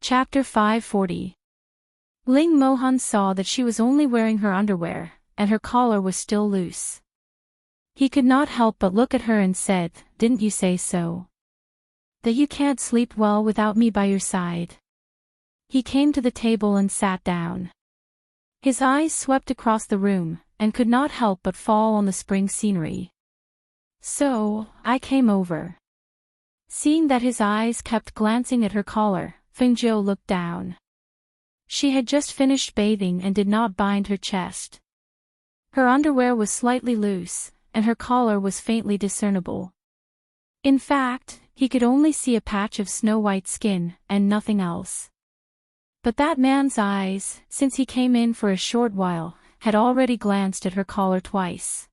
Chapter 540. Ling Mohan saw that she was only wearing her underwear, and her collar was still loose. He could not help but look at her and said, "Didn't you say so? That you can't sleep well without me by your side?" He came to the table and sat down. His eyes swept across the room, and could not help but fall on the spring scenery. "So, I came over." Seeing that his eyes kept glancing at her collar, Fengjiu looked down. She had just finished bathing and did not bind her chest. Her underwear was slightly loose, and her collar was faintly discernible. In fact, he could only see a patch of snow-white skin, and nothing else. But that man's eyes, since he came in for a short while, had already glanced at her collar twice.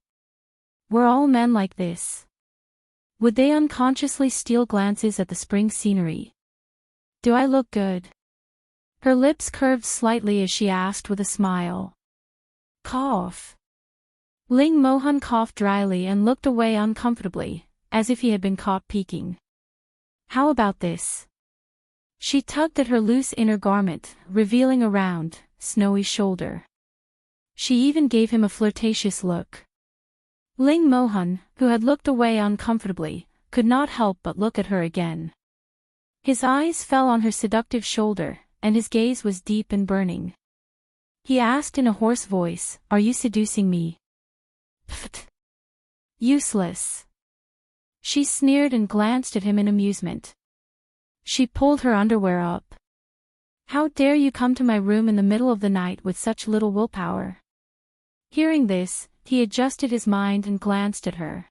Were all men like this? Would they unconsciously steal glances at the spring scenery? "Do I look good?" Her lips curved slightly as she asked with a smile. Cough. Ling Mohan coughed dryly and looked away uncomfortably, as if he had been caught peeking. "How about this?" She tugged at her loose inner garment, revealing a round, snowy shoulder. She even gave him a flirtatious look. Ling Mohan, who had looked away uncomfortably, could not help but look at her again. His eyes fell on her seductive shoulder, and his gaze was deep and burning. He asked in a hoarse voice, "Are you seducing me?" "Pfft. Useless." She sneered and glanced at him in amusement. She pulled her underwear up. "How dare you come to my room in the middle of the night with such little willpower?" Hearing this, he adjusted his mind and glanced at her.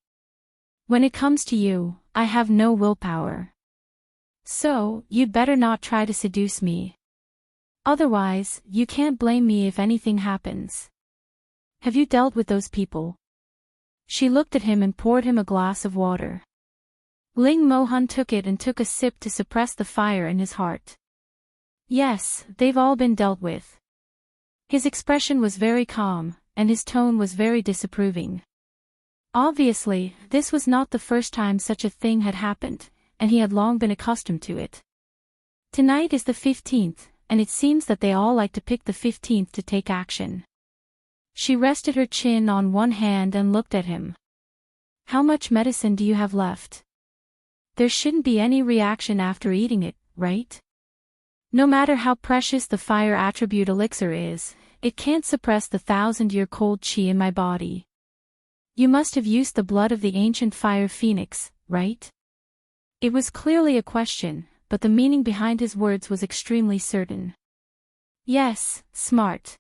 "When it comes to you, I have no willpower. So, you'd better not try to seduce me. Otherwise, you can't blame me if anything happens. Have you dealt with those people?" She looked at him and poured him a glass of water. Ling Mohan took it and took a sip to suppress the fire in his heart. "Yes, they've all been dealt with." His expression was very calm, and his tone was very disapproving. Obviously, this was not the first time such a thing had happened, and he had long been accustomed to it. Tonight is the 15th, and it seems that they all like to pick the 15th to take action. She rested her chin on one hand and looked at him. "How much medicine do you have left? There shouldn't be any reaction after eating it, right? No matter how precious the fire attribute elixir is, it can't suppress the 1,000-year cold chi in my body. You must have used the blood of the ancient fire phoenix, right?" It was clearly a question, but the meaning behind his words was extremely certain. "Yes, smart."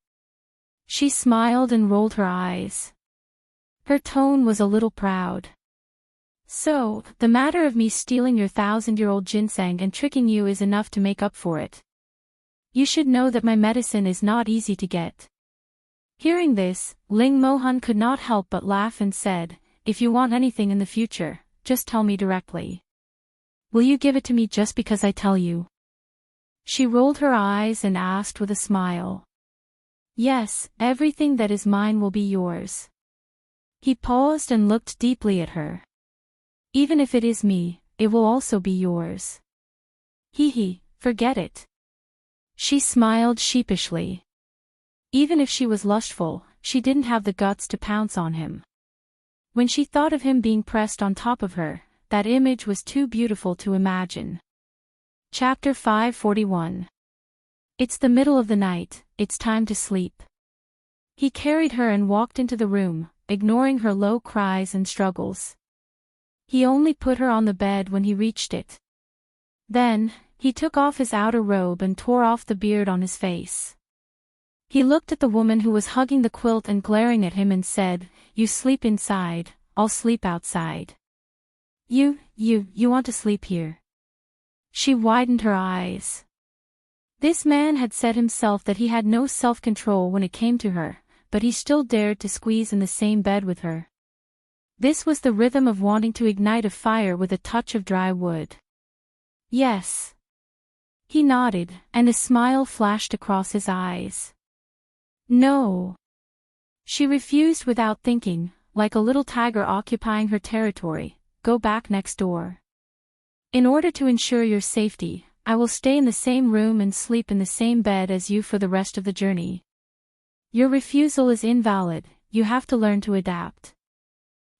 She smiled and rolled her eyes. Her tone was a little proud. "So, the matter of me stealing your 1,000-year-old ginseng and tricking you is enough to make up for it. You should know that my medicine is not easy to get." Hearing this, Ling Mohan could not help but laugh and said, "If you want anything in the future, just tell me directly. Will you give it to me just because I tell you?" She rolled her eyes and asked with a smile. "Yes, everything that is mine will be yours." He paused and looked deeply at her. "Even if it is me, it will also be yours." He, forget it." She smiled sheepishly. Even if she was lustful, she didn't have the guts to pounce on him. When she thought of him being pressed on top of her, that image was too beautiful to imagine. Chapter 541. It's the middle of the night, it's time to sleep. He carried her and walked into the room, ignoring her low cries and struggles. He only put her on the bed when he reached it. Then, he took off his outer robe and tore off the beard on his face. He looked at the woman who was hugging the quilt and glaring at him and said, "You sleep inside, I'll sleep outside." You want to sleep here?" She widened her eyes. This man had said himself that he had no self-control when it came to her, but he still dared to squeeze in the same bed with her. This was the rhythm of wanting to ignite a fire with a touch of dry wood. "Yes." He nodded, and a smile flashed across his eyes. "No." She refused without thinking, like a little tiger occupying her territory. "Go back next door. In order to ensure your safety, I will stay in the same room and sleep in the same bed as you for the rest of the journey. Your refusal is invalid, you have to learn to adapt.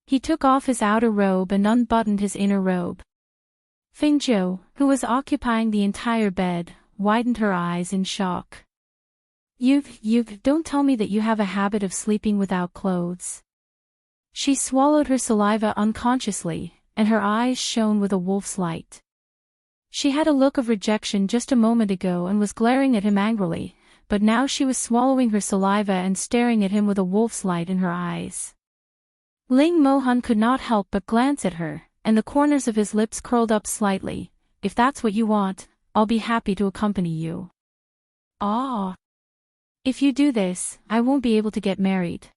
He took off his outer robe and unbuttoned his inner robe. Fengjiu, who was occupying the entire bed, widened her eyes in shock. You don't tell me that you have a habit of sleeping without clothes. She swallowed her saliva unconsciously, and her eyes shone with a wolf's light. She had a look of rejection just a moment ago and was glaring at him angrily, but now she was swallowing her saliva and staring at him with a wolf's light in her eyes. Ling Mohan could not help but glance at her, and the corners of his lips curled up slightly. If that's what you want, I'll be happy to accompany you. Ah. If you do this, I won't be able to get married.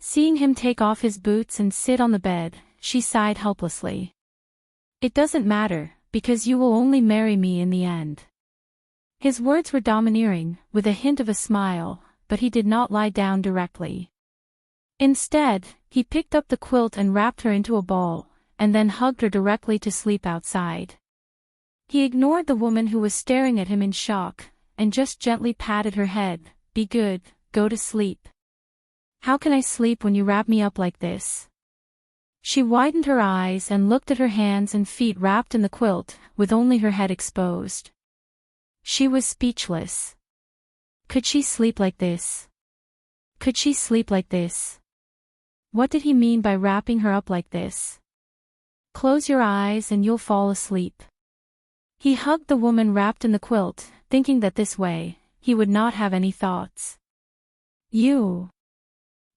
Seeing him take off his boots and sit on the bed, she sighed helplessly. It doesn't matter, because you will only marry me in the end. His words were domineering, with a hint of a smile, but he did not lie down directly. Instead, he picked up the quilt and wrapped her into a ball, and then hugged her directly to sleep outside. He ignored the woman who was staring at him in shock, and just gently patted her head. Be good, go to sleep. How can I sleep when you wrap me up like this? She widened her eyes and looked at her hands and feet wrapped in the quilt, with only her head exposed. She was speechless. Could she sleep like this? Could she sleep like this? What did he mean by wrapping her up like this? Close your eyes and you'll fall asleep. He hugged the woman wrapped in the quilt, thinking that this way, he would not have any thoughts. You.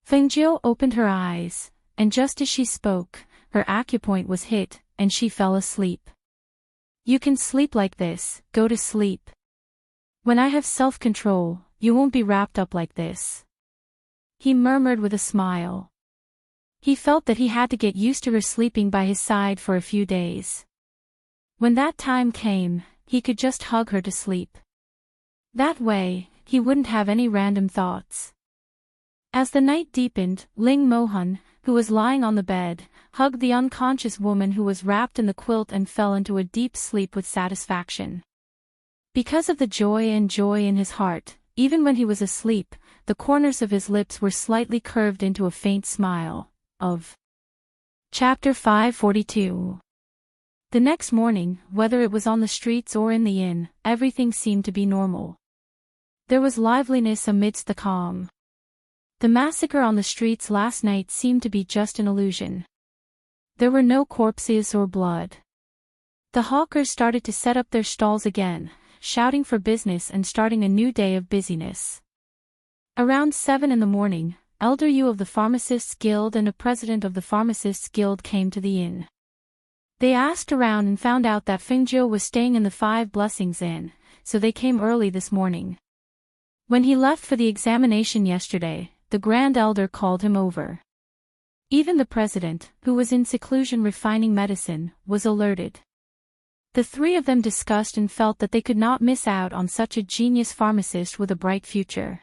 Fengjiu opened her eyes, and just as she spoke, her acupoint was hit, and she fell asleep. You can sleep like this, go to sleep. When I have self-control, you won't be wrapped up like this. He murmured with a smile. He felt that he had to get used to her sleeping by his side for a few days. When that time came, he could just hug her to sleep. That way, he wouldn't have any random thoughts. As the night deepened, Ling Mohan, who was lying on the bed, hugged the unconscious woman who was wrapped in the quilt and fell into a deep sleep with satisfaction. Because of the joy in his heart, even when he was asleep, the corners of his lips were slightly curved into a faint smile. Chapter 542. The next morning, whether it was on the streets or in the inn, everything seemed to be normal. There was liveliness amidst the calm. The massacre on the streets last night seemed to be just an illusion. There were no corpses or blood. The hawkers started to set up their stalls again, shouting for business and starting a new day of busyness. Around 7 in the morning, Elder Yu of the Pharmacists' Guild and a president of the Pharmacists' Guild came to the inn. They asked around and found out that Fengjiu was staying in the Five Blessings Inn, so they came early this morning. When he left for the examination yesterday, the Grand Elder called him over. Even the president, who was in seclusion refining medicine, was alerted. The three of them discussed and felt that they could not miss out on such a genius pharmacist with a bright future.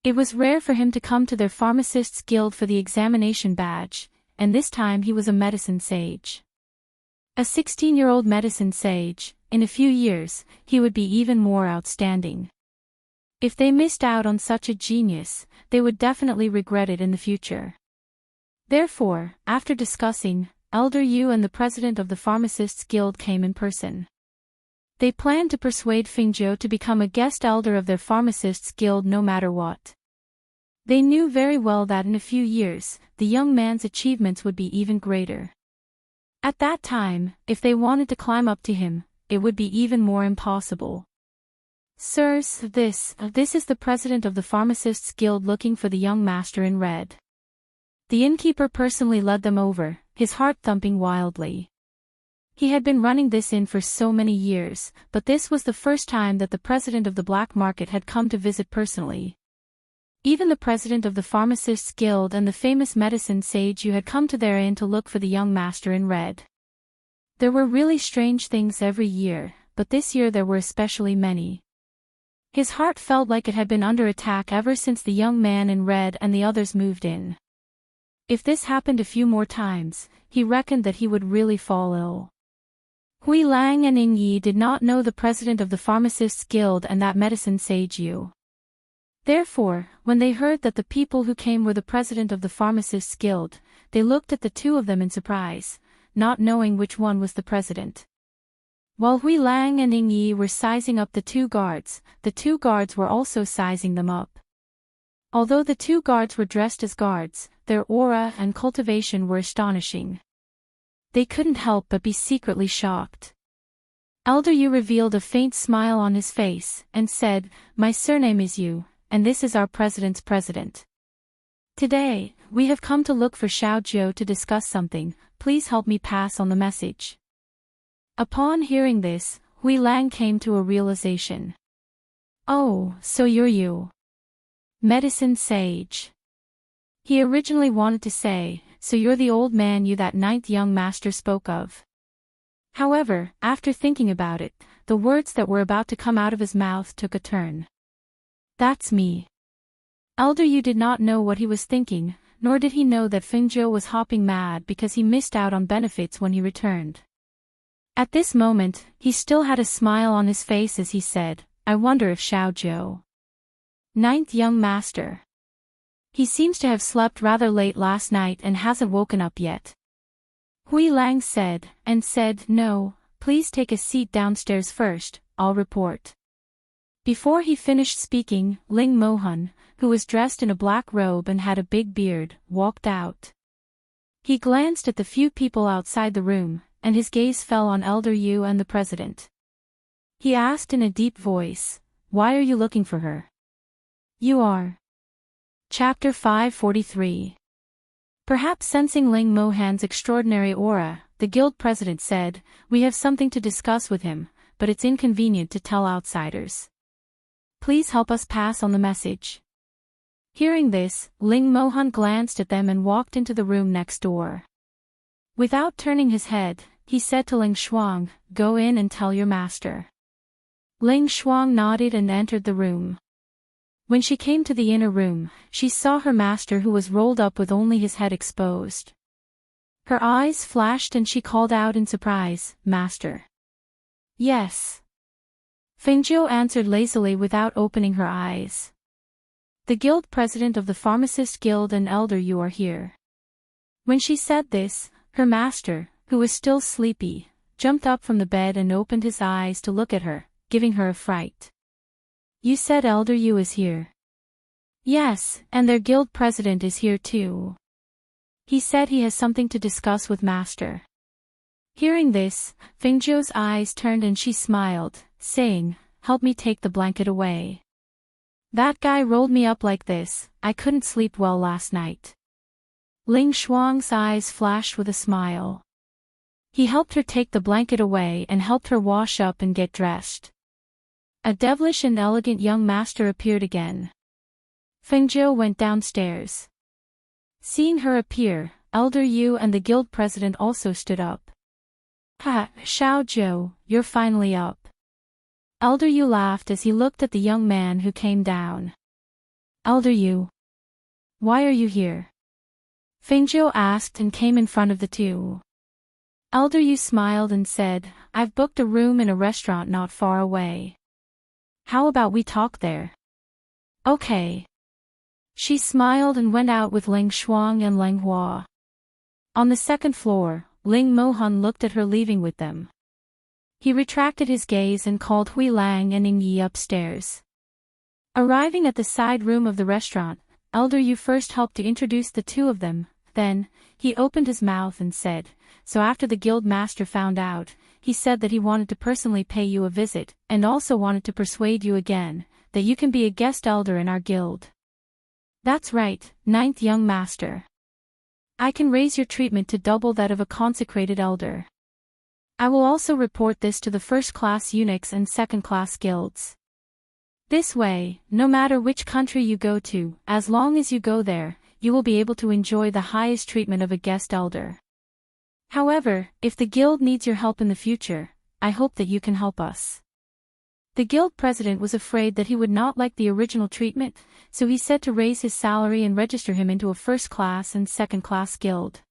It was rare for him to come to their Pharmacists' Guild for the examination badge, and this time he was a medicine sage. A 16-year-old medicine sage, in a few years, he would be even more outstanding. If they missed out on such a genius, they would definitely regret it in the future. Therefore, after discussing, Elder Yu and the president of the Pharmacists' Guild came in person. They planned to persuade Fengjiu to become a guest elder of their Pharmacists' Guild no matter what. They knew very well that in a few years, the young man's achievements would be even greater. At that time, if they wanted to climb up to him, it would be even more impossible. Sirs, this is the president of the Pharmacists' Guild looking for the young master in red. The innkeeper personally led them over, his heart thumping wildly. He had been running this inn for so many years, but this was the first time that the president of the black market had come to visit personally. Even the president of the Pharmacists' Guild and the famous medicine sage who had come to their inn to look for the young master in red. There were really strange things every year, but this year there were especially many. His heart felt like it had been under attack ever since the young man in red and the others moved in. If this happened a few more times, he reckoned that he would really fall ill. Hui Lang and Ing Yi did not know the president of the Pharmacists Guild and that medicine sage Yu. Therefore, when they heard that the people who came were the president of the Pharmacists Guild, they looked at the two of them in surprise, not knowing which one was the president. While Hui Lang and Ing Yi were sizing up the two guards were also sizing them up. Although the two guards were dressed as guards, their aura and cultivation were astonishing. They couldn't help but be secretly shocked. Elder Yu revealed a faint smile on his face, and said, "My surname is Yu, and this is our president's president. Today, we have come to look for Xiao Jiu to discuss something. Please help me pass on the message." Upon hearing this, Hui Lang came to a realization. "Oh, so you're Yu. Medicine sage." He originally wanted to say, "So you're the old man Yu that ninth young master spoke of." However, after thinking about it, the words that were about to come out of his mouth took a turn. "That's me." Elder Yu did not know what he was thinking, nor did he know that Fengzhou was hopping mad because he missed out on benefits when he returned. At this moment, he still had a smile on his face as he said, "I wonder if Xiao Jiu. Ninth young master. He seems to have slept rather late last night and hasn't woken up yet." Hui Lang said, "No, please take a seat downstairs first, I'll report." Before he finished speaking, Ling Mohan, who was dressed in a black robe and had a big beard, walked out. He glanced at the few people outside the room, and his gaze fell on Elder Yu and the president. He asked in a deep voice, "Why are you looking for her?" "You are." Chapter 543. Perhaps sensing Ling Mohan's extraordinary aura, the guild president said, "We have something to discuss with him, but it's inconvenient to tell outsiders. Please help us pass on the message." Hearing this, Ling Mohan glanced at them and walked into the room next door. Without turning his head, he said to Ling Shuang, "Go in and tell your master." Ling Shuang nodded and entered the room. When she came to the inner room, she saw her master who was rolled up with only his head exposed. Her eyes flashed and she called out in surprise, "Master." "Yes." Fengzhou answered lazily without opening her eyes. "The guild president of the Pharmacist Guild and Elder Yu are here." When she said this, her master, who was still sleepy, jumped up from the bed and opened his eyes to look at her, giving her a fright. "You said Elder Yu is here?" "Yes, and their guild president is here too. He said he has something to discuss with master." Hearing this, Fengzhou's eyes turned and she smiled, saying, "Help me take the blanket away. That guy rolled me up like this, I couldn't sleep well last night." Ling Shuang's eyes flashed with a smile. He helped her take the blanket away and helped her wash up and get dressed. A devilish and elegant young master appeared again. Fengzhou went downstairs. Seeing her appear, Elder Yu and the guild president also stood up. "Ha, Xiao Jiu, you're finally up." Elder Yu laughed as he looked at the young man who came down. "Elder Yu, why are you here?" Fengzhou asked and came in front of the two. Elder Yu smiled and said, "I've booked a room in a restaurant not far away. How about we talk there?" "Okay." She smiled and went out with Ling Shuang and Leng Hua. On the second floor, Ling Mohan looked at her leaving with them. He retracted his gaze and called Hui Lang and Ing Yi upstairs. Arriving at the side room of the restaurant, Elder Yu first helped to introduce the two of them, then, he opened his mouth and said, "So after the guild master found out, he said that he wanted to personally pay you a visit, and also wanted to persuade you again, that you can be a guest elder in our guild." "That's right, ninth young master. I can raise your treatment to double that of a consecrated elder. I will also report this to the first-class eunuchs and second-class guilds. This way, no matter which country you go to, as long as you go there, you will be able to enjoy the highest treatment of a guest elder. However, if the guild needs your help in the future, I hope that you can help us." The guild president was afraid that he would not like the original treatment, so he said to raise his salary and register him into a first-class and second-class guild.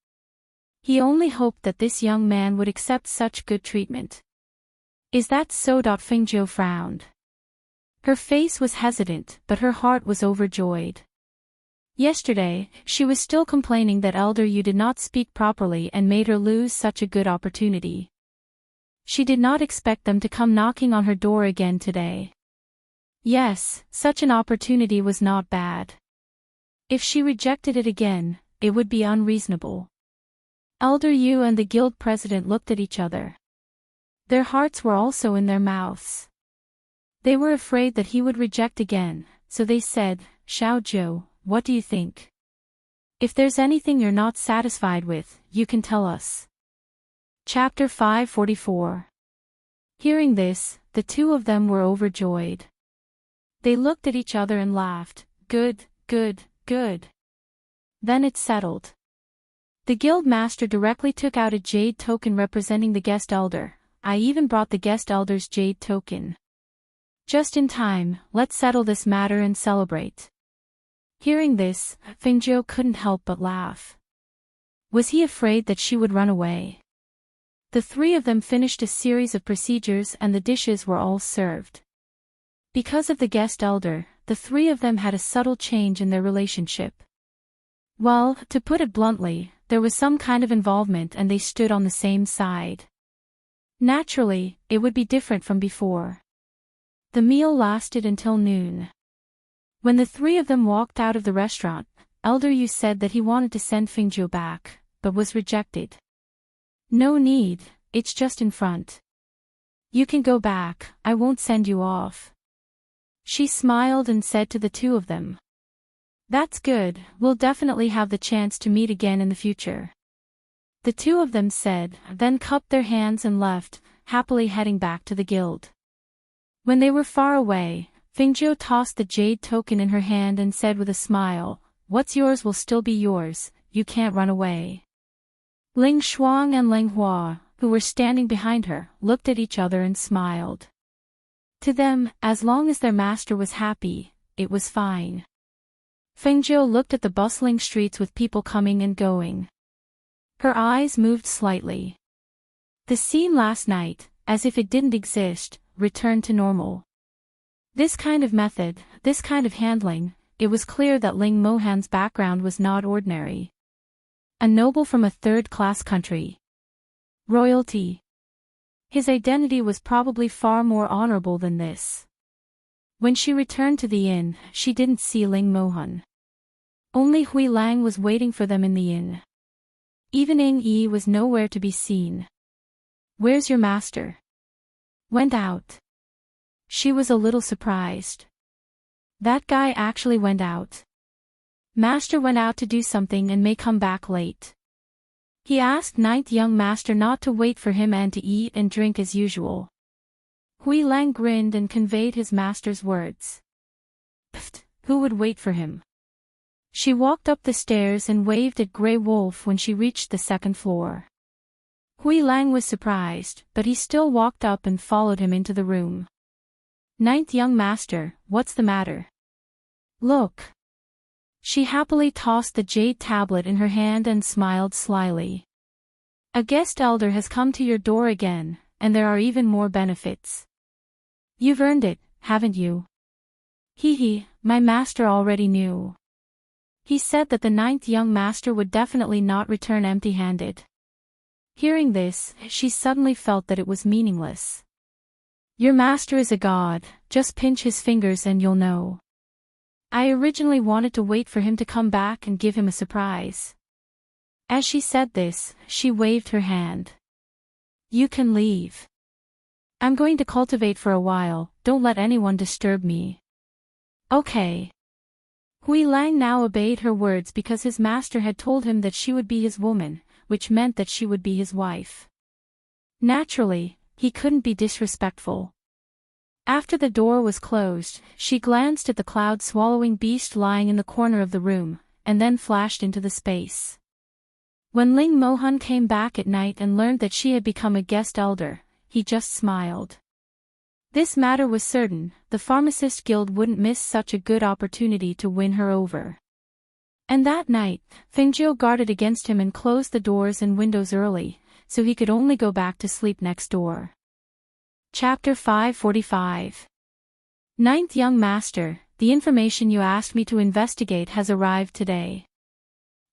He only hoped that this young man would accept such good treatment. Is that so? Fingyo frowned. Her face was hesitant, but her heart was overjoyed. Yesterday, she was still complaining that Elder Yu did not speak properly and made her lose such a good opportunity. She did not expect them to come knocking on her door again today. Yes, such an opportunity was not bad. If she rejected it again, it would be unreasonable. Elder Yu and the guild president looked at each other. Their hearts were also in their mouths. They were afraid that he would reject again, so they said, Xiao Zhou, what do you think? If there's anything you're not satisfied with, you can tell us. Chapter 544. Hearing this, the two of them were overjoyed. They looked at each other and laughed. Good, good, good. Then it settled. The guild master directly took out a jade token representing the guest elder. I even brought the guest elder's jade token. Just in time, let's settle this matter and celebrate. Hearing this, Fingyo couldn't help but laugh. Was he afraid that she would run away? The three of them finished a series of procedures and the dishes were all served. Because of the guest elder, the three of them had a subtle change in their relationship. Well, to put it bluntly, there was some kind of involvement and they stood on the same side. Naturally, it would be different from before. The meal lasted until noon. When the three of them walked out of the restaurant, Elder Yu said that he wanted to send Fingyo back, but was rejected. No need, it's just in front. You can go back, I won't send you off. She smiled and said to the two of them. That's good, we'll definitely have the chance to meet again in the future. The two of them said, then cupped their hands and left, happily heading back to the guild. When they were far away, Fingyo tossed the jade token in her hand and said with a smile, what's yours will still be yours, you can't run away. Ling Shuang and Ling Hua, who were standing behind her, looked at each other and smiled. To them, as long as their master was happy, it was fine. Fingyo looked at the bustling streets with people coming and going. Her eyes moved slightly. The scene last night, as if it didn't exist, returned to normal. This kind of method, this kind of handling, it was clear that Ling Mohan's background was not ordinary. A noble from a third-class country. Royalty. His identity was probably far more honorable than this. When she returned to the inn, she didn't see Ling Mohan. Only Hui Lang was waiting for them in the inn. Even Ing Yi was nowhere to be seen. Where's your master? Went out. She was a little surprised. That guy actually went out. Master went out to do something and may come back late. He asked ninth young master not to wait for him and to eat and drink as usual. Hui Lang grinned and conveyed his master's words. Pfft, who would wait for him? She walked up the stairs and waved at Grey Wolf when she reached the second floor. Hui Lang was surprised, but he still walked up and followed him into the room. Ninth young master, what's the matter? Look. She happily tossed the jade tablet in her hand and smiled slyly. A guest elder has come to your door again, and there are even more benefits. You've earned it, haven't you? Hee, my master already knew. He said that the ninth young master would definitely not return empty-handed. Hearing this, she suddenly felt that it was meaningless. Your master is a god, just pinch his fingers and you'll know. I originally wanted to wait for him to come back and give him a surprise. As she said this, she waved her hand. You can leave. I'm going to cultivate for a while, don't let anyone disturb me. Okay. Hui Lang now obeyed her words because his master had told him that she would be his woman, which meant that she would be his wife. Naturally, he couldn't be disrespectful. After the door was closed, she glanced at the cloud-swallowing beast lying in the corner of the room, and then flashed into the space. When Ling Mohan came back at night and learned that she had become a guest elder, he just smiled. This matter was certain, the Pharmacist Guild wouldn't miss such a good opportunity to win her over. And that night, Fengjiu guarded against him and closed the doors and windows early, so he could only go back to sleep next door. Chapter 545. Ninth Young Master, the information you asked me to investigate has arrived today.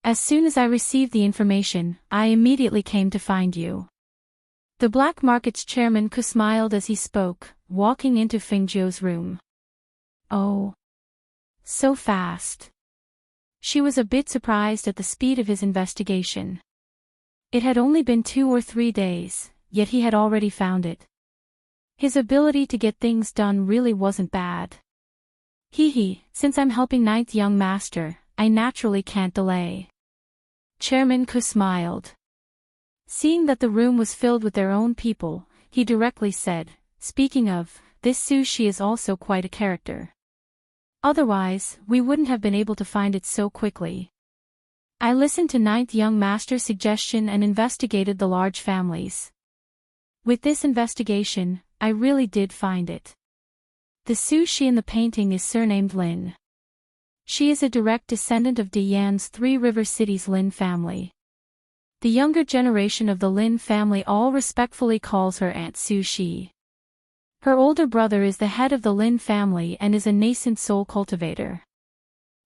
As soon as I received the information, I immediately came to find you. The black market's chairman Ku smiled as he spoke, walking into Fengjiu's room. Oh. So fast. She was a bit surprised at the speed of his investigation. It had only been 2 or 3 days, yet he had already found it. His ability to get things done really wasn't bad. Since I'm helping Ninth Young Master, I naturally can't delay. Chairman Ku smiled. Seeing that the room was filled with their own people, he directly said, speaking of, this Sushi is also quite a character. Otherwise, we wouldn't have been able to find it so quickly. I listened to Ninth Young Master's suggestion and investigated the large families. With this investigation, I really did find it. The Sushi in the painting is surnamed Lin. She is a direct descendant of Dian's Three River City's Lin family. The younger generation of the Lin family all respectfully calls her Aunt Sushi. Her older brother is the head of the Lin family and is a nascent soul cultivator.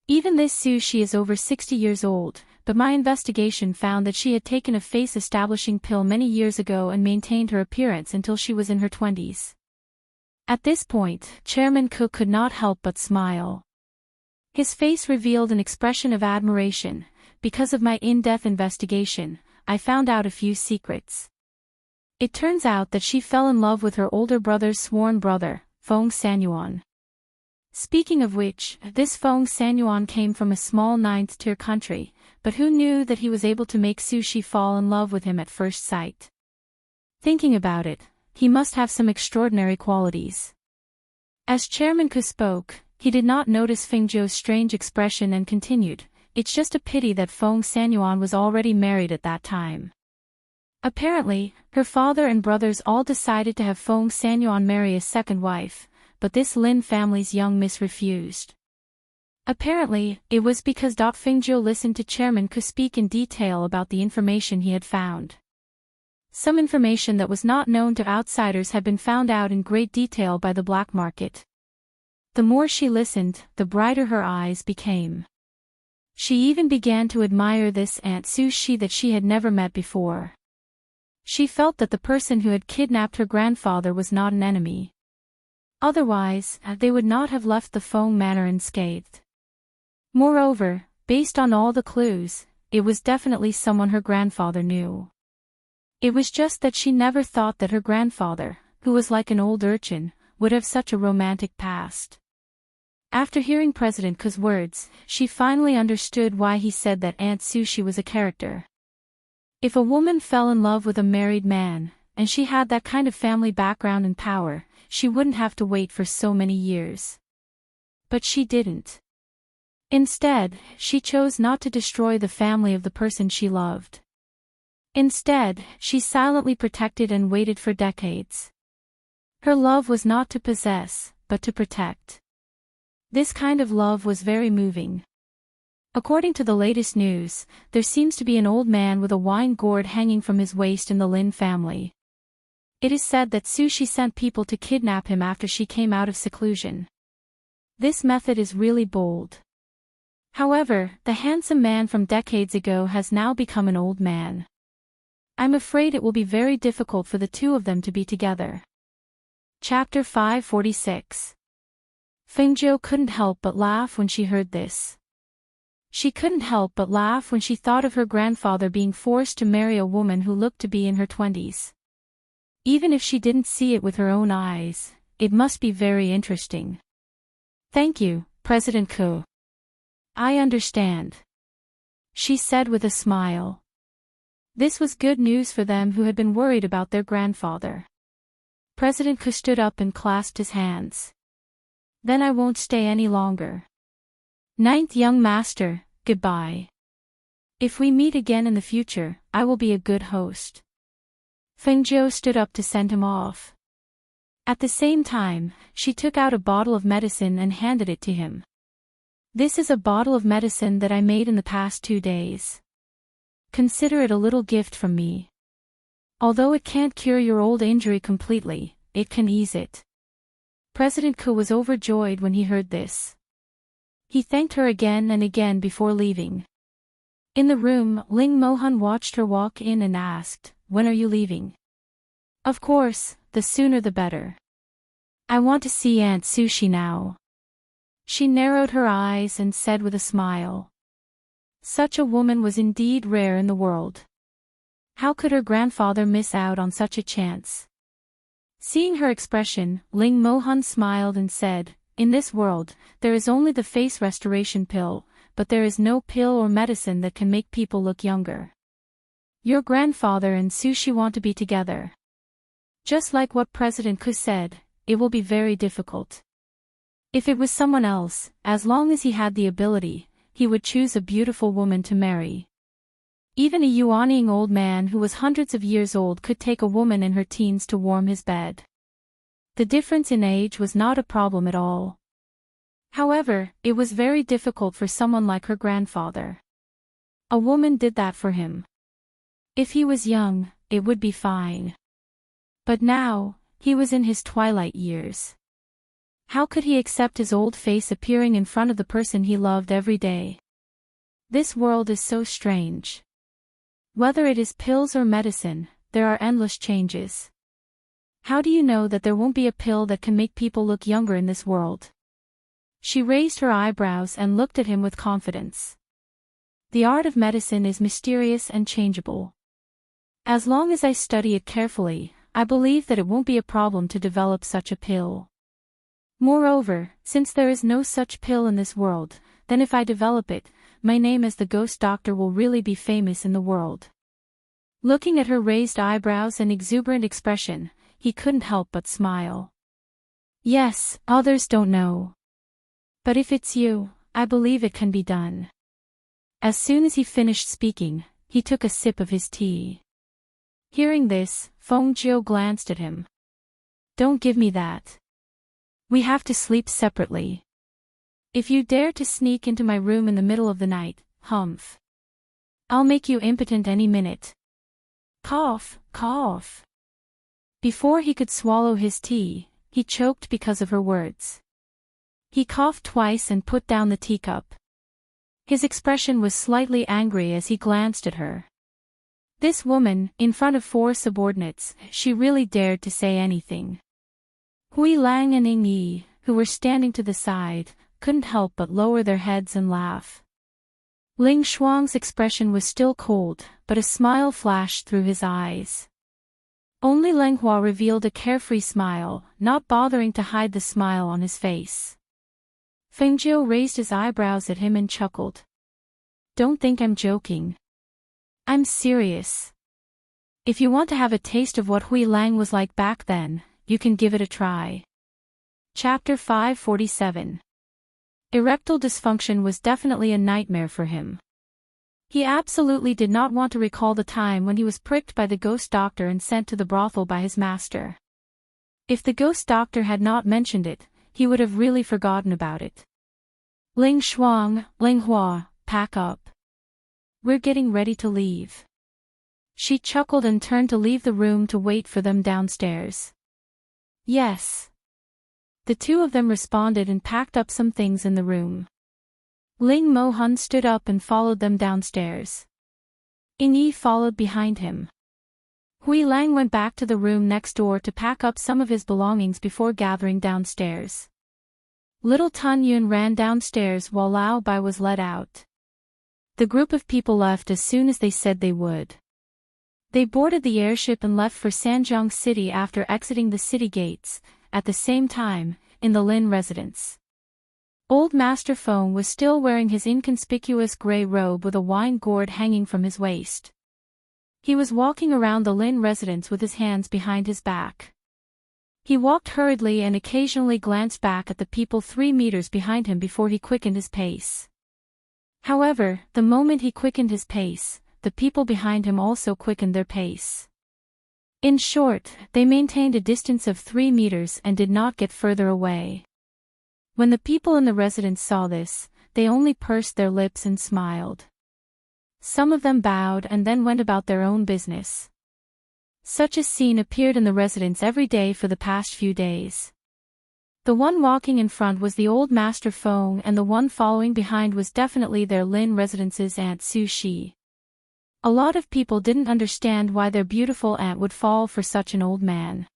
Even this Sushi is over 60 years old, but my investigation found that she had taken a face-establishing pill many years ago and maintained her appearance until she was in her 20s. At this point, Chairman Cook could not help but smile. His face revealed an expression of admiration. Because of my in-depth investigation, I found out a few secrets. It turns out that she fell in love with her older brother's sworn brother, Feng Sanyuan. Speaking of which, this Feng Sanyuan came from a small 9th-tier country, but who knew that he was able to make Sushi fall in love with him at first sight? Thinking about it, he must have some extraordinary qualities. As Chairman Ku spoke, he did not notice Fengjiu's strange expression and continued, it's just a pity that Feng Sanyuan was already married at that time. Apparently, her father and brothers all decided to have Feng Sanyuan marry a second wife, but this Lin family's young miss refused. Apparently, it was because Fengjiu listened to Chairman Ku speak in detail about the information he had found. Some information that was not known to outsiders had been found out in great detail by the black market. The more she listened, the brighter her eyes became. She even began to admire this Aunt Sushi that she had never met before. She felt that the person who had kidnapped her grandfather was not an enemy. Otherwise, they would not have left the Feng manor unscathed. Moreover, based on all the clues, it was definitely someone her grandfather knew. It was just that she never thought that her grandfather, who was like an old urchin, would have such a romantic past. After hearing President Ku's words, she finally understood why he said that Aunt Sushi was a character. If a woman fell in love with a married man, and she had that kind of family background and power, she wouldn't have to wait for so many years. But she didn't. Instead, she chose not to destroy the family of the person she loved. Instead, she silently protected and waited for decades. Her love was not to possess, but to protect. This kind of love was very moving. According to the latest news, there seems to be an old man with a wine gourd hanging from his waist in the Lin family. It is said that Sushi sent people to kidnap him after she came out of seclusion. This method is really bold. However, the handsome man from decades ago has now become an old man. I'm afraid it will be very difficult for the two of them to be together. Chapter 546. Fengjiu couldn't help but laugh when she heard this. She couldn't help but laugh when she thought of her grandfather being forced to marry a woman who looked to be in her 20s. Even if she didn't see it with her own eyes, it must be very interesting. Thank you, President Ku. I understand, she said with a smile. This was good news for them who had been worried about their grandfather. President Ku stood up and clasped his hands. Then I won't stay any longer. Ninth Young Master, goodbye. If we meet again in the future, I will be a good host. Fengjiu stood up to send him off. At the same time, she took out a bottle of medicine and handed it to him. This is a bottle of medicine that I made in the past 2 days. Consider it a little gift from me. Although it can't cure your old injury completely, it can ease it." President Ku was overjoyed when he heard this. He thanked her again and again before leaving. In the room, Ling Mohan watched her walk in and asked, "When are you leaving?" "Of course, the sooner the better. I want to see Aunt Sushi now." She narrowed her eyes and said with a smile. Such a woman was indeed rare in the world. How could her grandfather miss out on such a chance? Seeing her expression, Ling Mohan smiled and said, "In this world, there is only the face restoration pill, but there is no pill or medicine that can make people look younger. Your grandfather and Sushi want to be together. Just like what President Ku said, it will be very difficult. If it was someone else, as long as he had the ability, he would choose a beautiful woman to marry. Even a yuaning old man who was hundreds of years old could take a woman in her teens to warm his bed. The difference in age was not a problem at all. However, it was very difficult for someone like her grandfather. A woman did that for him. If he was young, it would be fine. But now, he was in his twilight years. How could he accept his old face appearing in front of the person he loved every day? This world is so strange. Whether it is pills or medicine, there are endless changes. How do you know that there won't be a pill that can make people look younger in this world? She raised her eyebrows and looked at him with confidence. The art of medicine is mysterious and changeable. As long as I study it carefully, I believe that it won't be a problem to develop such a pill. Moreover, since there is no such pill in this world, then if I develop it, my name as the ghost doctor will really be famous in the world." Looking at her raised eyebrows and exuberant expression, he couldn't help but smile. "Yes, others don't know. But if it's you, I believe it can be done." As soon as he finished speaking, he took a sip of his tea. Hearing this, Feng Jiu glanced at him. "Don't give me that. We have to sleep separately. If you dare to sneak into my room in the middle of the night, humph. I'll make you impotent any minute." Cough, cough. Before he could swallow his tea, he choked because of her words. He coughed twice and put down the teacup. His expression was slightly angry as he glanced at her. This woman, in front of 4 subordinates, she really dared to say anything. Hui Lang and Ying Yi, who were standing to the side, couldn't help but lower their heads and laugh. Ling Shuang's expression was still cold, but a smile flashed through his eyes. Only Leng Hua revealed a carefree smile, not bothering to hide the smile on his face. Feng Jiu raised his eyebrows at him and chuckled. "Don't think I'm joking. I'm serious. If you want to have a taste of what Hui Lang was like back then, you can give it a try." Chapter 547. Erectile dysfunction was definitely a nightmare for him. He absolutely did not want to recall the time when he was pricked by the ghost doctor and sent to the brothel by his master. If the ghost doctor had not mentioned it, he would have really forgotten about it. "Ling Shuang, Ling Hua, pack up. We're getting ready to leave." She chuckled and turned to leave the room to wait for them downstairs. "Yes." The two of them responded and packed up some things in the room. Ling Mohan stood up and followed them downstairs. Ying Yi followed behind him. Hui Lang went back to the room next door to pack up some of his belongings before gathering downstairs. Little Tun Yun ran downstairs while Lao Bai was let out. The group of people left as soon as they said they would. They boarded the airship and left for Sanjiang City after exiting the city gates, at the same time, in the Lin residence. Old Master Feng was still wearing his inconspicuous gray robe with a wine gourd hanging from his waist. He was walking around the Lin residence with his hands behind his back. He walked hurriedly and occasionally glanced back at the people 3 meters behind him before he quickened his pace. However, the moment he quickened his pace, the people behind him also quickened their pace. In short, they maintained a distance of 3 meters and did not get further away. When the people in the residence saw this, they only pursed their lips and smiled. Some of them bowed and then went about their own business. Such a scene appeared in the residence every day for the past few days. The one walking in front was the old Master Feng, and the one following behind was definitely their Lin Residence's Aunt Su Shi. A lot of people didn't understand why their beautiful aunt would fall for such an old man.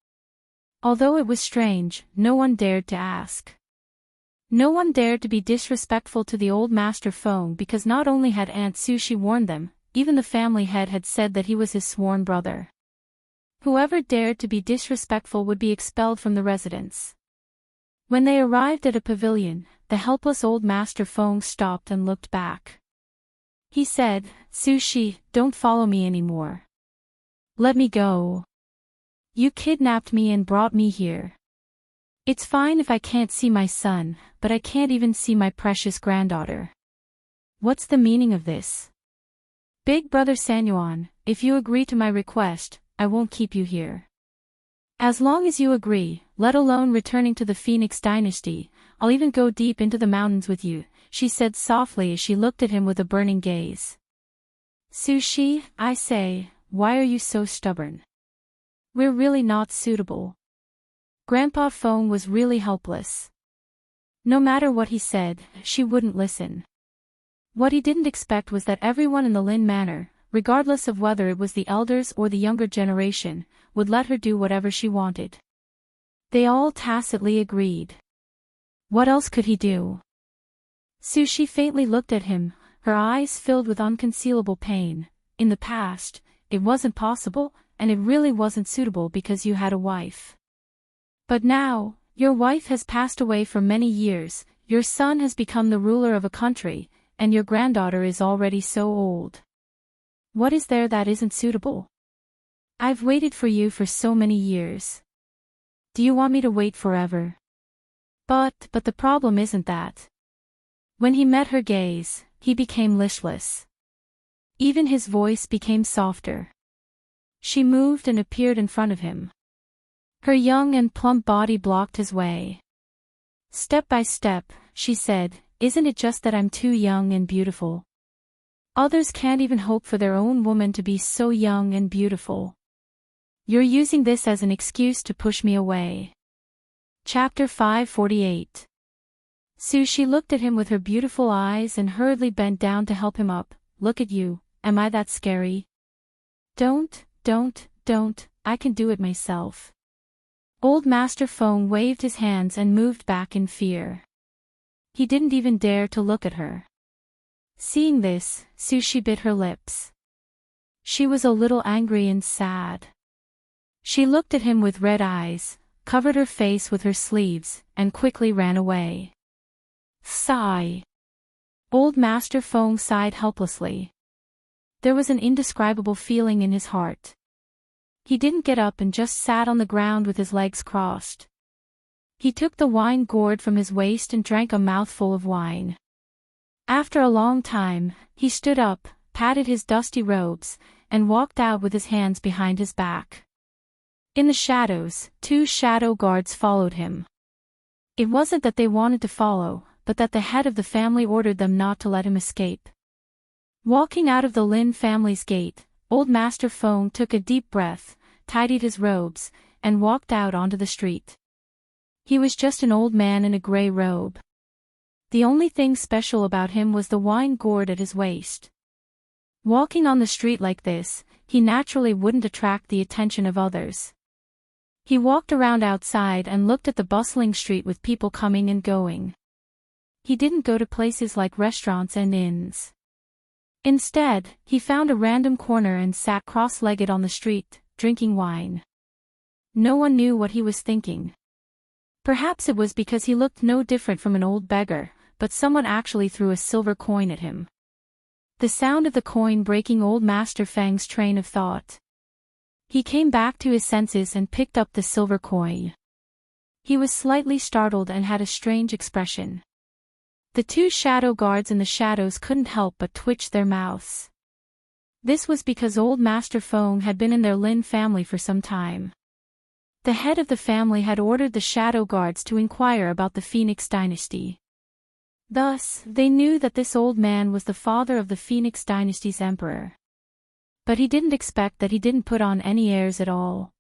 Although it was strange, no one dared to ask. No one dared to be disrespectful to the old Master Feng because not only had Aunt Su Shi warned them, even the family head had said that he was his sworn brother. Whoever dared to be disrespectful would be expelled from the residence. When they arrived at a pavilion, the helpless old Master Feng stopped and looked back. He said, "Su Shi, don't follow me anymore. Let me go. You kidnapped me and brought me here. It's fine if I can't see my son, but I can't even see my precious granddaughter. What's the meaning of this? Big brother Sanyuan, if you agree to my request, I won't keep you here. As long as you agree, let alone returning to the Phoenix dynasty, I'll even go deep into the mountains with you," she said softly as she looked at him with a burning gaze. "Su Shi, I say, why are you so stubborn? We're really not suitable." Grandpa Feng was really helpless. No matter what he said, she wouldn't listen. What he didn't expect was that everyone in the Lin Manor, regardless of whether it was the elders or the younger generation, would let her do whatever she wanted. They all tacitly agreed. What else could he do? Su Shi faintly looked at him, her eyes filled with unconcealable pain. In the past, it wasn't possible, and it really wasn't suitable because you had a wife. But now, your wife has passed away for many years, your son has become the ruler of a country, and your granddaughter is already so old. What is there that isn't suitable? I've waited for you for so many years. Do you want me to wait forever? But the problem isn't that. When he met her gaze, he became listless. Even his voice became softer. She moved and appeared in front of him. Her young and plump body blocked his way. Step by step, she said, "Isn't it just that I'm too young and beautiful? Others can't even hope for their own woman to be so young and beautiful. You're using this as an excuse to push me away." Chapter 548. Su Shi looked at him with her beautiful eyes and hurriedly bent down to help him up. "Look at you, am I that scary?" Don't, I can do it myself." Old Master Feng waved his hands and moved back in fear. He didn't even dare to look at her. Seeing this, Su Shi bit her lips. She was a little angry and sad. She looked at him with red eyes, covered her face with her sleeves, and quickly ran away. Sigh. Old Master Feng sighed helplessly. There was an indescribable feeling in his heart. He didn't get up and just sat on the ground with his legs crossed. He took the wine gourd from his waist and drank a mouthful of wine. After a long time, he stood up, patted his dusty robes, and walked out with his hands behind his back. In the shadows, 2 shadow guards followed him. It wasn't that they wanted to follow, but that the head of the family ordered them not to let him escape. Walking out of the Lin family's gate, old Master Feng took a deep breath, tidied his robes, and walked out onto the street. He was just an old man in a gray robe. The only thing special about him was the wine gourd at his waist. Walking on the street like this, he naturally wouldn't attract the attention of others. He walked around outside and looked at the bustling street with people coming and going. He didn't go to places like restaurants and inns. Instead, he found a random corner and sat cross-legged on the street, drinking wine. No one knew what he was thinking. Perhaps it was because he looked no different from an old beggar, but someone actually threw a silver coin at him. The sound of the coin breaking old Master Feng's train of thought. He came back to his senses and picked up the silver coin. He was slightly startled and had a strange expression. The 2 shadow guards in the shadows couldn't help but twitch their mouths. This was because old Master Feng had been in their Lin family for some time. The head of the family had ordered the shadow guards to inquire about the Phoenix dynasty. Thus, they knew that this old man was the father of the Phoenix dynasty's emperor. But he didn't expect that he didn't put on any airs at all.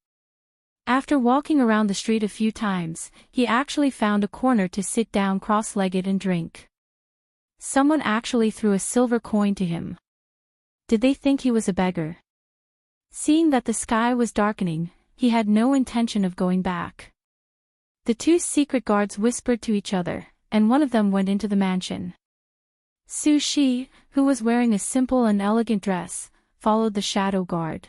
After walking around the street a few times, he actually found a corner to sit down cross-legged and drink. Someone actually threw a silver coin to him. Did they think he was a beggar? Seeing that the sky was darkening, he had no intention of going back. The two secret guards whispered to each other, and one of them went into the mansion. Sushi, who was wearing a simple and elegant dress, followed the shadow guard.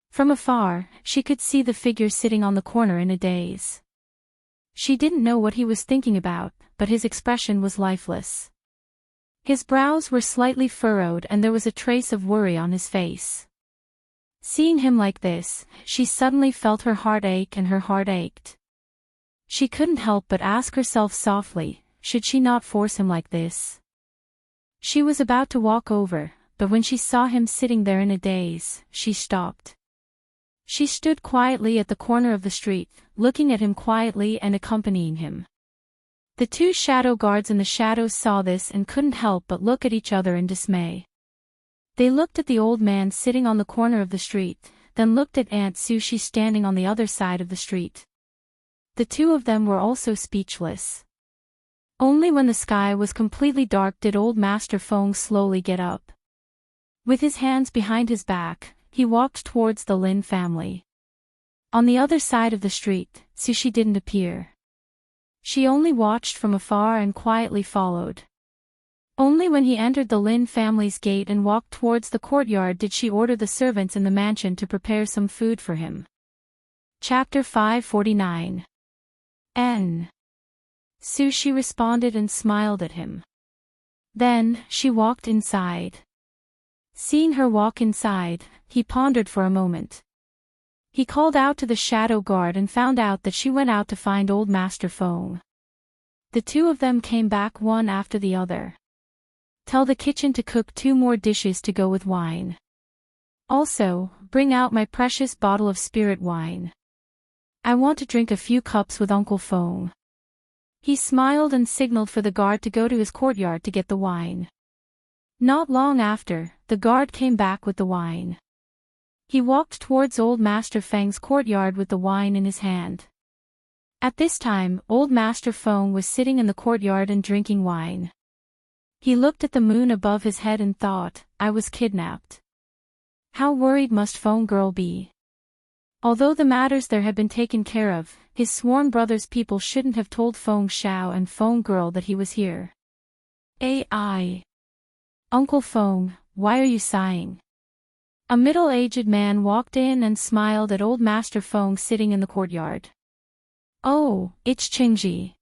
From afar, she could see the figure sitting on the corner in a daze. She didn't know what he was thinking about, but his expression was lifeless. His brows were slightly furrowed and there was a trace of worry on his face. Seeing him like this, she suddenly felt her heart ache and her heart ached. She couldn't help but ask herself softly, should she not force him like this? She was about to walk over, but when she saw him sitting there in a daze, she stopped. She stood quietly at the corner of the street, looking at him quietly and accompanying him. The two shadow guards in the shadows saw this and couldn't help but look at each other in dismay. They looked at the old man sitting on the corner of the street, then looked at Aunt Sushi standing on the other side of the street. The two of them were also speechless. Only when the sky was completely dark did old Master Feng slowly get up. With his hands behind his back, he walked towards the Lin family. On the other side of the street, Sushi didn't appear. She only watched from afar and quietly followed. Only when he entered the Lin family's gate and walked towards the courtyard did she order the servants in the mansion to prepare some food for him. Chapter 549. Sushi responded and smiled at him. Then, she walked inside. Seeing her walk inside, he pondered for a moment. He called out to the shadow guard and found out that she went out to find old Master Feng. The two of them came back one after the other. Tell the kitchen to cook 2 more dishes to go with wine. Also, bring out my precious bottle of spirit wine. I want to drink a few cups with Uncle Feng. He smiled and signaled for the guard to go to his courtyard to get the wine. Not long after, the guard came back with the wine. He walked towards old Master Feng's courtyard with the wine in his hand. At this time, old Master Feng was sitting in the courtyard and drinking wine. He looked at the moon above his head and thought, I was kidnapped. How worried must Feng girl be? Although the matters there had been taken care of, his sworn brother's people shouldn't have told Feng Xiao and Feng girl that he was here. Uncle Feng, why are you sighing? A middle-aged man walked in and smiled at old Master Feng sitting in the courtyard. Oh, it's Qingji.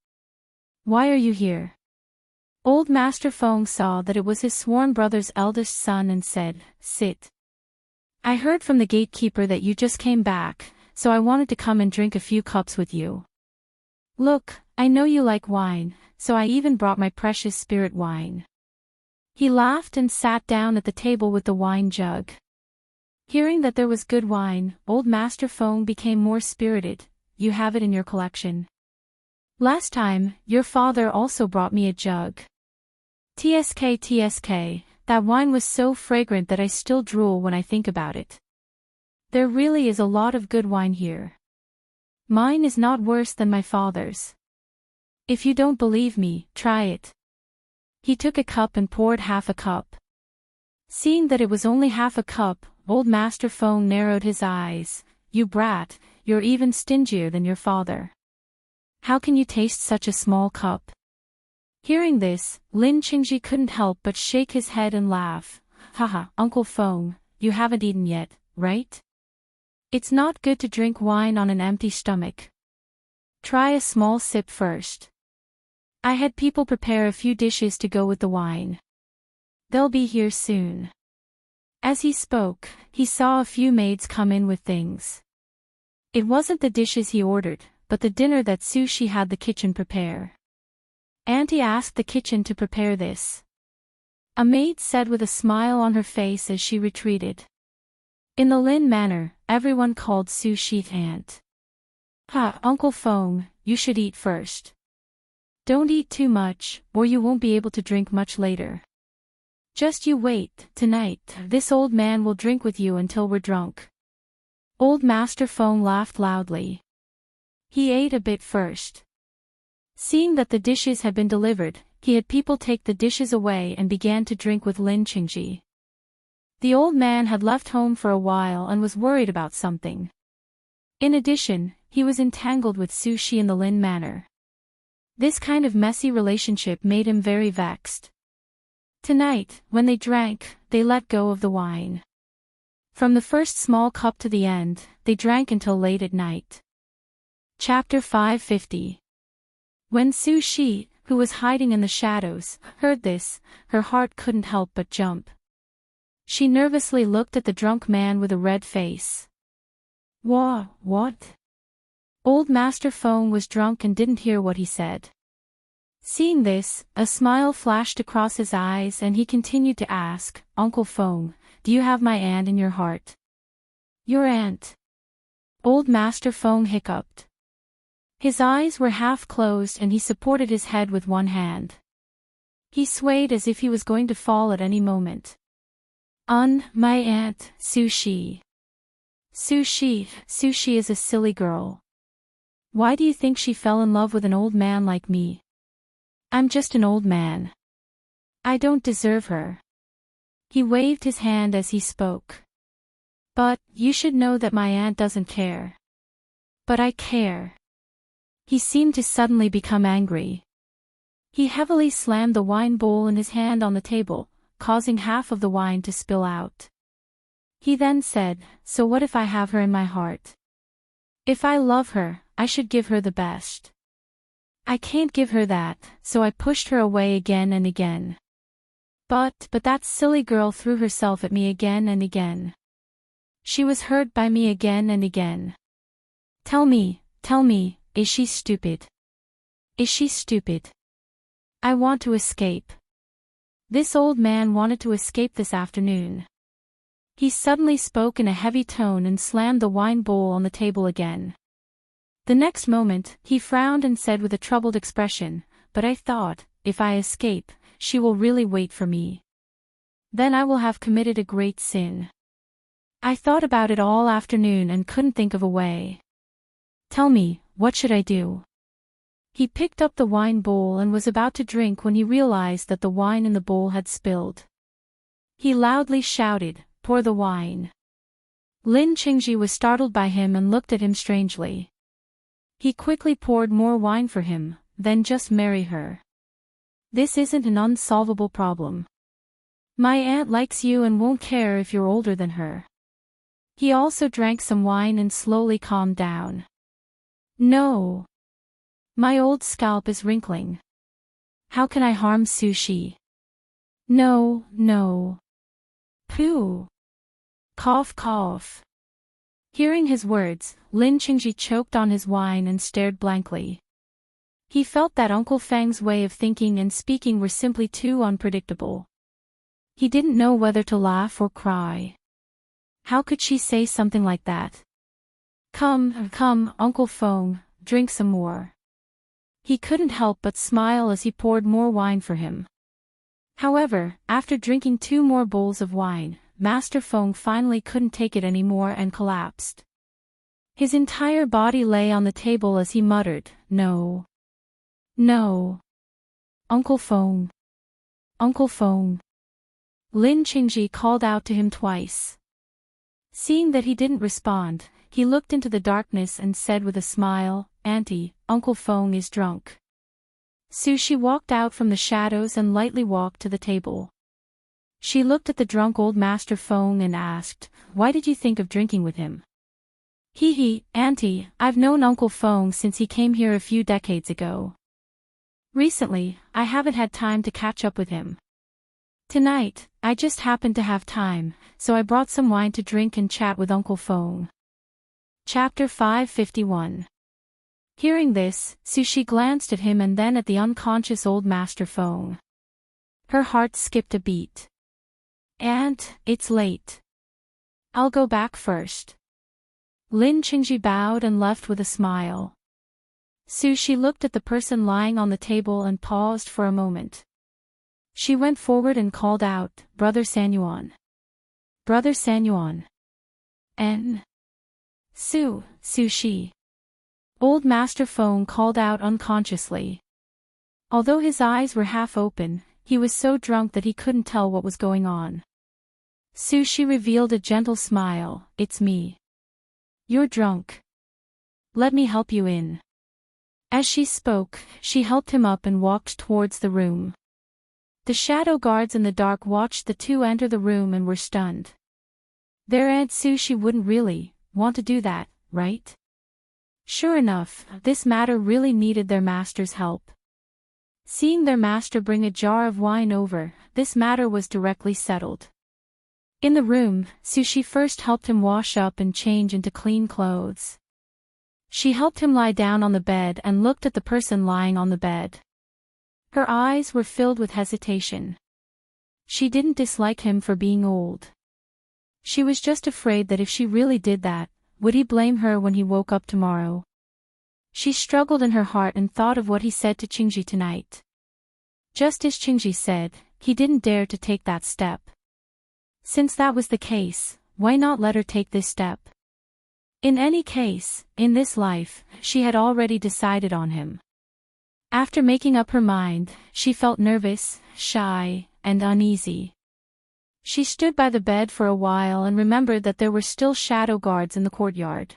Why are you here? Old Master Feng saw that it was his sworn brother's eldest son and said, sit. I heard from the gatekeeper that you just came back, so I wanted to come and drink a few cups with you. Look, I know you like wine, so I even brought my precious spirit wine. He laughed and sat down at the table with the wine jug. Hearing that there was good wine, old Master Feng became more spirited. You have it in your collection. Last time, your father also brought me a jug. TSK, that wine was so fragrant that I still drool when I think about it. There really is a lot of good wine here. Mine is not worse than my father's. If you don't believe me, try it. He took a cup and poured half a cup. Seeing that it was only half a cup, old Master Feng narrowed his eyes. You brat, you're even stingier than your father. How can you taste such a small cup? Hearing this, Lin Qingji couldn't help but shake his head and laugh. Haha, Uncle Feng, you haven't eaten yet, right? It's not good to drink wine on an empty stomach. Try a small sip first. I had people prepare a few dishes to go with the wine. They'll be here soon. As he spoke, he saw a few maids come in with things. It wasn't the dishes he ordered, but the dinner that Sushi had the kitchen prepare. Auntie asked the kitchen to prepare this. A maid said with a smile on her face as she retreated. In the Lin manor, everyone called Sushi Aunt. Ha, Uncle Feng, you should eat first. Don't eat too much, or you won't be able to drink much later. Just you wait, tonight, this old man will drink with you until we're drunk. Old Master Feng laughed loudly. He ate a bit first. Seeing that the dishes had been delivered, he had people take the dishes away and began to drink with Lin Qingji. The old man had left home for a while and was worried about something. In addition, he was entangled with Su Shi in the Lin manor. This kind of messy relationship made him very vexed. Tonight, when they drank, they let go of the wine. From the first small cup to the end, they drank until late at night. Chapter 550. When Su Shi, who was hiding in the shadows, heard this, her heart couldn't help but jump. She nervously looked at the drunk man with a red face. What? Old Master Feng was drunk and didn't hear what he said. Seeing this, a smile flashed across his eyes and he continued to ask, Uncle Feng, do you have my aunt in your heart? Your aunt? Old Master Feng hiccuped. His eyes were half closed and he supported his head with one hand. He swayed as if he was going to fall at any moment. My aunt, Su Shi. Su Shi is a silly girl. Why do you think she fell in love with an old man like me? I'm just an old man. I don't deserve her. He waved his hand as he spoke. But, you should know that my aunt doesn't care. But I care. He seemed to suddenly become angry. He heavily slammed the wine bowl in his hand on the table, causing half of the wine to spill out. He then said, so what if I have her in my heart? If I love her, I should give her the best. I can't give her that, so I pushed her away again and again. But that silly girl threw herself at me again and again. She was hurt by me again and again. Tell me, is she stupid? Is she stupid? I want to escape. This old man wanted to escape this afternoon. He suddenly spoke in a heavy tone and slammed the wine bowl on the table again. The next moment, he frowned and said with a troubled expression, but I thought, if I escape, she will really wait for me. Then I will have committed a great sin. I thought about it all afternoon and couldn't think of a way. Tell me, what should I do? He picked up the wine bowl and was about to drink when he realized that the wine in the bowl had spilled. He loudly shouted, pour the wine. Lin Qingji was startled by him and looked at him strangely. He quickly poured more wine for him, then just marry her. This isn't an unsolvable problem. My aunt likes you and won't care if you're older than her. He also drank some wine and slowly calmed down. No. My old scalp is wrinkling. How can I harm Su Shi? No. Pooh. Cough. Hearing his words, Lin Qingji choked on his wine and stared blankly. He felt that Uncle Feng's way of thinking and speaking were simply too unpredictable. He didn't know whether to laugh or cry. How could she say something like that? Come, Uncle Feng, drink some more. He couldn't help but smile as he poured more wine for him. However, after drinking 2 more bowls of wine, Master Feng finally couldn't take it anymore and collapsed. His entire body lay on the table as he muttered, No. Uncle Feng. Lin Qingji called out to him twice. Seeing that he didn't respond, he looked into the darkness and said with a smile, Auntie, Uncle Feng is drunk. Su Shi walked out from the shadows and lightly walked to the table. She looked at the drunk old Master Feng and asked, Why did you think of drinking with him? Auntie, I've known Uncle Feng since he came here a few decades ago. Recently, I haven't had time to catch up with him. Tonight, I just happened to have time, so I brought some wine to drink and chat with Uncle Feng. Chapter 551. Hearing this, Su Shi glanced at him and then at the unconscious old Master Feng. Her heart skipped a beat. Aunt, it's late. I'll go back first. Lin Qingji bowed and left with a smile. Sushi looked at the person lying on the table and paused for a moment. She went forward and called out, Brother Sanyuan. Brother Sanyuan. Sushi. Old Master Feng called out unconsciously. Although his eyes were half open, he was so drunk that he couldn't tell what was going on. Sushi revealed a gentle smile. It's me. You're drunk. Let me help you in. As she spoke, she helped him up and walked towards the room. The shadow guards in the dark watched the two enter the room and were stunned. Their Aunt Sushi wouldn't really want to do that, right? Sure enough, this matter really needed their master's help. Seeing their master bring a jar of wine over, this matter was directly settled. In the room, Sushi first helped him wash up and change into clean clothes. She helped him lie down on the bed and looked at the person lying on the bed. Her eyes were filled with hesitation. She didn't dislike him for being old. She was just afraid that if she really did that, would he blame her when he woke up tomorrow? She struggled in her heart and thought of what he said to Qingji tonight. Just as Qingji said, he didn't dare to take that step. Since that was the case, why not let her take this step? In any case, in this life, she had already decided on him. After making up her mind, she felt nervous, shy, and uneasy. She stood by the bed for a while and remembered that there were still shadow guards in the courtyard.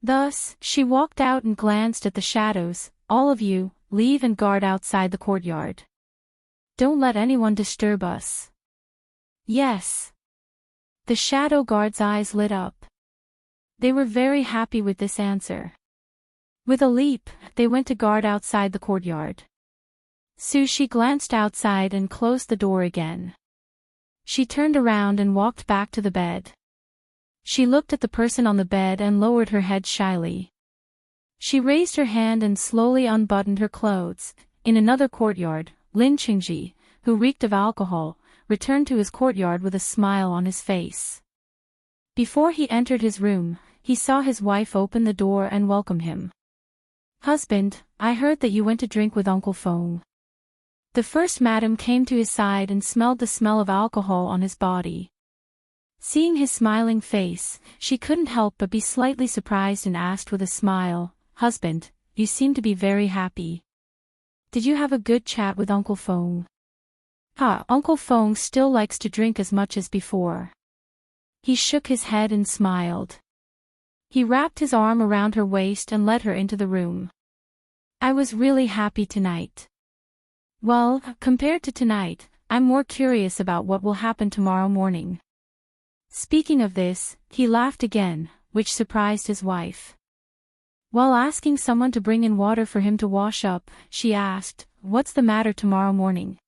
Thus, she walked out and glanced at the shadows. All of you, leave and guard outside the courtyard. Don't let anyone disturb us. Yes. The shadow guards' eyes lit up. They were very happy with this answer. With a leap, they went to guard outside the courtyard. Sushi glanced outside and closed the door again. She turned around and walked back to the bed. She looked at the person on the bed and lowered her head shyly. She raised her hand and slowly unbuttoned her clothes. In another courtyard, Lin Qingji, who reeked of alcohol, returned to his courtyard with a smile on his face. Before he entered his room, he saw his wife open the door and welcome him. Husband, I heard that you went to drink with Uncle Feng. The first madam came to his side and smelled the smell of alcohol on his body. Seeing his smiling face, she couldn't help but be slightly surprised and asked with a smile, Husband, you seem to be very happy. Did you have a good chat with Uncle Feng? Uncle Feng still likes to drink as much as before. He shook his head and smiled. He wrapped his arm around her waist and led her into the room. I was really happy tonight. Well, compared to tonight, I'm more curious about what will happen tomorrow morning. Speaking of this, he laughed again, which surprised his wife. While asking someone to bring in water for him to wash up, she asked, What's the matter tomorrow morning?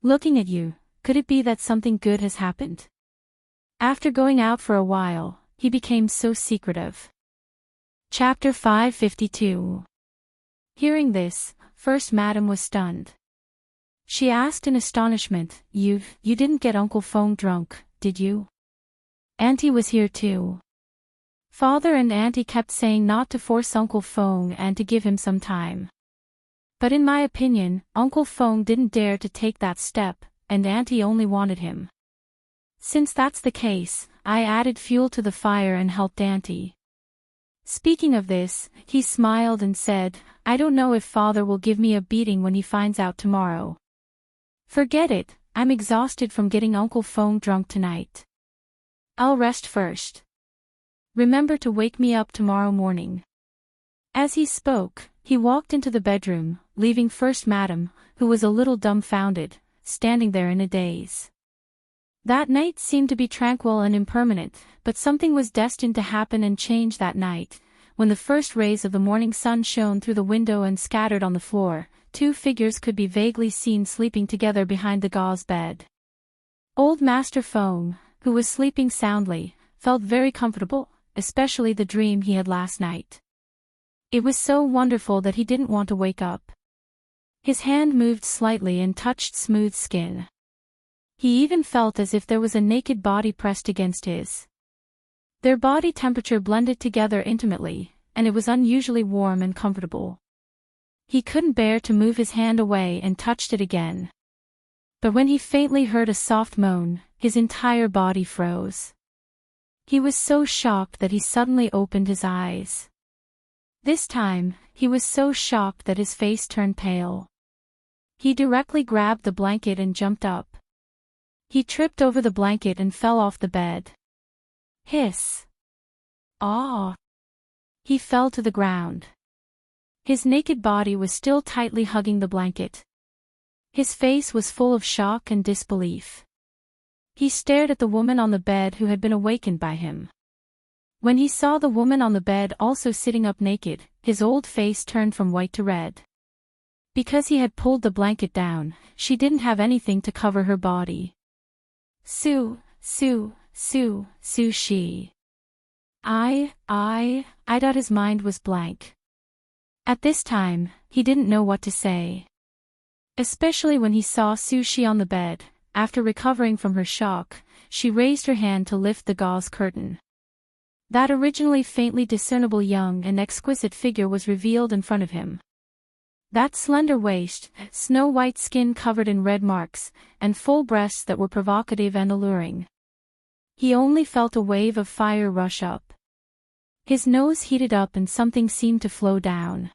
Looking at you, could it be that something good has happened? After going out for a while, he became so secretive. Chapter 552. Hearing this, First Madam was stunned. She asked in astonishment, You didn't get Uncle Feng drunk, did you? Auntie was here too. Father and Auntie kept saying not to force Uncle Feng and to give him some time. But in my opinion, Uncle Feng didn't dare to take that step, and Auntie only wanted him. Since that's the case, I added fuel to the fire and helped Auntie. Speaking of this, he smiled and said, I don't know if Father will give me a beating when he finds out tomorrow. Forget it, I'm exhausted from getting Uncle Feng drunk tonight. I'll rest first. Remember to wake me up tomorrow morning. As he spoke, he walked into the bedroom, leaving First Madam, who was a little dumbfounded, standing there in a daze. That night seemed to be tranquil and impermanent, but something was destined to happen and change that night. When the first rays of the morning sun shone through the window and scattered on the floor, two figures could be vaguely seen sleeping together behind the gauze bed. Old Master Feng, who was sleeping soundly, felt very comfortable, especially the dream he had last night. It was so wonderful that he didn't want to wake up. His hand moved slightly and touched smooth skin. He even felt as if there was a naked body pressed against his. Their body temperature blended together intimately, and it was unusually warm and comfortable. He couldn't bear to move his hand away and touched it again. But when he faintly heard a soft moan, his entire body froze. He was so shocked that he suddenly opened his eyes. This time, he was so shocked that his face turned pale. He directly grabbed the blanket and jumped up. He tripped over the blanket and fell off the bed. Hiss! Ah! He fell to the ground. His naked body was still tightly hugging the blanket. His face was full of shock and disbelief. He stared at the woman on the bed who had been awakened by him. When he saw the woman on the bed also sitting up naked, his old face turned from white to red. Because he had pulled the blanket down, she didn't have anything to cover her body. Sue, she. I thought his mind was blank. At this time, he didn't know what to say. Especially when he saw Sushi on the bed. After recovering from her shock, she raised her hand to lift the gauze curtain. That originally faintly discernible young and exquisite figure was revealed in front of him. That slender waist, snow-white skin covered in red marks, and full breasts that were provocative and alluring. He only felt a wave of fire rush up. His nose heated up and something seemed to flow down.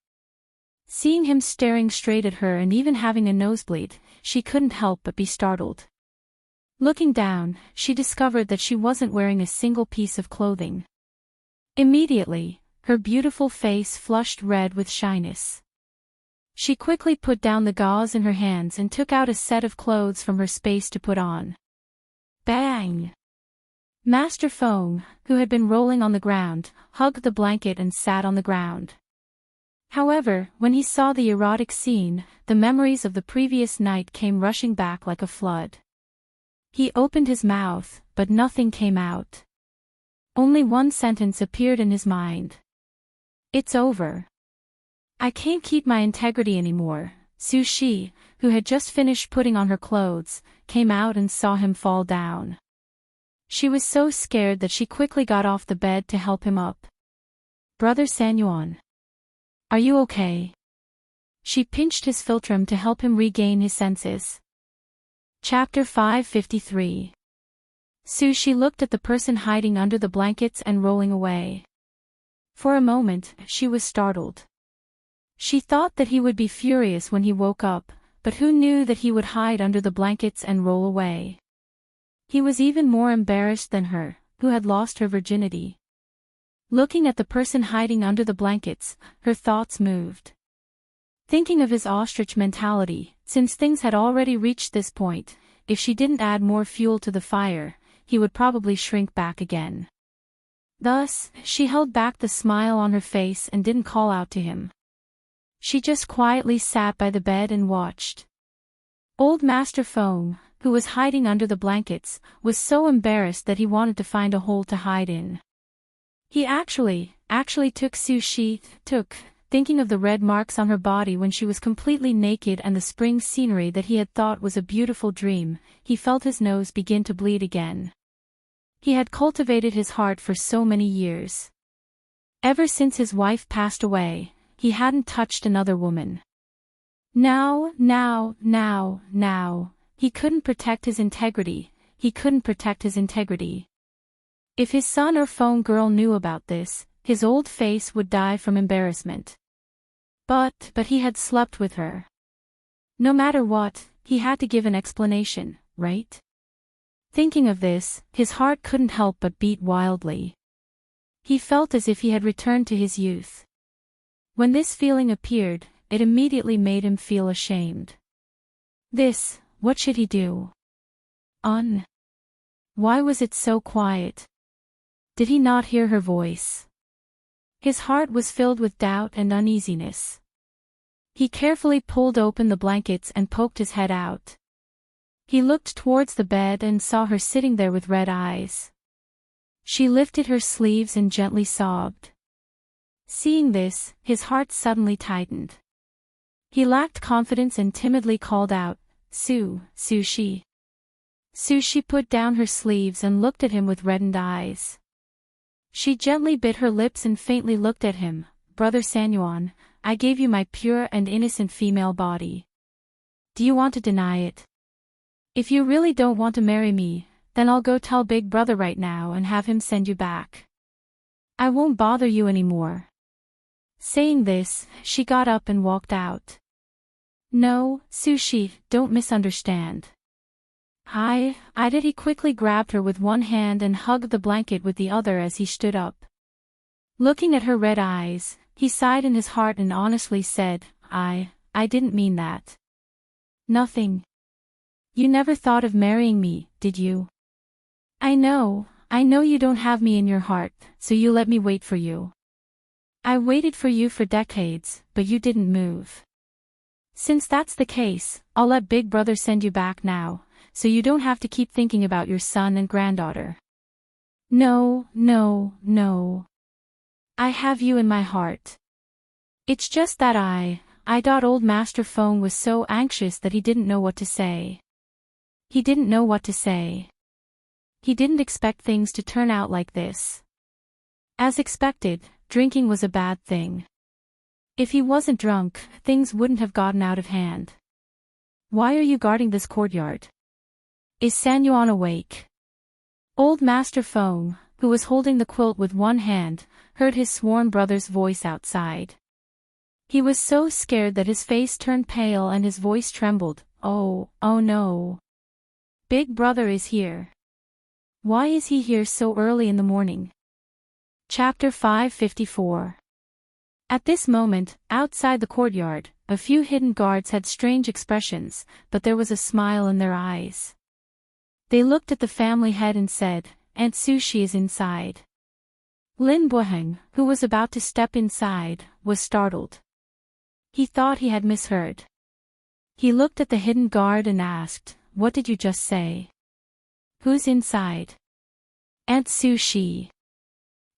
Seeing him staring straight at her and even having a nosebleed, she couldn't help but be startled. Looking down, she discovered that she wasn't wearing a single piece of clothing. Immediately, her beautiful face flushed red with shyness. She quickly put down the gauze in her hands and took out a set of clothes from her space to put on. Bang! Master Fong, who had been rolling on the ground, hugged the blanket and sat on the ground. However, when he saw the erotic scene, the memories of the previous night came rushing back like a flood. He opened his mouth, but nothing came out. Only one sentence appeared in his mind. It's over. I can't keep my integrity anymore. Sushi, who had just finished putting on her clothes, came out and saw him fall down. She was so scared that she quickly got off the bed to help him up. Brother Sanyuan. Are you okay? She pinched his philtrum to help him regain his senses. Chapter 553. Sushi looked at the person hiding under the blankets and rolling away. For a moment, she was startled. She thought that he would be furious when he woke up, but who knew that he would hide under the blankets and roll away? He was even more embarrassed than her, who had lost her virginity. Looking at the person hiding under the blankets, her thoughts moved. Thinking of his ostrich mentality, since things had already reached this point, if she didn't add more fuel to the fire, he would probably shrink back again. Thus, she held back the smile on her face and didn't call out to him. She just quietly sat by the bed and watched. Old Master Fong, who was hiding under the blankets, was so embarrassed that he wanted to find a hole to hide in. He actually took Sushi, thinking of the red marks on her body when she was completely naked and the spring scenery that he had thought was a beautiful dream, he felt his nose begin to bleed again. He had cultivated his heart for so many years. Ever since his wife passed away, he hadn't touched another woman. Now, he couldn't protect his integrity, If his son or phone girl knew about this, his old face would die from embarrassment. But he had slept with her. No matter what, he had to give an explanation, right? Thinking of this, his heart couldn't help but beat wildly. He felt as if he had returned to his youth. When this feeling appeared, it immediately made him feel ashamed. What should he do? Why was it so quiet? Did he not hear her voice? His heart was filled with doubt and uneasiness. He carefully pulled open the blankets and poked his head out. He looked towards the bed and saw her sitting there with red eyes. She lifted her sleeves and gently sobbed. Seeing this, his heart suddenly tightened. He lacked confidence and timidly called out, Sushi. Sushi put down her sleeves and looked at him with reddened eyes. She gently bit her lips and faintly looked at him. Brother Sanyuan, I gave you my pure and innocent female body. Do you want to deny it? If you really don't want to marry me, then I'll go tell Big Brother right now and have him send you back. I won't bother you anymore. Saying this, she got up and walked out. No, Sushi, don't misunderstand. I did. He quickly grabbed her with one hand and hugged the blanket with the other as he stood up. Looking at her red eyes, he sighed in his heart and honestly said, I didn't mean that. Nothing. You never thought of marrying me, did you? I know you don't have me in your heart, so you let me wait for you. I waited for you for decades, but you didn't move. Since that's the case, I'll let Big Brother send you back now, so you don't have to keep thinking about your son and granddaughter. No. I have you in my heart. It's just that I thought old Master Feng was so anxious that he didn't know what to say. He didn't know what to say. He didn't expect things to turn out like this. As expected, drinking was a bad thing. If he wasn't drunk, things wouldn't have gotten out of hand. Why are you guarding this courtyard? Is Sanyuan awake? Old Master Feng, who was holding the quilt with one hand, heard his sworn brother's voice outside. He was so scared that his face turned pale and his voice trembled. Oh no. Big Brother is here. Why is he here so early in the morning? Chapter 554. At this moment, outside the courtyard, a few hidden guards had strange expressions, but there was a smile in their eyes. They looked at the family head and said, Aunt Sushi is inside. Lin Buheng, who was about to step inside, was startled. He thought he had misheard. He looked at the hidden guard and asked, What did you just say? Who's inside? Aunt Sushi.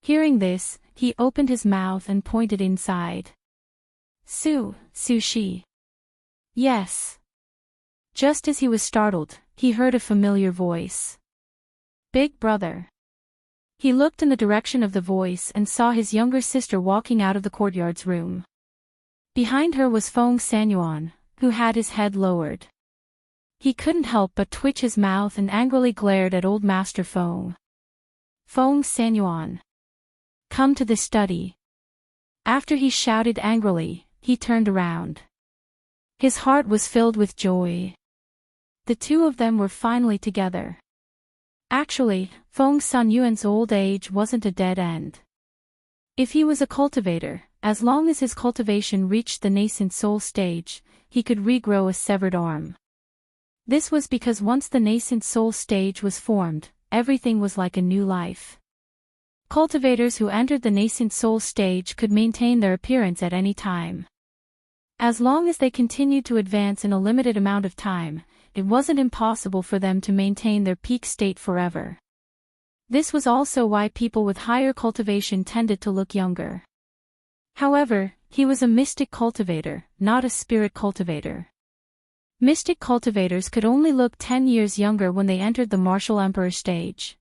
Hearing this, he opened his mouth and pointed inside. Sushi. Yes. Just as he was startled, he heard a familiar voice. Big Brother. He looked in the direction of the voice and saw his younger sister walking out of the courtyard's room. Behind her was Feng Sanyuan, who had his head lowered. He couldn't help but twitch his mouth and angrily glared at old Master Feng. Feng Sanyuan. Come to the study. After he shouted angrily, he turned around. His heart was filled with joy. The two of them were finally together. Actually, Feng Sanyuan's old age wasn't a dead end. If he was a cultivator, as long as his cultivation reached the nascent soul stage, he could regrow a severed arm. This was because once the nascent soul stage was formed, everything was like a new life. Cultivators who entered the nascent soul stage could maintain their appearance at any time. As long as they continued to advance in a limited amount of time, it wasn't impossible for them to maintain their peak state forever. This was also why people with higher cultivation tended to look younger. However, he was a mystic cultivator, not a spirit cultivator. Mystic cultivators could only look 10 years younger when they entered the martial emperor stage.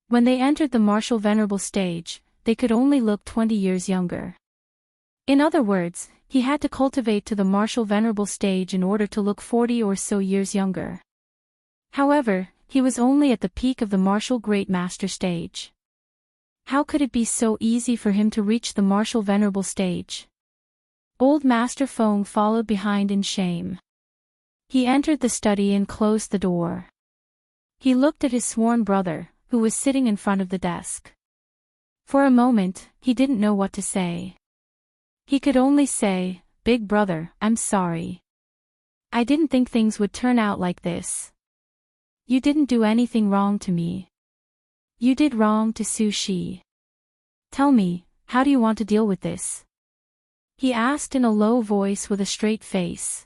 When they entered the martial venerable stage, they could only look 20 years younger. In other words, he had to cultivate to the martial venerable stage in order to look 40 or so years younger. However, he was only at the peak of the martial great master stage. How could it be so easy for him to reach the martial venerable stage? Old Master Feng followed behind in shame. He entered the study and closed the door. He looked at his sworn brother, who was sitting in front of the desk. For a moment, he didn't know what to say. He could only say, Big Brother, I'm sorry. I didn't think things would turn out like this. You didn't do anything wrong to me. You did wrong to Sushi. Tell me, how do you want to deal with this? He asked in a low voice with a straight face.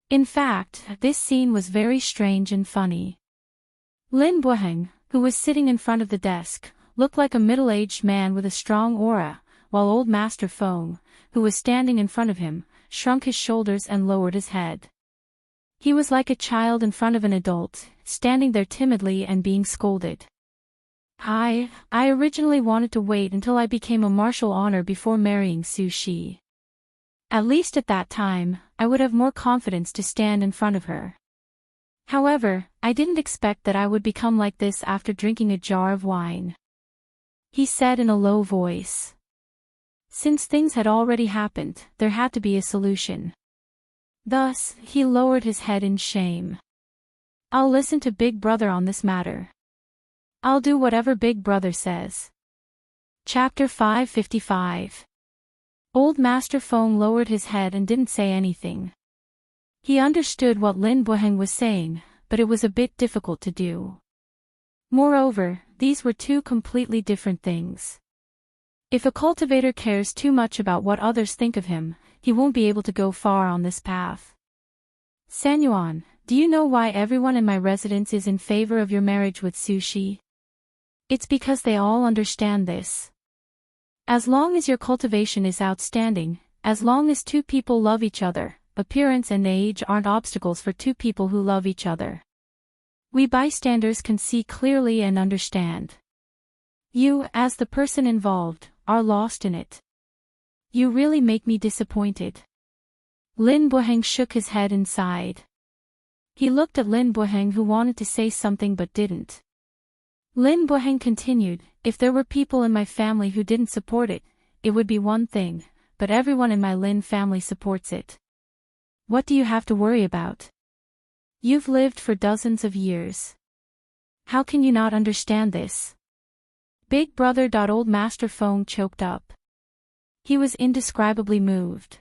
In fact, this scene was very strange and funny. Lin Buheng, who was sitting in front of the desk, looked like a middle-aged man with a strong aura, while old Master Feng, who was standing in front of him, shrunk his shoulders and lowered his head. He was like a child in front of an adult, standing there timidly and being scolded. I originally wanted to wait until I became a martial honor before marrying Sushi. At least at that time, I would have more confidence to stand in front of her. However, I didn't expect that I would become like this after drinking a jar of wine. He said in a low voice. Since things had already happened, there had to be a solution. Thus, he lowered his head in shame. I'll listen to Big Brother on this matter. I'll do whatever Big Brother says. Chapter 555. Old Master Feng lowered his head and didn't say anything. He understood what Lin Buheng was saying, but it was a bit difficult to do. Moreover, these were two completely different things. If a cultivator cares too much about what others think of him, he won't be able to go far on this path. Sanyuan, do you know why everyone in my residence is in favor of your marriage with Sushi? It's because they all understand this. As long as your cultivation is outstanding, as long as two people love each other, appearance and age aren't obstacles for two people who love each other. We bystanders can see clearly and understand. You, as the person involved, are lost in it. You really make me disappointed. Lin Buheng shook his head and sighed. He looked at Lin Buheng, who wanted to say something but didn't. Lin Buheng continued, if there were people in my family who didn't support it, it would be one thing, but everyone in my Lin family supports it. What do you have to worry about? You've lived for dozens of years. How can you not understand this? Big Brother. Old Master Feng choked up. He was indescribably moved.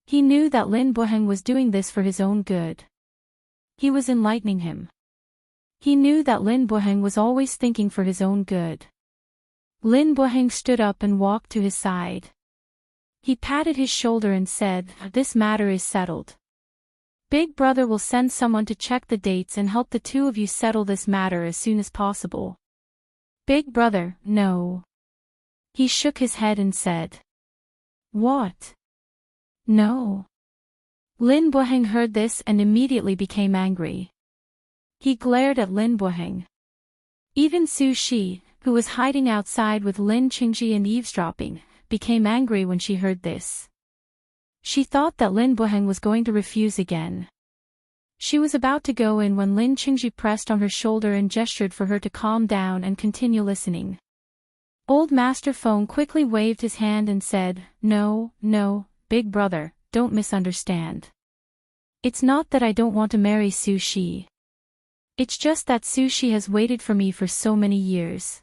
He knew that Lin Buheng was doing this for his own good. He was enlightening him. He knew that Lin Buheng was always thinking for his own good. Lin Buheng stood up and walked to his side. He patted his shoulder and said, this matter is settled. Big Brother will send someone to check the dates and help the two of you settle this matter as soon as possible. Big Brother, no. He shook his head and said. What? No. Lin Buheng heard this and immediately became angry. He glared at Lin Buheng. Even Su Shi, who was hiding outside with Lin Qingji and eavesdropping, became angry when she heard this. She thought that Lin Buheng was going to refuse again. She was about to go in when Lin Qingji pressed on her shoulder and gestured for her to calm down and continue listening. Old Master Feng quickly waved his hand and said, no, Big Brother, don't misunderstand. It's not that I don't want to marry Su Shi. It's just that Su Shi has waited for me for so many years.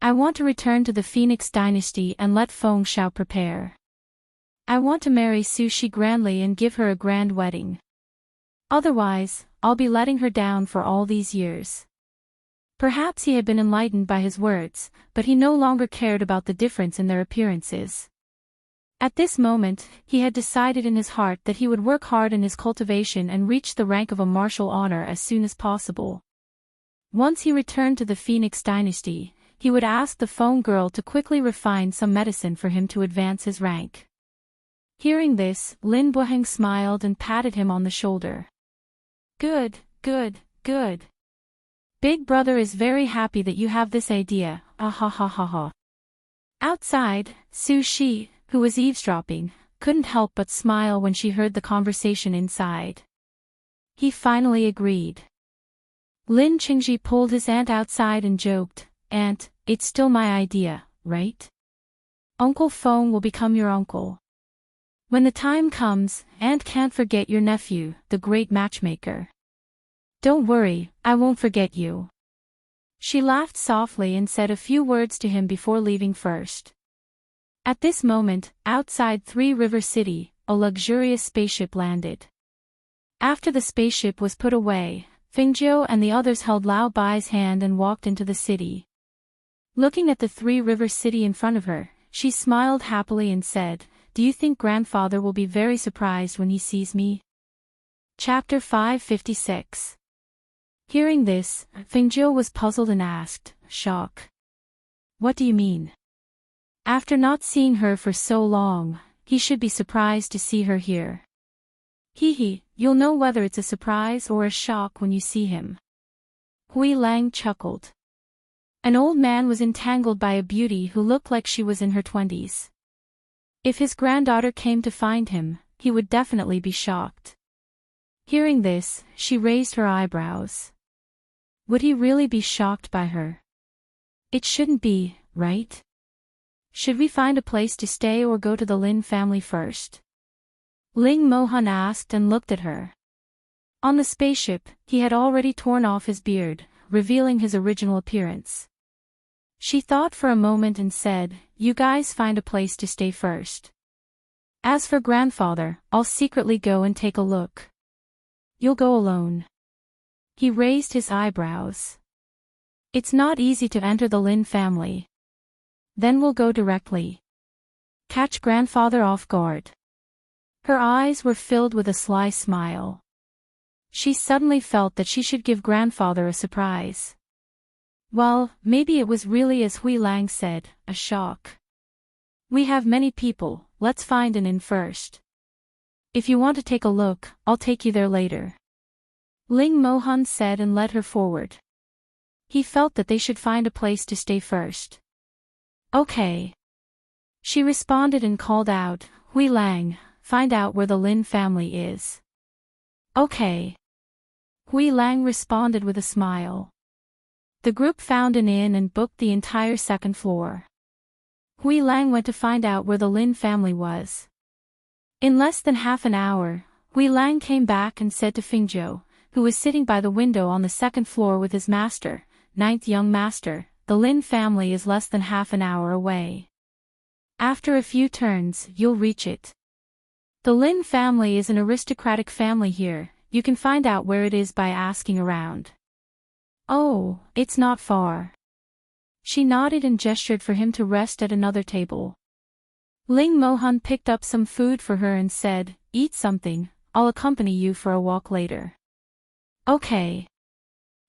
I want to return to the Phoenix dynasty and let Feng Shao prepare. I want to marry Su Shi grandly and give her a grand wedding. Otherwise, I'll be letting her down for all these years. Perhaps he had been enlightened by his words, but he no longer cared about the difference in their appearances. At this moment, he had decided in his heart that he would work hard in his cultivation and reach the rank of a martial honor as soon as possible. Once he returned to the Phoenix dynasty, he would ask the Feng girl to quickly refine some medicine for him to advance his rank. Hearing this, Lin Buheng smiled and patted him on the shoulder. Good. Big Brother is very happy that you have this idea, ah ha ha ha ha. Outside, Su Shi, who was eavesdropping, couldn't help but smile when she heard the conversation inside. He finally agreed. Lin Qingji pulled his aunt outside and joked, Aunt, it's still my idea, right? Uncle Feng will become your uncle. When the time comes, Aunt can't forget your nephew, the great matchmaker. Don't worry, I won't forget you. She laughed softly and said a few words to him before leaving first. At this moment, outside Three River City, a luxurious spaceship landed. After the spaceship was put away, Fengjiu and the others held Lao Bai's hand and walked into the city. Looking at the Three River City in front of her, she smiled happily and said, Do you think grandfather will be very surprised when he sees me? Chapter 556. Hearing this, Fengjiu was puzzled and asked, Shock. What do you mean? After not seeing her for so long, he should be surprised to see her here. You'll know whether it's a surprise or a shock when you see him. Hui Lang chuckled. An old man was entangled by a beauty who looked like she was in her 20s. If his granddaughter came to find him, he would definitely be shocked. Hearing this, she raised her eyebrows. Would he really be shocked by her? It shouldn't be, right? Should we find a place to stay or go to the Lin family first? Ling Mohan asked and looked at her. On the spaceship, he had already torn off his beard, revealing his original appearance. She thought for a moment and said, "You guys find a place to stay first. As for grandfather, I'll secretly go and take a look." "You'll go alone?" He raised his eyebrows. "It's not easy to enter the Lin family." "Then we'll go directly. Catch grandfather off guard." Her eyes were filled with a sly smile. She suddenly felt that she should give grandfather a surprise. Well, maybe it was really as Hui Lang said, a shock. "We have many people, let's find an inn first. If you want to take a look, I'll take you there later." Ling Mohan said and led her forward. He felt that they should find a place to stay first. "Okay." She responded and called out, "Hui Lang, find out where the Lin family is." "Okay." Hui Lang responded with a smile. The group found an inn and booked the entire second floor. Hui Lang went to find out where the Lin family was. In less than half an hour, Hui Lang came back and said to Fingzhou, who was sitting by the window on the second floor with his master, ninth young master, "The Lin family is less than half an hour away. After a few turns, you'll reach it. The Lin family is an aristocratic family here, you can find out where it is by asking around." "Oh, it's not far." She nodded and gestured for him to rest at another table. Ling Mohan picked up some food for her and said, "Eat something, I'll accompany you for a walk later." "Okay."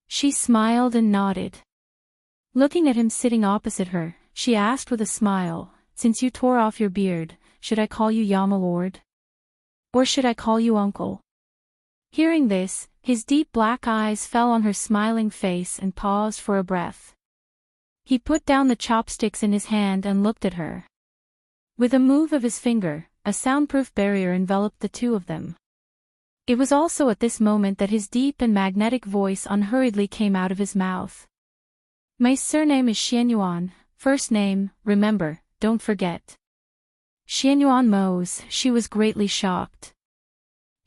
She smiled and nodded. Looking at him sitting opposite her, she asked with a smile, "Since you tore off your beard, should I call you Yama Lord? Or should I call you Uncle?" Hearing this, his deep black eyes fell on her smiling face and paused for a breath. He put down the chopsticks in his hand and looked at her. With a move of his finger, a soundproof barrier enveloped the two of them. It was also at this moment that his deep and magnetic voice unhurriedly came out of his mouth. "My surname is Xianyuan, first name, remember, don't forget." Xianyuan Mose, she was greatly shocked.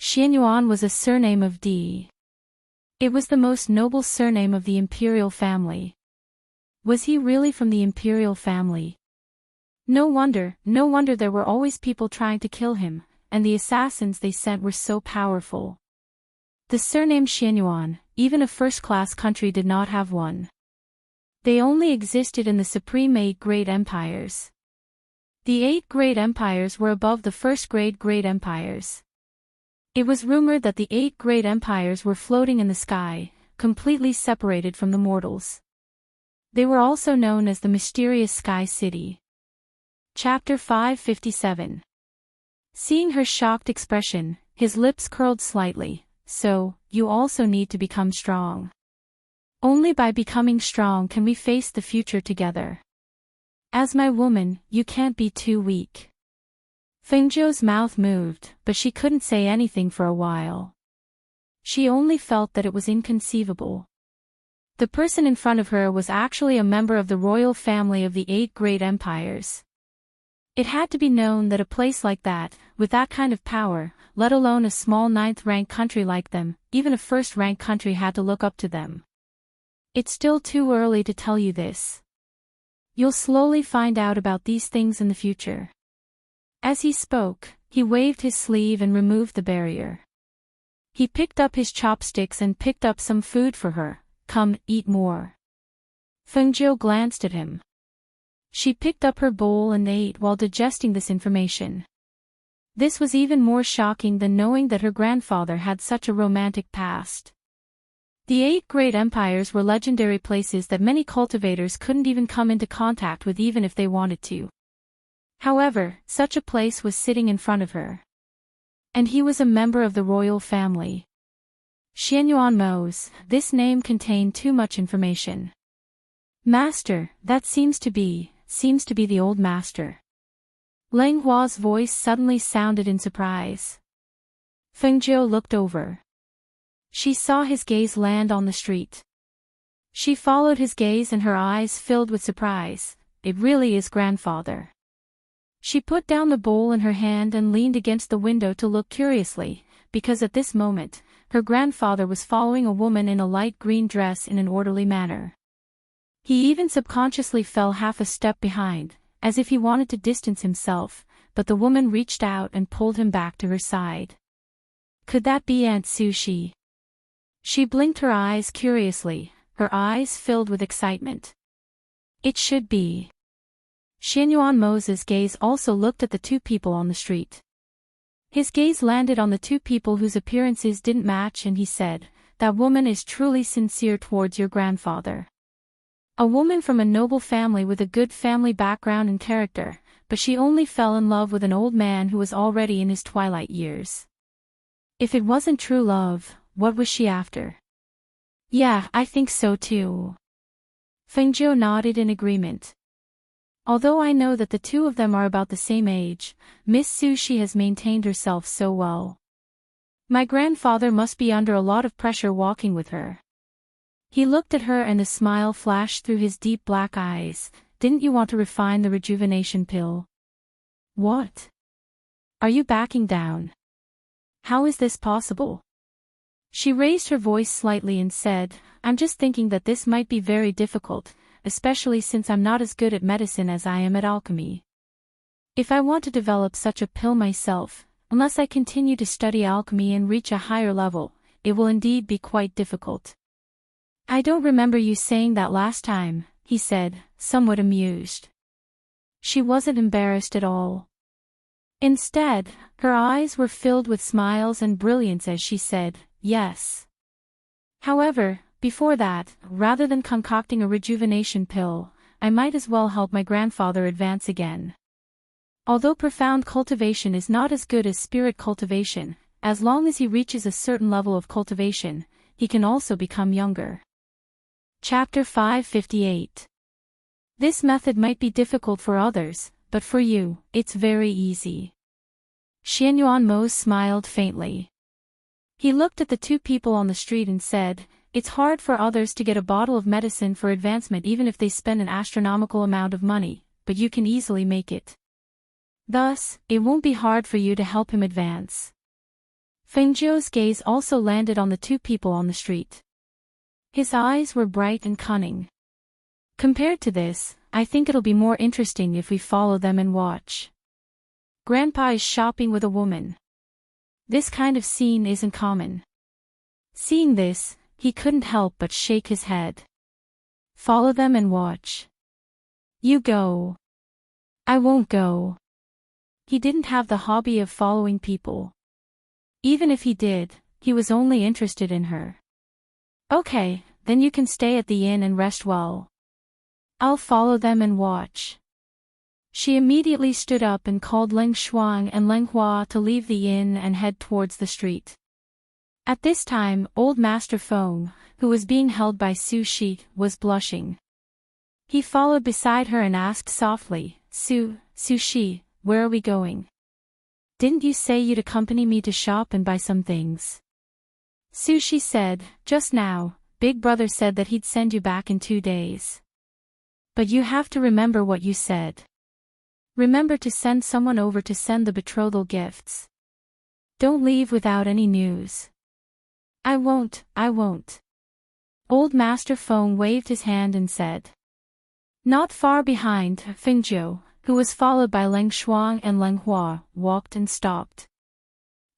Xianyuan was a surname of D. It was the most noble surname of the imperial family. Was he really from the imperial family? No wonder there were always people trying to kill him, and the assassins they sent were so powerful. The surname Xianyuan, even a first-class country did not have one. They only existed in the supreme 8 great empires. The 8 great empires were above the first great empires. It was rumored that the 8 great empires were floating in the sky, completely separated from the mortals. They were also known as the mysterious Sky City. Chapter 557. Seeing her shocked expression, his lips curled slightly. "So, you also need to become strong. Only by becoming strong can we face the future together. As my woman, you can't be too weak." Fengzhou's mouth moved, but she couldn't say anything for a while. She only felt that it was inconceivable. The person in front of her was actually a member of the royal family of the 8 great empires. It had to be known that a place like that, with that kind of power, let alone a small 9th-ranked country like them, even a first-ranked country had to look up to them. "It's still too early to tell you this. You'll slowly find out about these things in the future." As he spoke, he waved his sleeve and removed the barrier. He picked up his chopsticks and picked up some food for her. "Come, eat more." Fengzhou glanced at him. She picked up her bowl and ate while digesting this information. This was even more shocking than knowing that her grandfather had such a romantic past. The 8 great empires were legendary places that many cultivators couldn't even come into contact with even if they wanted to. However, such a place was sitting in front of her. And he was a member of the royal family. Xianyuan Mose, this name contained too much information. Master, that seems to be the old master. Lang Hua's voice suddenly sounded in surprise. Feng Jiu looked over. She saw his gaze land on the street. She followed his gaze and her eyes filled with surprise. It really is grandfather. She put down the bowl in her hand and leaned against the window to look curiously, because at this moment, her grandfather was following a woman in a light green dress in an orderly manner. He even subconsciously fell half a step behind, as if he wanted to distance himself, but the woman reached out and pulled him back to her side. Could that be Aunt Sushi? She blinked her eyes curiously, her eyes filled with excitement. It should be. Xianyuan Mo's gaze also looked at the two people on the street. His gaze landed on the two people whose appearances didn't match and he said, "That woman is truly sincere towards your grandfather. A woman from a noble family with a good family background and character, but she only fell in love with an old man who was already in his twilight years. If it wasn't true love, what was she after?" "Yeah, I think so too." Feng Jiu nodded in agreement. "Although I know that the two of them are about the same age, Miss Sushi has maintained herself so well. My grandfather must be under a lot of pressure walking with her." He looked at her and a smile flashed through his deep black eyes. "Didn't you want to refine the rejuvenation pill?" "What? Are you backing down? How is this possible?" She raised her voice slightly and said, "I'm just thinking that this might be very difficult, especially since I'm not as good at medicine as I am at alchemy. If I want to develop such a pill myself, unless I continue to study alchemy and reach a higher level, it will indeed be quite difficult." "I don't remember you saying that last time," he said, somewhat amused. She wasn't embarrassed at all. Instead, her eyes were filled with smiles and brilliance as she said, "Yes. However, before that, rather than concocting a rejuvenation pill, I might as well help my grandfather advance again. Although profound cultivation is not as good as spirit cultivation, as long as he reaches a certain level of cultivation, he can also become younger." Chapter 558. This method might be difficult for others, but for you, it's very easy. Xianyuan Mo smiled faintly. He looked at the two people on the street and said, "It's hard for others to get a bottle of medicine for advancement even if they spend an astronomical amount of money, but you can easily make it. Thus, it won't be hard for you to help him advance." Feng Jiu's gaze also landed on the two people on the street. His eyes were bright and cunning. "Compared to this, I think it'll be more interesting if we follow them and watch. Grandpa is shopping with a woman. This kind of scene isn't common." Seeing this, he couldn't help but shake his head. "Follow them and watch." "You go." "I won't go." He didn't have the hobby of following people. Even if he did, he was only interested in her. "Okay, then you can stay at the inn and rest well. I'll follow them and watch." She immediately stood up and called Leng Shuang and Leng Hua to leave the inn and head towards the street. At this time, old Master Feng, who was being held by Su Shi, was blushing. He followed beside her and asked softly, Su Shi, where are we going? Didn't you say you'd accompany me to shop and buy some things?" Su Shi said, "Just now, Big Brother said that he'd send you back in 2 days. But you have to remember what you said. Remember to send someone over to send the betrothal gifts. Don't leave without any news." I won't. Old Master Feng waved his hand and said. Not far behind, Feng Jiu, who was followed by Leng Shuang and Leng Hua, walked and stopped.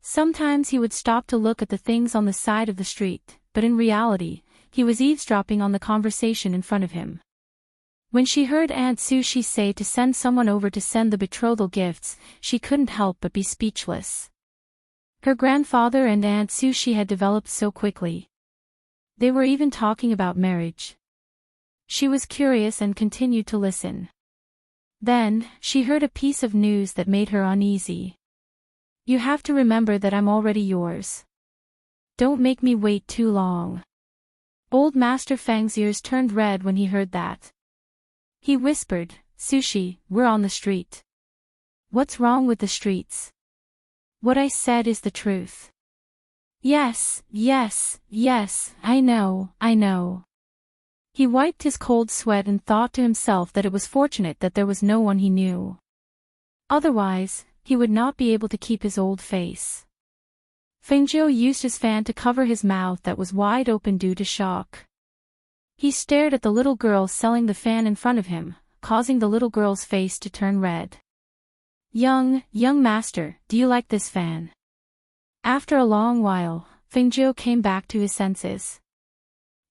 Sometimes he would stop to look at the things on the side of the street, but in reality, he was eavesdropping on the conversation in front of him. When she heard Aunt Sushi say to send someone over to send the betrothal gifts, she couldn't help but be speechless. Her grandfather and Aunt Sushi had developed so quickly. They were even talking about marriage. She was curious and continued to listen. Then, she heard a piece of news that made her uneasy. "You have to remember that I'm already yours. Don't make me wait too long." Old Master Feng's ears turned red when he heard that. He whispered, Sushi, we're on the street. What's wrong with the streets? What I said is the truth. Yes, yes, yes, I know, I know. He wiped his cold sweat and thought to himself that it was fortunate that there was no one he knew. Otherwise, he would not be able to keep his old face. Fengzhou used his fan to cover his mouth that was wide open due to shock. He stared at the little girl selling the fan in front of him, causing the little girl's face to turn red. Young master, do you like this fan? After a long while, Fengzhou came back to his senses.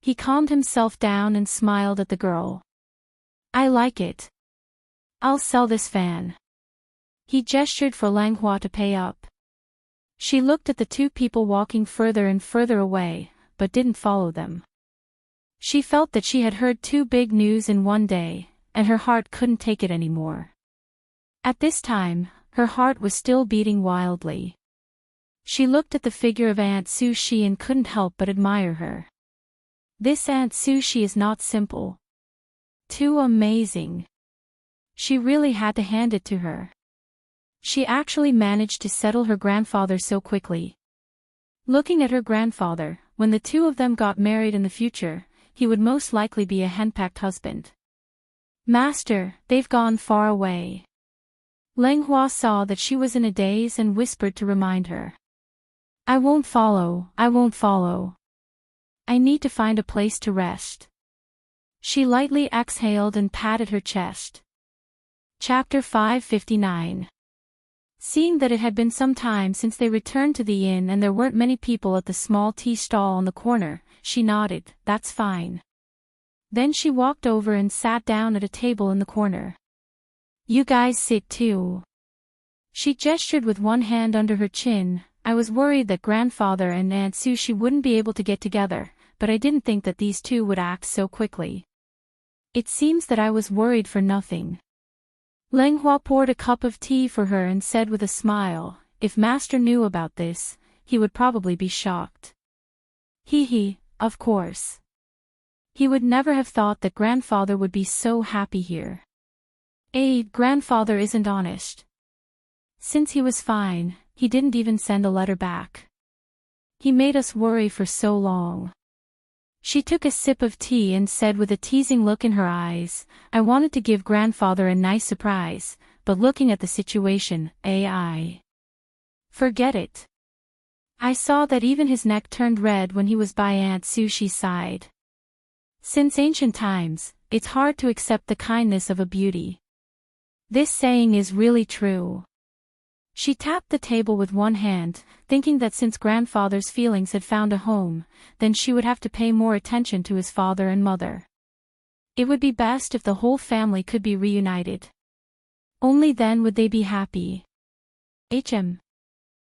He calmed himself down and smiled at the girl. I like it. I'll sell this fan. He gestured for Langhua to pay up. She looked at the two people walking further and further away, but didn't follow them. She felt that she had heard two big news in one day, and her heart couldn't take it anymore. At this time, her heart was still beating wildly. She looked at the figure of Aunt Sushi and couldn't help but admire her. This Aunt Sushi is not simple. Too amazing. She really had to hand it to her. She actually managed to settle her grandfather so quickly. Looking at her grandfather, when the two of them got married in the future, he would most likely be a henpecked husband. Master, they've gone far away. Langhua saw that she was in a daze and whispered to remind her. I won't follow, I won't follow. I need to find a place to rest. She lightly exhaled and patted her chest. Chapter 559. Seeing that it had been some time since they returned to the inn and there weren't many people at the small tea stall on the corner, she nodded, that's fine. Then she walked over and sat down at a table in the corner. You guys sit too. She gestured with one hand under her chin. I was worried that grandfather and Aunt Sushi wouldn't be able to get together, but I didn't think that these two would act so quickly. It seems that I was worried for nothing. Langhua poured a cup of tea for her and said with a smile, if Master knew about this, he would probably be shocked. He, of course. He would never have thought that grandfather would be so happy here. Grandfather isn't honest. Since he was fine, he didn't even send a letter back. He made us worry for so long. She took a sip of tea and said with a teasing look in her eyes, I wanted to give grandfather a nice surprise, but looking at the situation, I forget it. I saw that even his neck turned red when he was by Aunt Sushi's side. Since ancient times, it's hard to accept the kindness of a beauty. This saying is really true. She tapped the table with one hand, thinking that since grandfather's feelings had found a home, then she would have to pay more attention to his father and mother. It would be best if the whole family could be reunited. Only then would they be happy.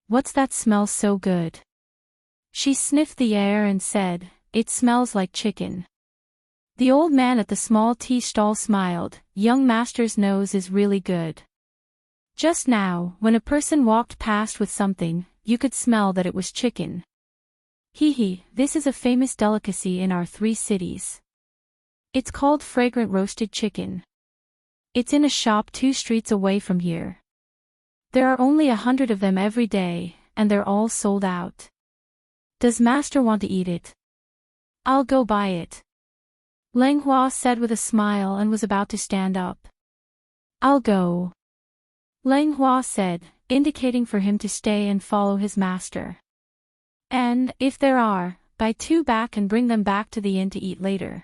What's that smell so good? She sniffed the air and said, it smells like chicken. The old man at the small tea stall smiled, young master's nose is really good. Just now, when a person walked past with something, you could smell that it was chicken. This is a famous delicacy in our 3 cities. It's called fragrant roasted chicken. It's in a shop 2 streets away from here. There are only 100 of them every day, and they're all sold out. Does master want to eat it? I'll go buy it. Langhua said with a smile and was about to stand up. I'll go. Langhua said, indicating for him to stay and follow his master. And, if there are, buy 2 back and bring them back to the inn to eat later.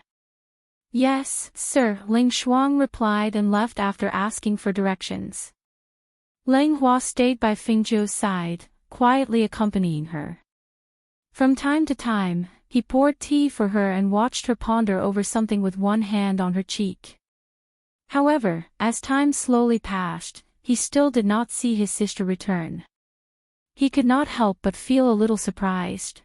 Yes, sir, Ling Shuang replied and left after asking for directions. Langhua stayed by Fengzhou's side, quietly accompanying her. From time to time, he poured tea for her and watched her ponder over something with one hand on her cheek. However, as time slowly passed, he still did not see his sister return. He could not help but feel a little surprised.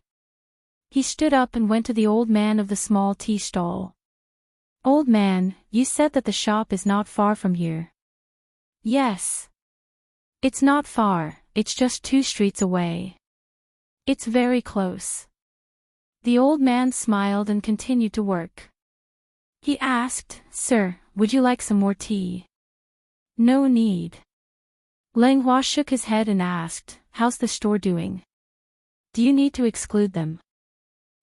He stood up and went to the old man of the small tea stall. Old man, you said that the shop is not far from here. Yes. It's not far, it's just 2 streets away. It's very close. The old man smiled and continued to work. He asked, Sir, would you like some more tea? No need. Lang Hua shook his head and asked, how's the store doing? Do you need to exclude them?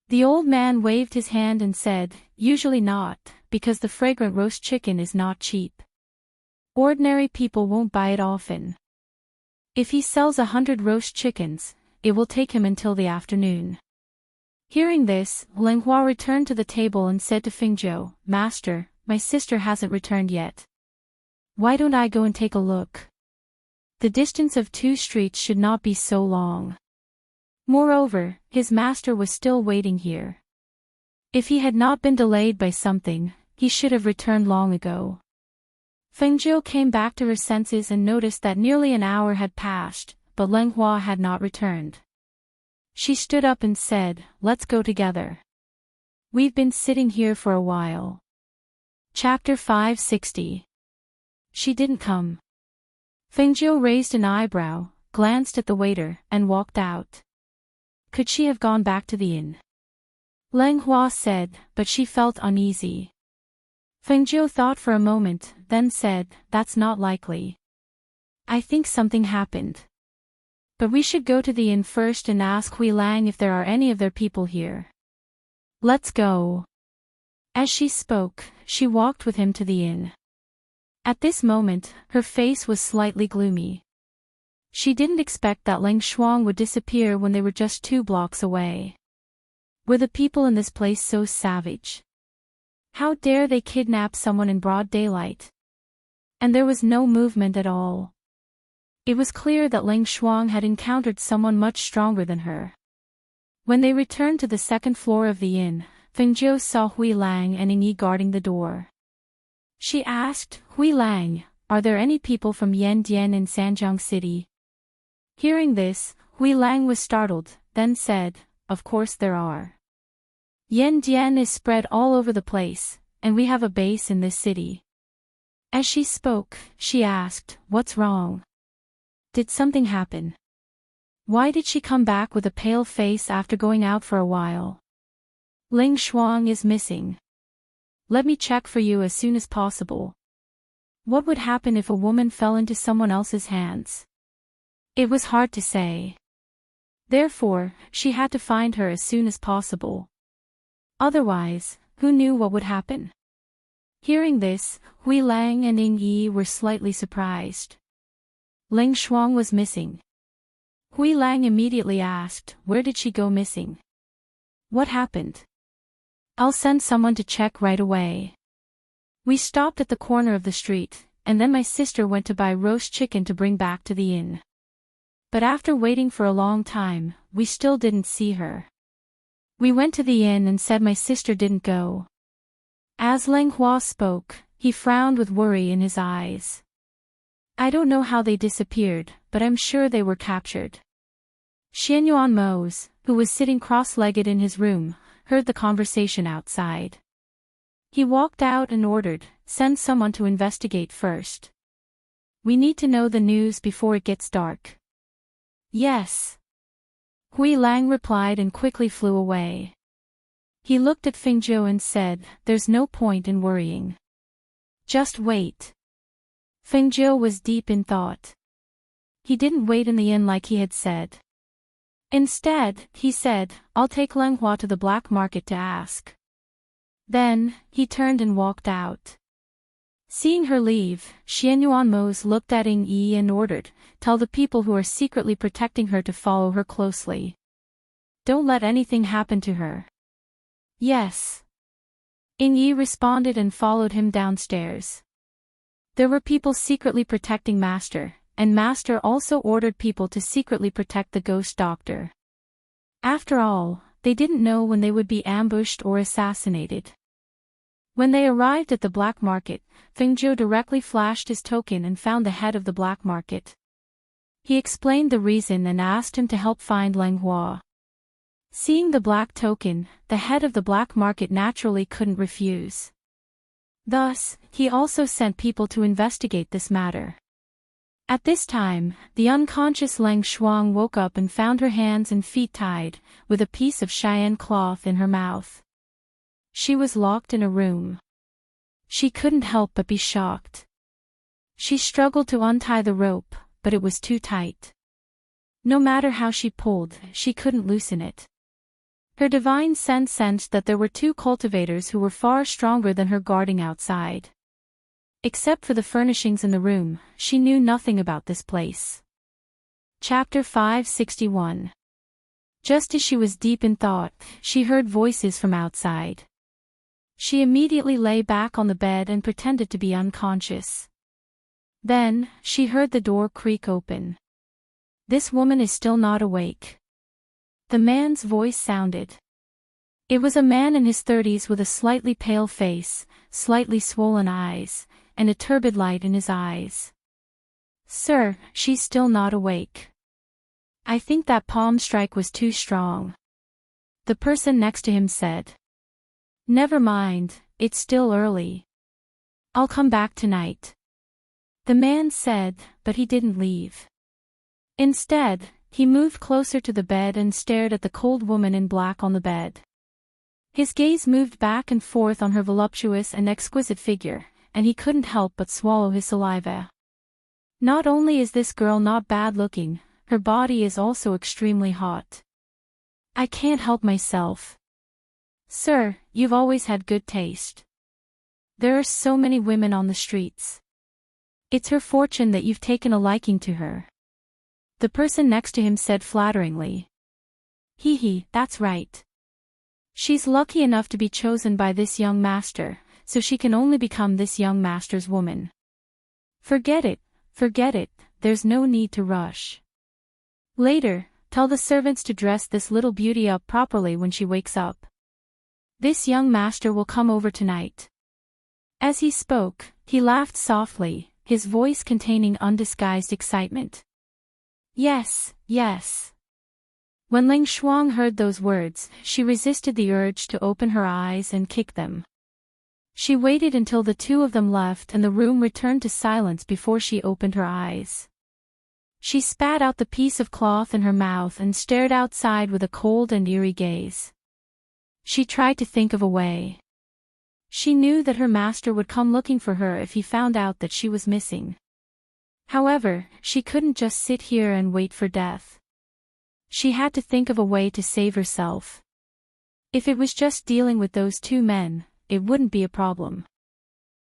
The old man waved his hand and said, usually not, because the fragrant roast chicken is not cheap. Ordinary people won't buy it often. If he sells 100 roast chickens, it will take him until the afternoon. Hearing this, Lang Hua returned to the table and said to Fingzhou, Master, my sister hasn't returned yet. Why don't I go and take a look? The distance of 2 streets should not be so long. Moreover, his master was still waiting here. If he had not been delayed by something, he should have returned long ago. Fengzhou came back to her senses and noticed that nearly an hour had passed, but Lang Hua had not returned. She stood up and said, let's go together. We've been sitting here for a while. Chapter 560. She didn't come. Fengzhou raised an eyebrow, glanced at the waiter, and walked out. Could she have gone back to the inn? Lang Hua said, but she felt uneasy. Fengzhou thought for a moment, then said, that's not likely. I think something happened. But we should go to the inn first and ask Hui Lang if there are any of their people here. Let's go. As she spoke, she walked with him to the inn. At this moment, her face was slightly gloomy. She didn't expect that Lang Shuang would disappear when they were just 2 blocks away. Were the people in this place so savage? How dare they kidnap someone in broad daylight? And there was no movement at all. It was clear that Lang Shuang had encountered someone much stronger than her. When they returned to the 2nd floor of the inn, Fengzhou saw Hui Lang and Ying Yi guarding the door. She asked, Hui Lang, are there any people from Yandian in Sanjiang City? Hearing this, Hui Lang was startled, then said, of course there are. Yandian is spread all over the place, and we have a base in this city. As she spoke, she asked, what's wrong? Did something happen? Why did she come back with a pale face after going out for a while? Ling Shuang is missing. Let me check for you as soon as possible. What would happen if a woman fell into someone else's hands? It was hard to say. Therefore, she had to find her as soon as possible. Otherwise, who knew what would happen? Hearing this, Hui Lang and Ying Yi were slightly surprised. Ling Shuang was missing. Hui Lang immediately asked, where did she go missing? What happened? I'll send someone to check right away. We stopped at the corner of the street, and then my sister went to buy roast chicken to bring back to the inn. But after waiting for a long time, we still didn't see her. We went to the inn and said my sister didn't go. As Lang Hua spoke, he frowned with worry in his eyes. I don't know how they disappeared, but I'm sure they were captured. Xianyuan Mose, who was sitting cross-legged in his room, heard the conversation outside. He walked out and ordered, send someone to investigate first. We need to know the news before it gets dark. Yes. Hui Lang replied and quickly flew away. He looked at Fengzhou and said, there's no point in worrying. Just wait. Fengzhou was deep in thought. He didn't wait in the inn like he had said. Instead, he said, I'll take Lang Hua to the black market to ask. Then, he turned and walked out. Seeing her leave, Xianyuan Mose looked at Ying Yi and ordered, tell the people who are secretly protecting her to follow her closely. Don't let anything happen to her. Yes. Ying Yi responded and followed him downstairs. There were people secretly protecting Master, and Master also ordered people to secretly protect the ghost doctor. After all, they didn't know when they would be ambushed or assassinated. When they arrived at the black market, Fengzhou directly flashed his token and found the head of the black market. He explained the reason and asked him to help find Lang Hua. Seeing the black token, the head of the black market naturally couldn't refuse. Thus, he also sent people to investigate this matter. At this time, the unconscious Lang Shuang woke up and found her hands and feet tied, with a piece of Cheyenne cloth in her mouth. She was locked in a room. She couldn't help but be shocked. She struggled to untie the rope, but it was too tight. No matter how she pulled, she couldn't loosen it. Her divine sense sensed that there were two cultivators who were far stronger than her guarding outside. Except for the furnishings in the room, she knew nothing about this place. Chapter 561. Just as she was deep in thought, she heard voices from outside. She immediately lay back on the bed and pretended to be unconscious. Then, she heard the door creak open. "This woman is still not awake." The man's voice sounded. It was a man in his 30s with a slightly pale face, slightly swollen eyes, and a turbid light in his eyes. "Sir, she's still not awake. I think that palm strike was too strong," the person next to him said. "Never mind, it's still early. I'll come back tonight," the man said, but he didn't leave. Instead, he moved closer to the bed and stared at the cold woman in black on the bed. His gaze moved back and forth on her voluptuous and exquisite figure, and he couldn't help but swallow his saliva. Not only is this girl not bad-looking, her body is also extremely hot. "I can't help myself." "Sir, you've always had good taste. There are so many women on the streets. It's her fortune that you've taken a liking to her," the person next to him said flatteringly. Hee, that's right. She's lucky enough to be chosen by this young master, so she can only become this young master's woman. Forget it, there's no need to rush. Later, tell the servants to dress this little beauty up properly when she wakes up. This young master will come over tonight." As he spoke, he laughed softly, his voice containing undisguised excitement. Yes. When Ling Shuang heard those words, she resisted the urge to open her eyes and kick them. She waited until the two of them left and the room returned to silence before she opened her eyes. She spat out the piece of cloth in her mouth and stared outside with a cold and eerie gaze. She tried to think of a way. She knew that her master would come looking for her if he found out that she was missing. However, she couldn't just sit here and wait for death. She had to think of a way to save herself. If it was just dealing with those two men, it wouldn't be a problem.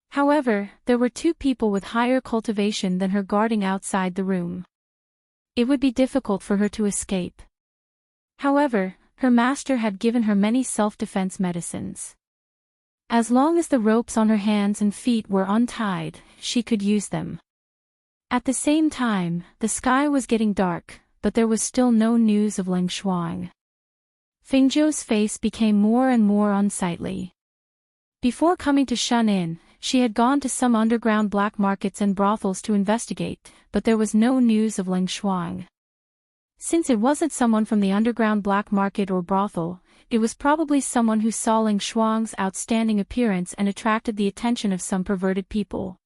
However, there were two people with higher cultivation than her guarding outside the room. It would be difficult for her to escape. However, her master had given her many self-defense medicines. As long as the ropes on her hands and feet were untied, she could use them. At the same time, the sky was getting dark, but there was still no news of Ling Shuang. Fengzhou's face became more and more unsightly. Before coming to Shun Inn, she had gone to some underground black markets and brothels to investigate, but there was no news of Ling Shuang. Since it wasn't someone from the underground black market or brothel, it was probably someone who saw Ling Shuang's outstanding appearance and attracted the attention of some perverted people.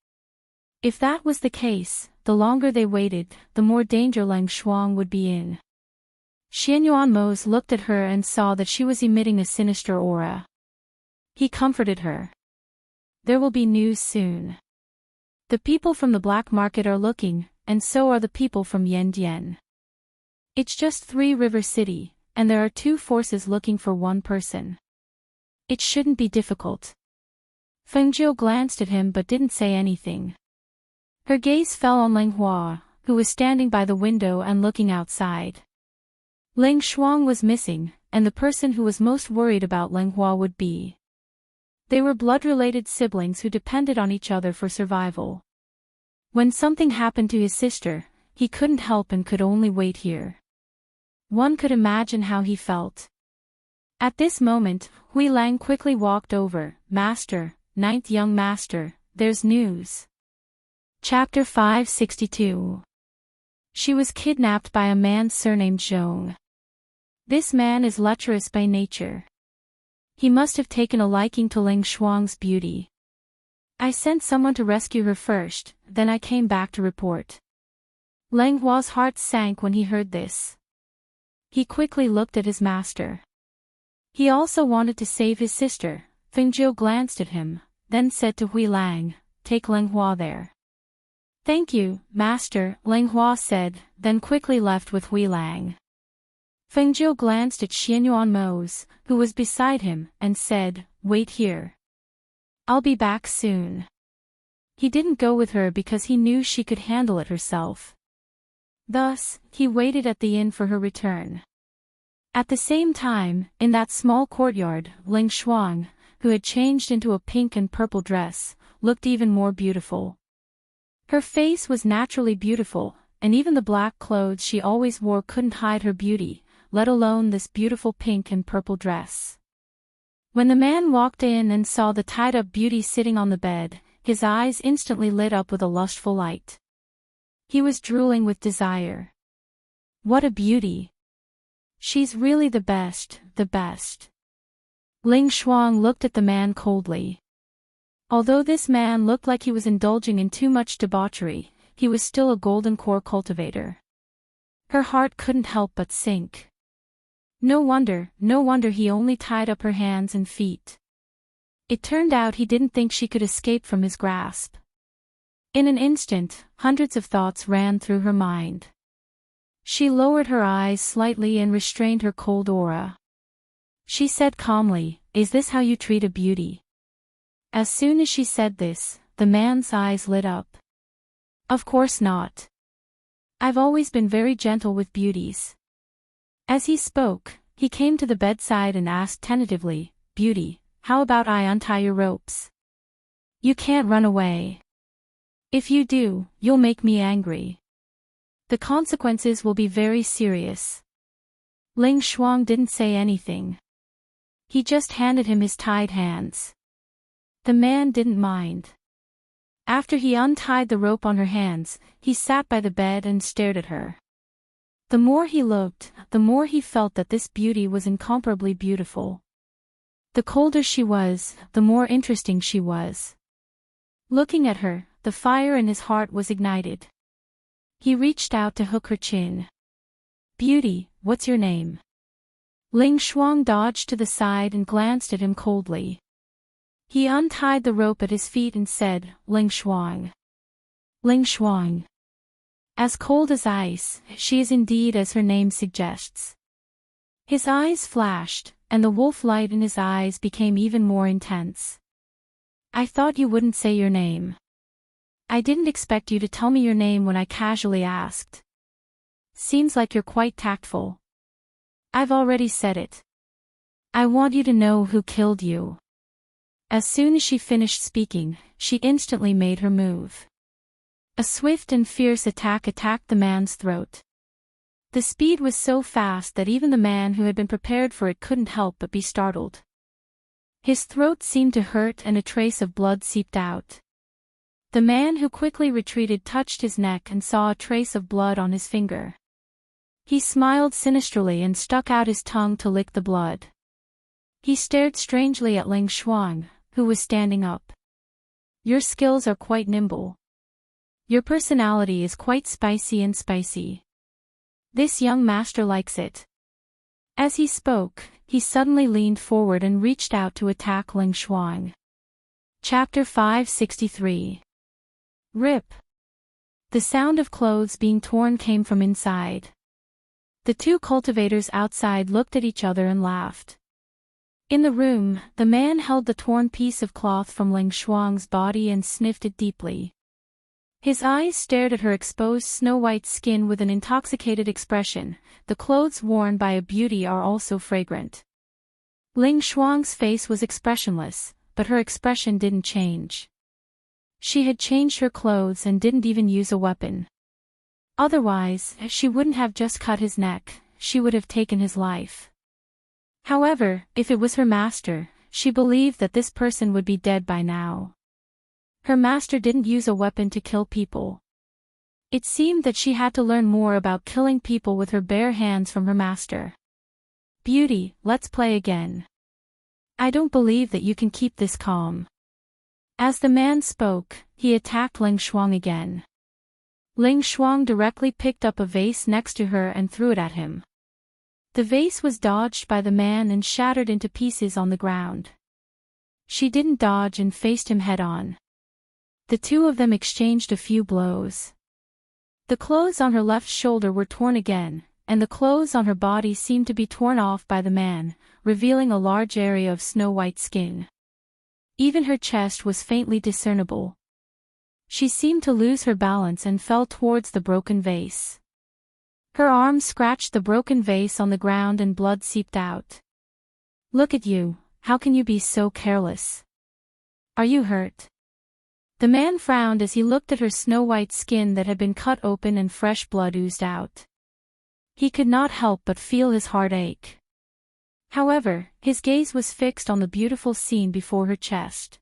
If that was the case, the longer they waited, the more danger Ling Shuang would be in. Xianyuan Mose looked at her and saw that she was emitting a sinister aura. He comforted her. There will be news soon. The people from the black market are looking, and so are the people from Yandian. It's just 3 River City, and there are 2 forces looking for 1 person. It shouldn't be difficult. Fengzhou glanced at him but didn't say anything. Her gaze fell on Ling Hua, who was standing by the window and looking outside. Ling Shuang was missing, and the person who was most worried about Ling Hua would be. They were blood-related siblings who depended on each other for survival. When something happened to his sister, he couldn't help and could only wait here. One could imagine how he felt. At this moment, Hui Lang quickly walked over. "Master, 9th young master, there's news." Chapter 562. She was kidnapped by a man surnamed Zhong. This man is lecherous by nature. He must have taken a liking to Ling Shuang's beauty. I sent someone to rescue her first, then I came back to report. Ling Hua's heart sank when he heard this. He quickly looked at his master. He also wanted to save his sister. Fengzhou glanced at him, then said to Hui Lang, "Take Ling Hua there." "Thank you, master," Ling Hua said, then quickly left with Hui Lang. Feng Zhou glanced at Xianyuan Mose, who was beside him, and said, "Wait here. I'll be back soon." He didn't go with her because he knew she could handle it herself. Thus, he waited at the inn for her return. At the same time, in that small courtyard, Ling Shuang, who had changed into a pink and purple dress, looked even more beautiful. Her face was naturally beautiful, and even the black clothes she always wore couldn't hide her beauty, let alone this beautiful pink and purple dress. When the man walked in and saw the tied-up beauty sitting on the bed, his eyes instantly lit up with a lustful light. He was drooling with desire. What a beauty! She's really the best, the best. Ling Shuang looked at the man coldly. Although this man looked like he was indulging in too much debauchery, he was still a golden core cultivator. Her heart couldn't help but sink. No wonder he only tied up her hands and feet. It turned out he didn't think she could escape from his grasp. In an instant, hundreds of thoughts ran through her mind. She lowered her eyes slightly and restrained her cold aura. She said calmly, "Is this how you treat a beauty?" As soon as she said this, the man's eyes lit up. "Of course not. I've always been very gentle with beauties." As he spoke, he came to the bedside and asked tentatively, "Beauty, how about I untie your ropes? You can't run away. If you do, you'll make me angry. The consequences will be very serious." Ling Shuang didn't say anything. He just handed him his tied hands. The man didn't mind. After he untied the rope on her hands, he sat by the bed and stared at her. The more he looked, the more he felt that this beauty was incomparably beautiful. The colder she was, the more interesting she was. Looking at her, the fire in his heart was ignited. He reached out to hook her chin. "Beauty, what's your name?" Ling Shuang dodged to the side and glanced at him coldly. He untied the rope at his feet and said, "Ling Shuang." "Ling Shuang." As cold as ice, she is indeed as her name suggests. His eyes flashed, and the wolf light in his eyes became even more intense. "I thought you wouldn't say your name. I didn't expect you to tell me your name when I casually asked. Seems like you're quite tactful." "I've already said it. I want you to know who killed you." As soon as she finished speaking, she instantly made her move. A swift and fierce attack attacked the man's throat. The speed was so fast that even the man who had been prepared for it couldn't help but be startled. His throat seemed to hurt and a trace of blood seeped out. The man who quickly retreated touched his neck and saw a trace of blood on his finger. He smiled sinisterly and stuck out his tongue to lick the blood. He stared strangely at Ling Shuang, who was standing up. "Your skills are quite nimble. Your personality is quite spicy. This young master likes it." As he spoke, he suddenly leaned forward and reached out to attack Ling Shuang. Chapter 563. Rip. The sound of clothes being torn came from inside. The two cultivators outside looked at each other and laughed. In the room, the man held the torn piece of cloth from Ling Shuang's body and sniffed it deeply. His eyes stared at her exposed snow-white skin with an intoxicated expression. The clothes worn by a beauty are also fragrant. Ling Shuang's face was expressionless, but her expression didn't change. She had changed her clothes and didn't even use a weapon. Otherwise, she wouldn't have just cut his neck, she would have taken his life. However, if it was her master, she believed that this person would be dead by now. Her master didn't use a weapon to kill people. It seemed that she had to learn more about killing people with her bare hands from her master. "Beauty, let's play again. I don't believe that you can keep this calm." As the man spoke, he attacked Ling Shuang again. Ling Shuang directly picked up a vase next to her and threw it at him. The vase was dodged by the man and shattered into pieces on the ground. She didn't dodge and faced him head-on. The two of them exchanged a few blows. The clothes on her left shoulder were torn again, and the clothes on her body seemed to be torn off by the man, revealing a large area of snow-white skin. Even her chest was faintly discernible. She seemed to lose her balance and fell towards the broken vase. Her arm scratched the broken vase on the ground and blood seeped out. "Look at you, how can you be so careless? Are you hurt?" The man frowned as he looked at her snow-white skin that had been cut open and fresh blood oozed out. He could not help but feel his heart ache. However, his gaze was fixed on the beautiful scene before her chest.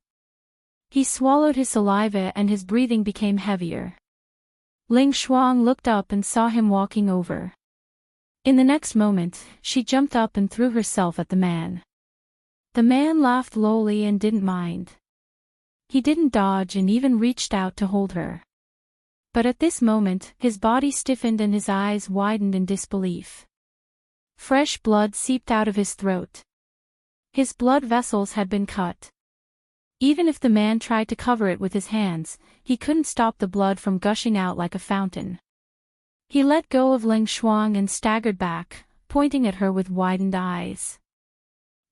He swallowed his saliva and his breathing became heavier. Ling Shuang looked up and saw him walking over. In the next moment, she jumped up and threw herself at the man. The man laughed lowly and didn't mind. He didn't dodge and even reached out to hold her. But at this moment, his body stiffened and his eyes widened in disbelief. Fresh blood seeped out of his throat. His blood vessels had been cut. Even if the man tried to cover it with his hands, he couldn't stop the blood from gushing out like a fountain. He let go of Ling Shuang and staggered back, pointing at her with widened eyes.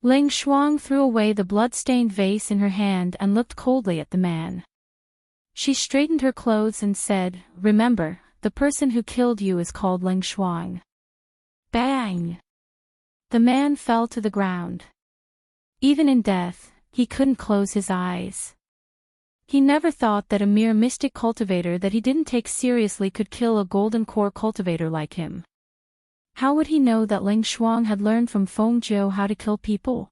Ling Shuang threw away the blood-stained vase in her hand and looked coldly at the man. She straightened her clothes and said, "Remember, the person who killed you is called Ling Shuang." Bang! The man fell to the ground. Even in death, he couldn't close his eyes. He never thought that a mere mystic cultivator that he didn't take seriously could kill a golden core cultivator like him. How would he know that Ling Shuang had learned from Feng Zhou how to kill people?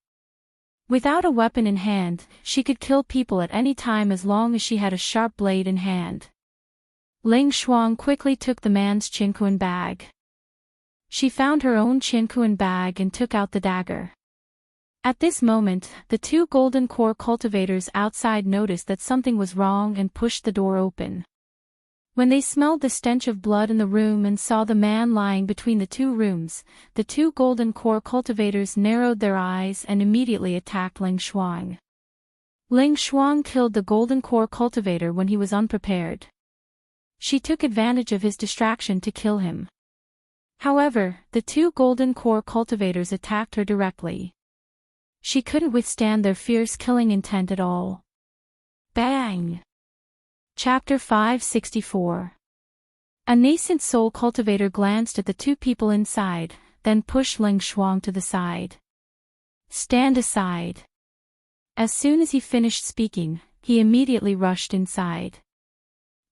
Without a weapon in hand, she could kill people at any time as long as she had a sharp blade in hand. Ling Shuang quickly took the man's chinquan bag. She found her own chinquan bag and took out the dagger. At this moment, the two golden core cultivators outside noticed that something was wrong and pushed the door open. When they smelled the stench of blood in the room and saw the man lying between the two rooms, the two golden core cultivators narrowed their eyes and immediately attacked Ling Shuang. Ling Shuang killed the golden core cultivator when he was unprepared. She took advantage of his distraction to kill him. However, the two golden core cultivators attacked her directly. She couldn't withstand their fierce killing intent at all. Bang! Chapter 564. A nascent soul cultivator glanced at the two people inside, then pushed Ling Shuang to the side. "Stand aside." As soon as he finished speaking, he immediately rushed inside.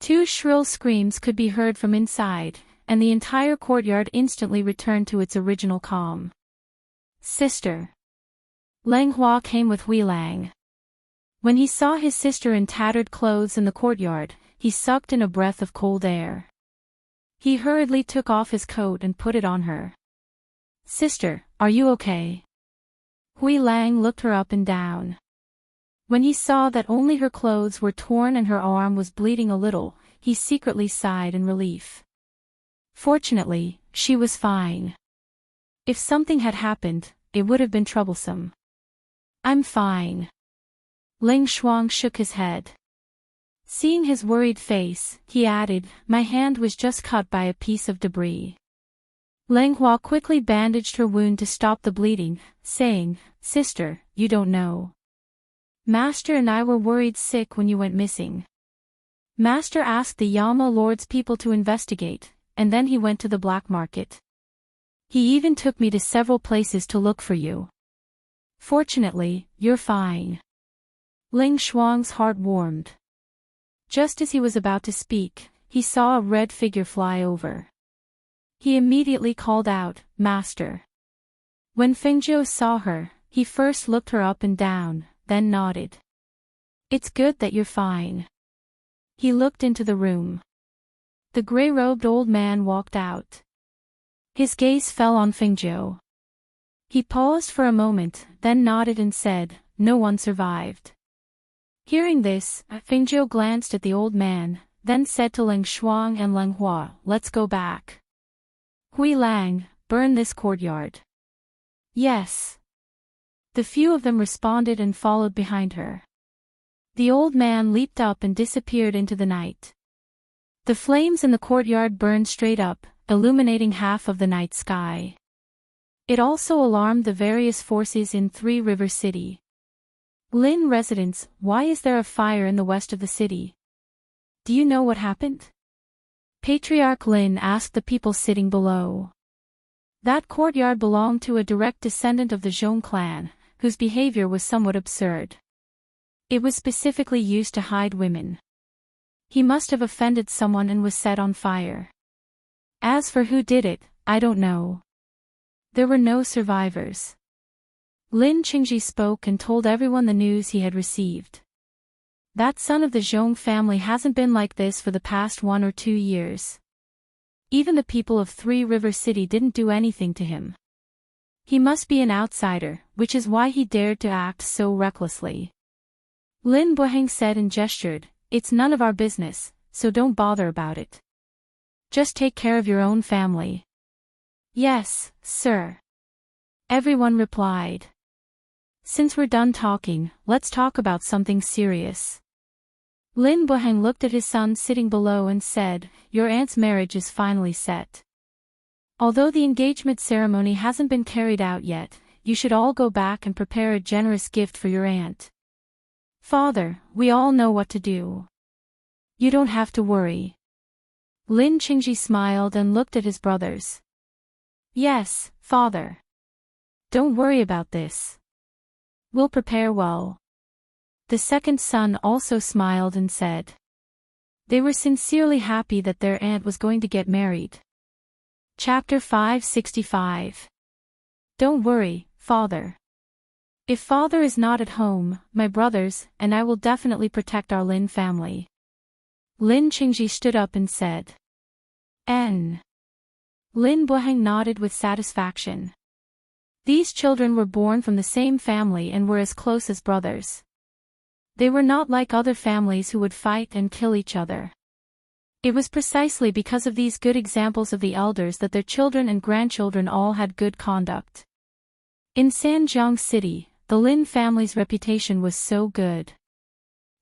Two shrill screams could be heard from inside, and the entire courtyard instantly returned to its original calm. "Sister." Leng Hua came with Hui Lang. When he saw his sister in tattered clothes in the courtyard, he sucked in a breath of cold air. He hurriedly took off his coat and put it on her. "Sister, are you okay?" Hui Lang looked her up and down. When he saw that only her clothes were torn and her arm was bleeding a little, he secretly sighed in relief. Fortunately, she was fine. If something had happened, it would have been troublesome. "I'm fine." Ling Shuang shook his head. Seeing his worried face, he added, "My hand was just cut by a piece of debris." Leng Hua quickly bandaged her wound to stop the bleeding, saying, "Sister, you don't know. Master and I were worried sick when you went missing. Master asked the Yama Lord's people to investigate, and then he went to the black market. He even took me to several places to look for you. Fortunately, you're fine." Ling Shuang's heart warmed. Just as he was about to speak, he saw a red figure fly over. He immediately called out, "Master." When Fengzhou saw her, he first looked her up and down, then nodded. "It's good that you're fine." He looked into the room. The gray-robed old man walked out. His gaze fell on Fengzhou. He paused for a moment, then nodded and said, "No one survived." Hearing this, Fengzhou glanced at the old man, then said to Ling Shuang and Leng Hua, "Let's go back. Hui Lang, burn this courtyard." "Yes." The few of them responded and followed behind her. The old man leaped up and disappeared into the night. The flames in the courtyard burned straight up, illuminating half of the night sky. It also alarmed the various forces in Three River City. Lin residents, why is there a fire in the west of the city? Do you know what happened? Patriarch Lin asked the people sitting below. That courtyard belonged to a direct descendant of the Zhong clan, whose behavior was somewhat absurd. It was specifically used to hide women. He must have offended someone and was set on fire. As for who did it, I don't know. There were no survivors. Lin Qingji spoke and told everyone the news he had received. That son of the Zhong family hasn't been like this for the past 1 or 2 years. Even the people of Three River City didn't do anything to him. He must be an outsider, which is why he dared to act so recklessly. Lin Buheng said and gestured, "It's none of our business, so don't bother about it. Just take care of your own family." "Yes, sir," everyone replied. "Since we're done talking, let's talk about something serious." Lin Buheng looked at his son sitting below and said, "Your aunt's marriage is finally set. Although the engagement ceremony hasn't been carried out yet, you should all go back and prepare a generous gift for your aunt." "Father, we all know what to do. You don't have to worry." Lin Qingji smiled and looked at his brothers. "Yes, father. Don't worry about this. We'll prepare well." The second son also smiled and said. They were sincerely happy that their aunt was going to get married. Chapter 565. Don't worry, father. If father is not at home, my brothers and I will definitely protect our Lin family. Lin Qingji stood up and said. N. Lin Buheng nodded with satisfaction. These children were born from the same family and were as close as brothers. They were not like other families who would fight and kill each other. It was precisely because of these good examples of the elders that their children and grandchildren all had good conduct. In Sanjiang City, the Lin family's reputation was so good.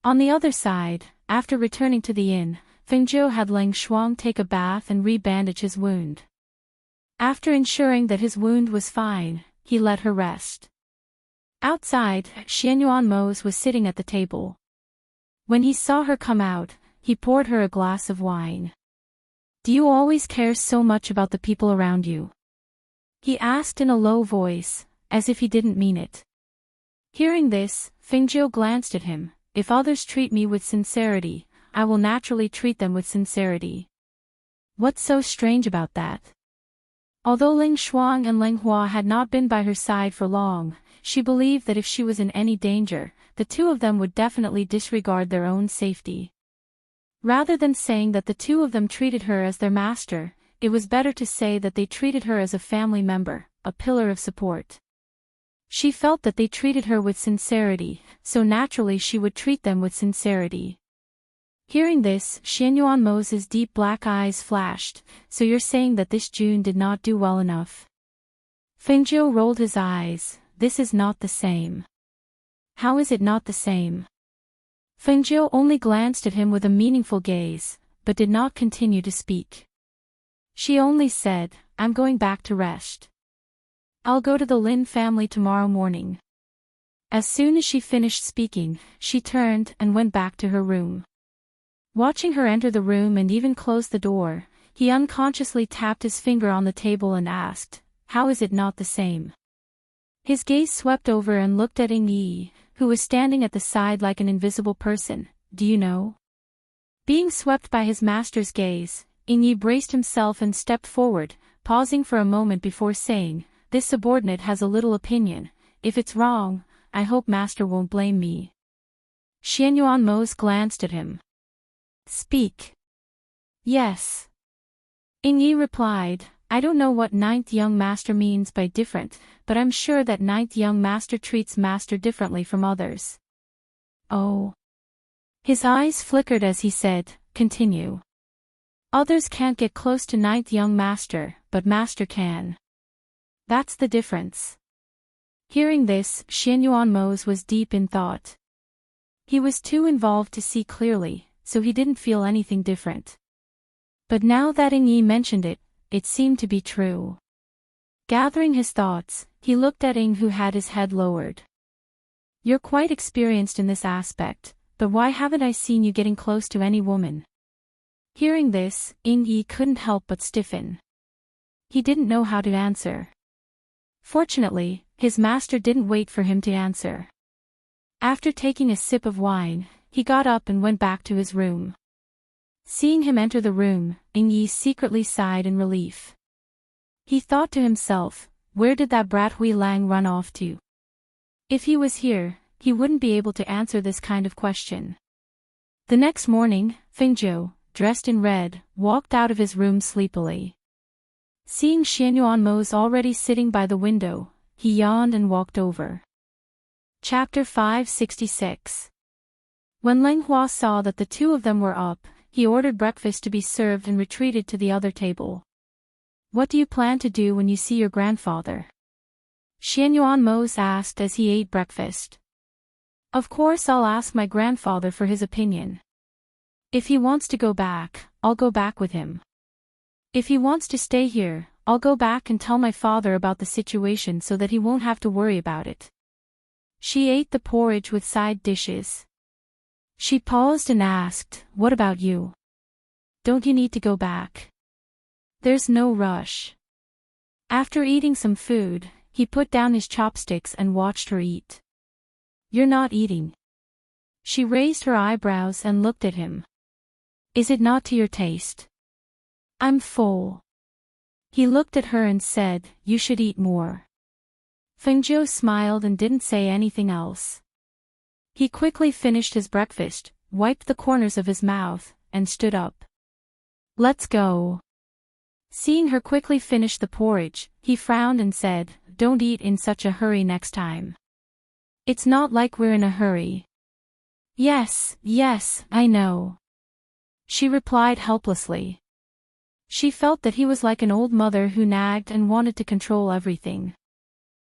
On the other side, after returning to the inn, Fengzhou had Leng Shuang take a bath and re-bandage his wound. After ensuring that his wound was fine, he let her rest. Outside, Xianyuan Mose was sitting at the table. When he saw her come out, he poured her a glass of wine. Do you always care so much about the people around you? He asked in a low voice, as if he didn't mean it. Hearing this, Fengzhou glanced at him. If others treat me with sincerity, I will naturally treat them with sincerity. What's so strange about that? Although Ling Shuang and Leng Hua had not been by her side for long, she believed that if she was in any danger, the two of them would definitely disregard their own safety. Rather than saying that the two of them treated her as their master, it was better to say that they treated her as a family member, a pillar of support. She felt that they treated her with sincerity, so naturally she would treat them with sincerity. Hearing this, Xianyuan Mose's deep black eyes flashed. So you're saying that this June did not do well enough? Fengzhou rolled his eyes. This is not the same. How is it not the same? Fengzhou only glanced at him with a meaningful gaze, but did not continue to speak. She only said, I'm going back to rest. I'll go to the Lin family tomorrow morning. As soon as she finished speaking, she turned and went back to her room. Watching her enter the room and even close the door, he unconsciously tapped his finger on the table and asked, How is it not the same? His gaze swept over and looked at Ying Yi, who was standing at the side like an invisible person. Do you know? Being swept by his master's gaze, Ying Yi braced himself and stepped forward, pausing for a moment before saying, This subordinate has a little opinion. If it's wrong, I hope master won't blame me. Xianyuan Mose glanced at him. Speak. Yes. Ying Yi replied, I don't know what ninth young master means by different, but I'm sure that ninth young master treats master differently from others. Oh. His eyes flickered as he said, Continue. Others can't get close to ninth young master, but master can. That's the difference. Hearing this, Xianyuan Mose was deep in thought. He was too involved to see clearly, so he didn't feel anything different. But now that Ing Yi mentioned it, it seemed to be true. Gathering his thoughts, he looked at Ing, who had his head lowered. You're quite experienced in this aspect, but why haven't I seen you getting close to any woman? Hearing this, Ing Yi couldn't help but stiffen. He didn't know how to answer. Fortunately, his master didn't wait for him to answer. After taking a sip of wine, he got up and went back to his room. Seeing him enter the room, Ing Yi secretly sighed in relief. He thought to himself, where did that brat Hui Lang run off to? If he was here, he wouldn't be able to answer this kind of question. The next morning, Feng Zhou, dressed in red, walked out of his room sleepily. Seeing Xianyuan Mose already sitting by the window, he yawned and walked over. Chapter 566. When Leng Hua saw that the two of them were up, he ordered breakfast to be served and retreated to the other table. What do you plan to do when you see your grandfather? Xianyuan Mose asked as he ate breakfast. Of course I'll ask my grandfather for his opinion. If he wants to go back, I'll go back with him. If he wants to stay here, I'll go back and tell my father about the situation so that he won't have to worry about it. She ate the porridge with side dishes. She paused and asked, what about you? Don't you need to go back? There's no rush. After eating some food, he put down his chopsticks and watched her eat. You're not eating. She raised her eyebrows and looked at him. Is it not to your taste? I'm full. He looked at her and said, you should eat more. Feng Zhou smiled and didn't say anything else. He quickly finished his breakfast, wiped the corners of his mouth, and stood up. Let's go. Seeing her quickly finish the porridge, he frowned and said, don't eat in such a hurry next time. It's not like we're in a hurry. Yes, I know. She replied helplessly. She felt that he was like an old mother who nagged and wanted to control everything.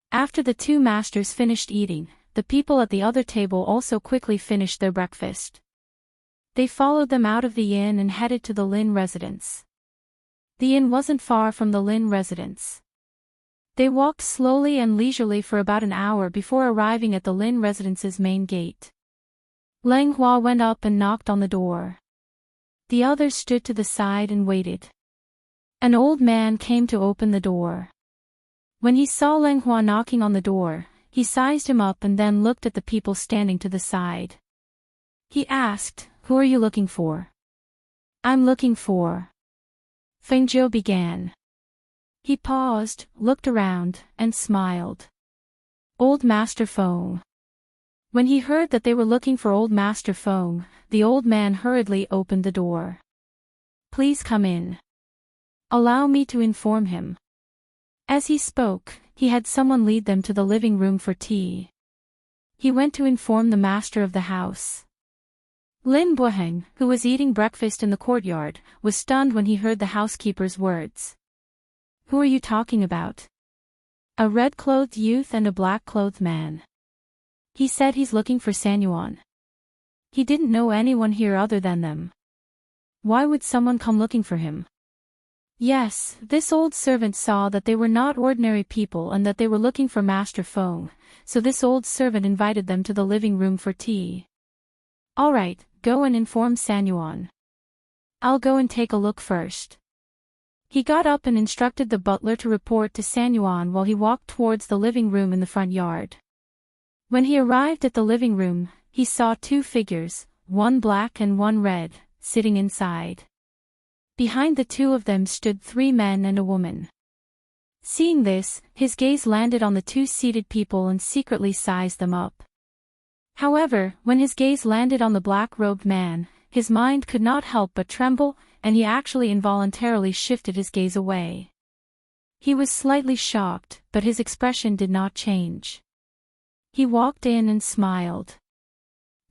After the two masters finished eating, the people at the other table also quickly finished their breakfast. They followed them out of the inn and headed to the Lin residence. The inn wasn't far from the Lin residence. They walked slowly and leisurely for about an hour before arriving at the Lin residence's main gate. Leng Hua went up and knocked on the door. The others stood to the side and waited. An old man came to open the door. When he saw Leng Hua knocking on the door, he sized him up and then looked at the people standing to the side. He asked, who are you looking for? I'm looking for. Feng Zhou began. He paused, looked around, and smiled. Old Master Feng. When he heard that they were looking for Old Master Feng, the old man hurriedly opened the door. Please come in. Allow me to inform him. As he spoke, he had someone lead them to the living room for tea. He went to inform the master of the house. Lin Buheng, who was eating breakfast in the courtyard, was stunned when he heard the housekeeper's words. Who are you talking about? A red-clothed youth and a black-clothed man. He said he's looking for Sanyuan. He didn't know anyone here other than them. Why would someone come looking for him? Yes, this old servant saw that they were not ordinary people and that they were looking for Master Feng, so this old servant invited them to the living room for tea. All right, go and inform Sanyuan. I'll go and take a look first. He got up and instructed the butler to report to Sanyuan while he walked towards the living room in the front yard. When he arrived at the living room, he saw two figures, one black and one red, sitting inside. Behind the two of them stood three men and a woman. Seeing this, his gaze landed on the two seated people and secretly sized them up. However, when his gaze landed on the black-robed man, his mind could not help but tremble, and he actually involuntarily shifted his gaze away. He was slightly shocked, but his expression did not change. He walked in and smiled.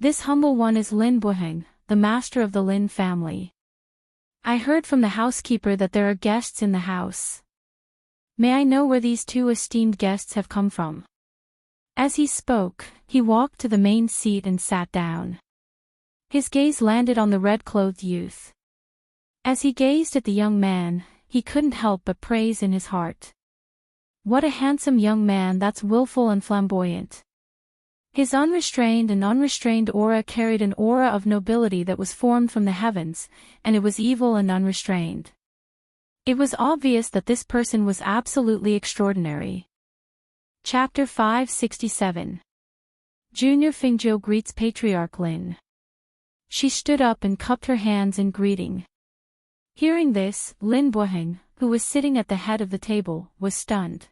This humble one is Lin Buheng, the master of the Lin family. I heard from the housekeeper that there are guests in the house. May I know where these two esteemed guests have come from? As he spoke, he walked to the main seat and sat down. His gaze landed on the red-clothed youth. As he gazed at the young man, he couldn't help but praise in his heart. What a handsome young man, that's willful and flamboyant. His unrestrained and unrestrained aura carried an aura of nobility that was formed from the heavens, and it was evil and unrestrained. It was obvious that this person was absolutely extraordinary. Chapter 567. Junior Fingzhou greets Patriarch Lin. She stood up and cupped her hands in greeting. Hearing this, Lin Buheng, who was sitting at the head of the table, was stunned.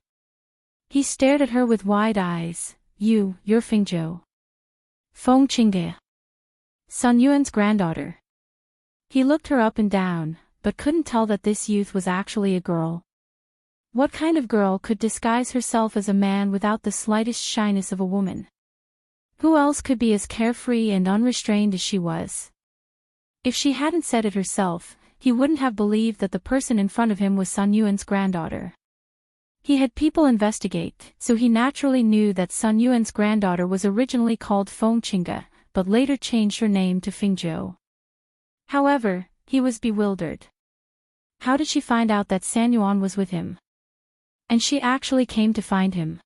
He stared at her with wide eyes. You're Fingzhou. Feng Qingge. Sun Yuan's granddaughter. He looked her up and down, but couldn't tell that this youth was actually a girl. What kind of girl could disguise herself as a man without the slightest shyness of a woman? Who else could be as carefree and unrestrained as she was? If she hadn't said it herself, he wouldn't have believed that the person in front of him was Sun Yuan's granddaughter. He had people investigate, so he naturally knew that Sun Yuan's granddaughter was originally called Feng Qingge, but later changed her name to Fingzhou. However, he was bewildered. How did she find out that San Yuan was with him? And she actually came to find him.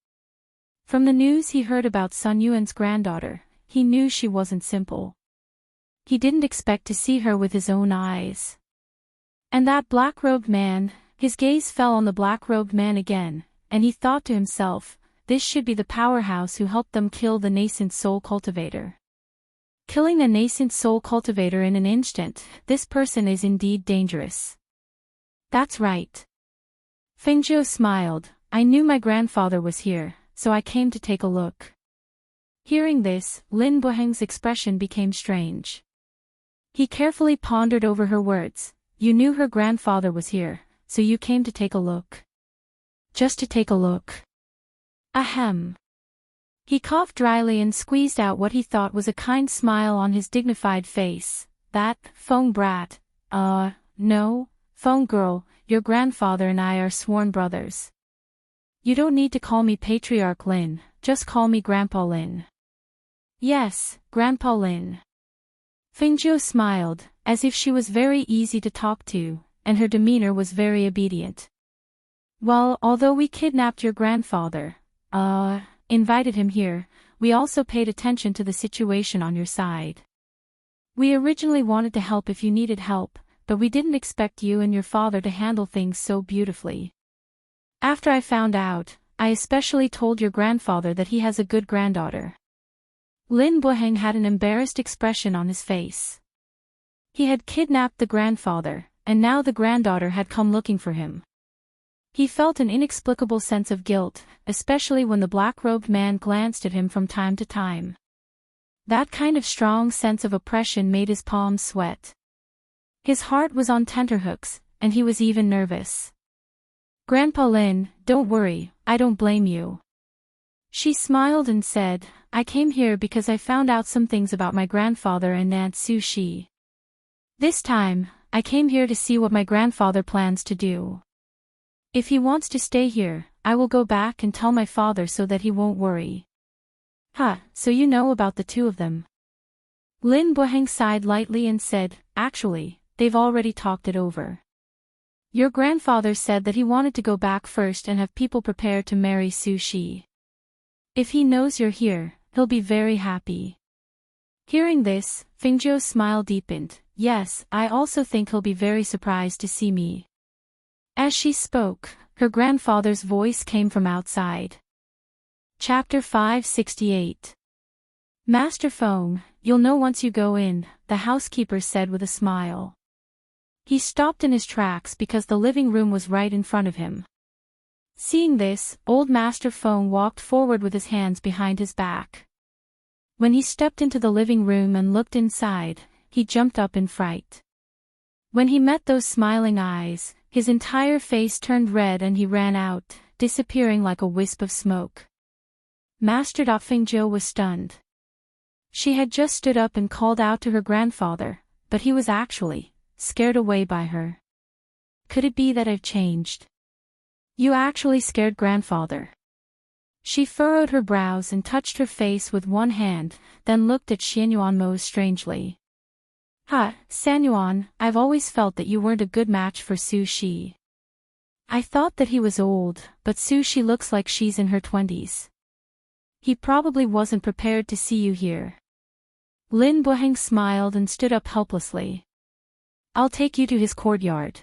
From the news he heard about Sun Yuan's granddaughter, he knew she wasn't simple. He didn't expect to see her with his own eyes. And that black-robed man, his gaze fell on the black-robed man again, and he thought to himself, this should be the powerhouse who helped them kill the nascent soul cultivator. Killing a nascent soul cultivator in an instant, this person is indeed dangerous. That's right. Fingzhou smiled. I knew my grandfather was here, so I came to take a look. Hearing this, Lin Buheng's expression became strange. He carefully pondered over her words. You knew her grandfather was here, so you came to take a look. Just to take a look. Ahem. He coughed dryly and squeezed out what he thought was a kind smile on his dignified face. That, Feng brat. No, Feng girl, your grandfather and I are sworn brothers. You don't need to call me Patriarch Lin, just call me Grandpa Lin. Yes, Grandpa Lin. Fingzhou smiled, as if she was very easy to talk to, and her demeanor was very obedient. Well, although we kidnapped your grandfather, invited him here, we also paid attention to the situation on your side. We originally wanted to help if you needed help, but we didn't expect you and your father to handle things so beautifully. After I found out, I especially told your grandfather that he has a good granddaughter. Lin Buheng had an embarrassed expression on his face. He had kidnapped the grandfather, and now the granddaughter had come looking for him. He felt an inexplicable sense of guilt, especially when the black-robed man glanced at him from time to time. That kind of strong sense of oppression made his palms sweat. His heart was on tenterhooks, and he was even nervous. Grandpa Lin, don't worry, I don't blame you. She smiled and said, I came here because I found out some things about my grandfather and Aunt Su Shi. This time, I came here to see what my grandfather plans to do. If he wants to stay here, I will go back and tell my father so that he won't worry. So you know about the two of them. Lin Buheng sighed lightly and said, actually, they've already talked it over. Your grandfather said that he wanted to go back first and have people prepared to marry Su Shi. If he knows you're here, he'll be very happy. Hearing this, Fingzhou's smile deepened. Yes, I also think he'll be very surprised to see me. As she spoke, her grandfather's voice came from outside. Chapter 568. Master Feng, you'll know once you go in, the housekeeper said with a smile. He stopped in his tracks because the living room was right in front of him. Seeing this, old Master Feng walked forward with his hands behind his back. When he stepped into the living room and looked inside, he jumped up in fright. When he met those smiling eyes, his entire face turned red and he ran out, disappearing like a wisp of smoke. Master Fingzhou was stunned. She had just stood up and called out to her grandfather, but he was actually scared away by her. Could it be that I've changed? You actually scared grandfather. She furrowed her brows and touched her face with one hand, then looked at Xianyuanmo strangely. Sanyuan, I've always felt that you weren't a good match for Su Shi. I thought that he was old, but Su Shi looks like she's in her 20s. He probably wasn't prepared to see you here. Lin Buheng smiled and stood up helplessly. I'll take you to his courtyard.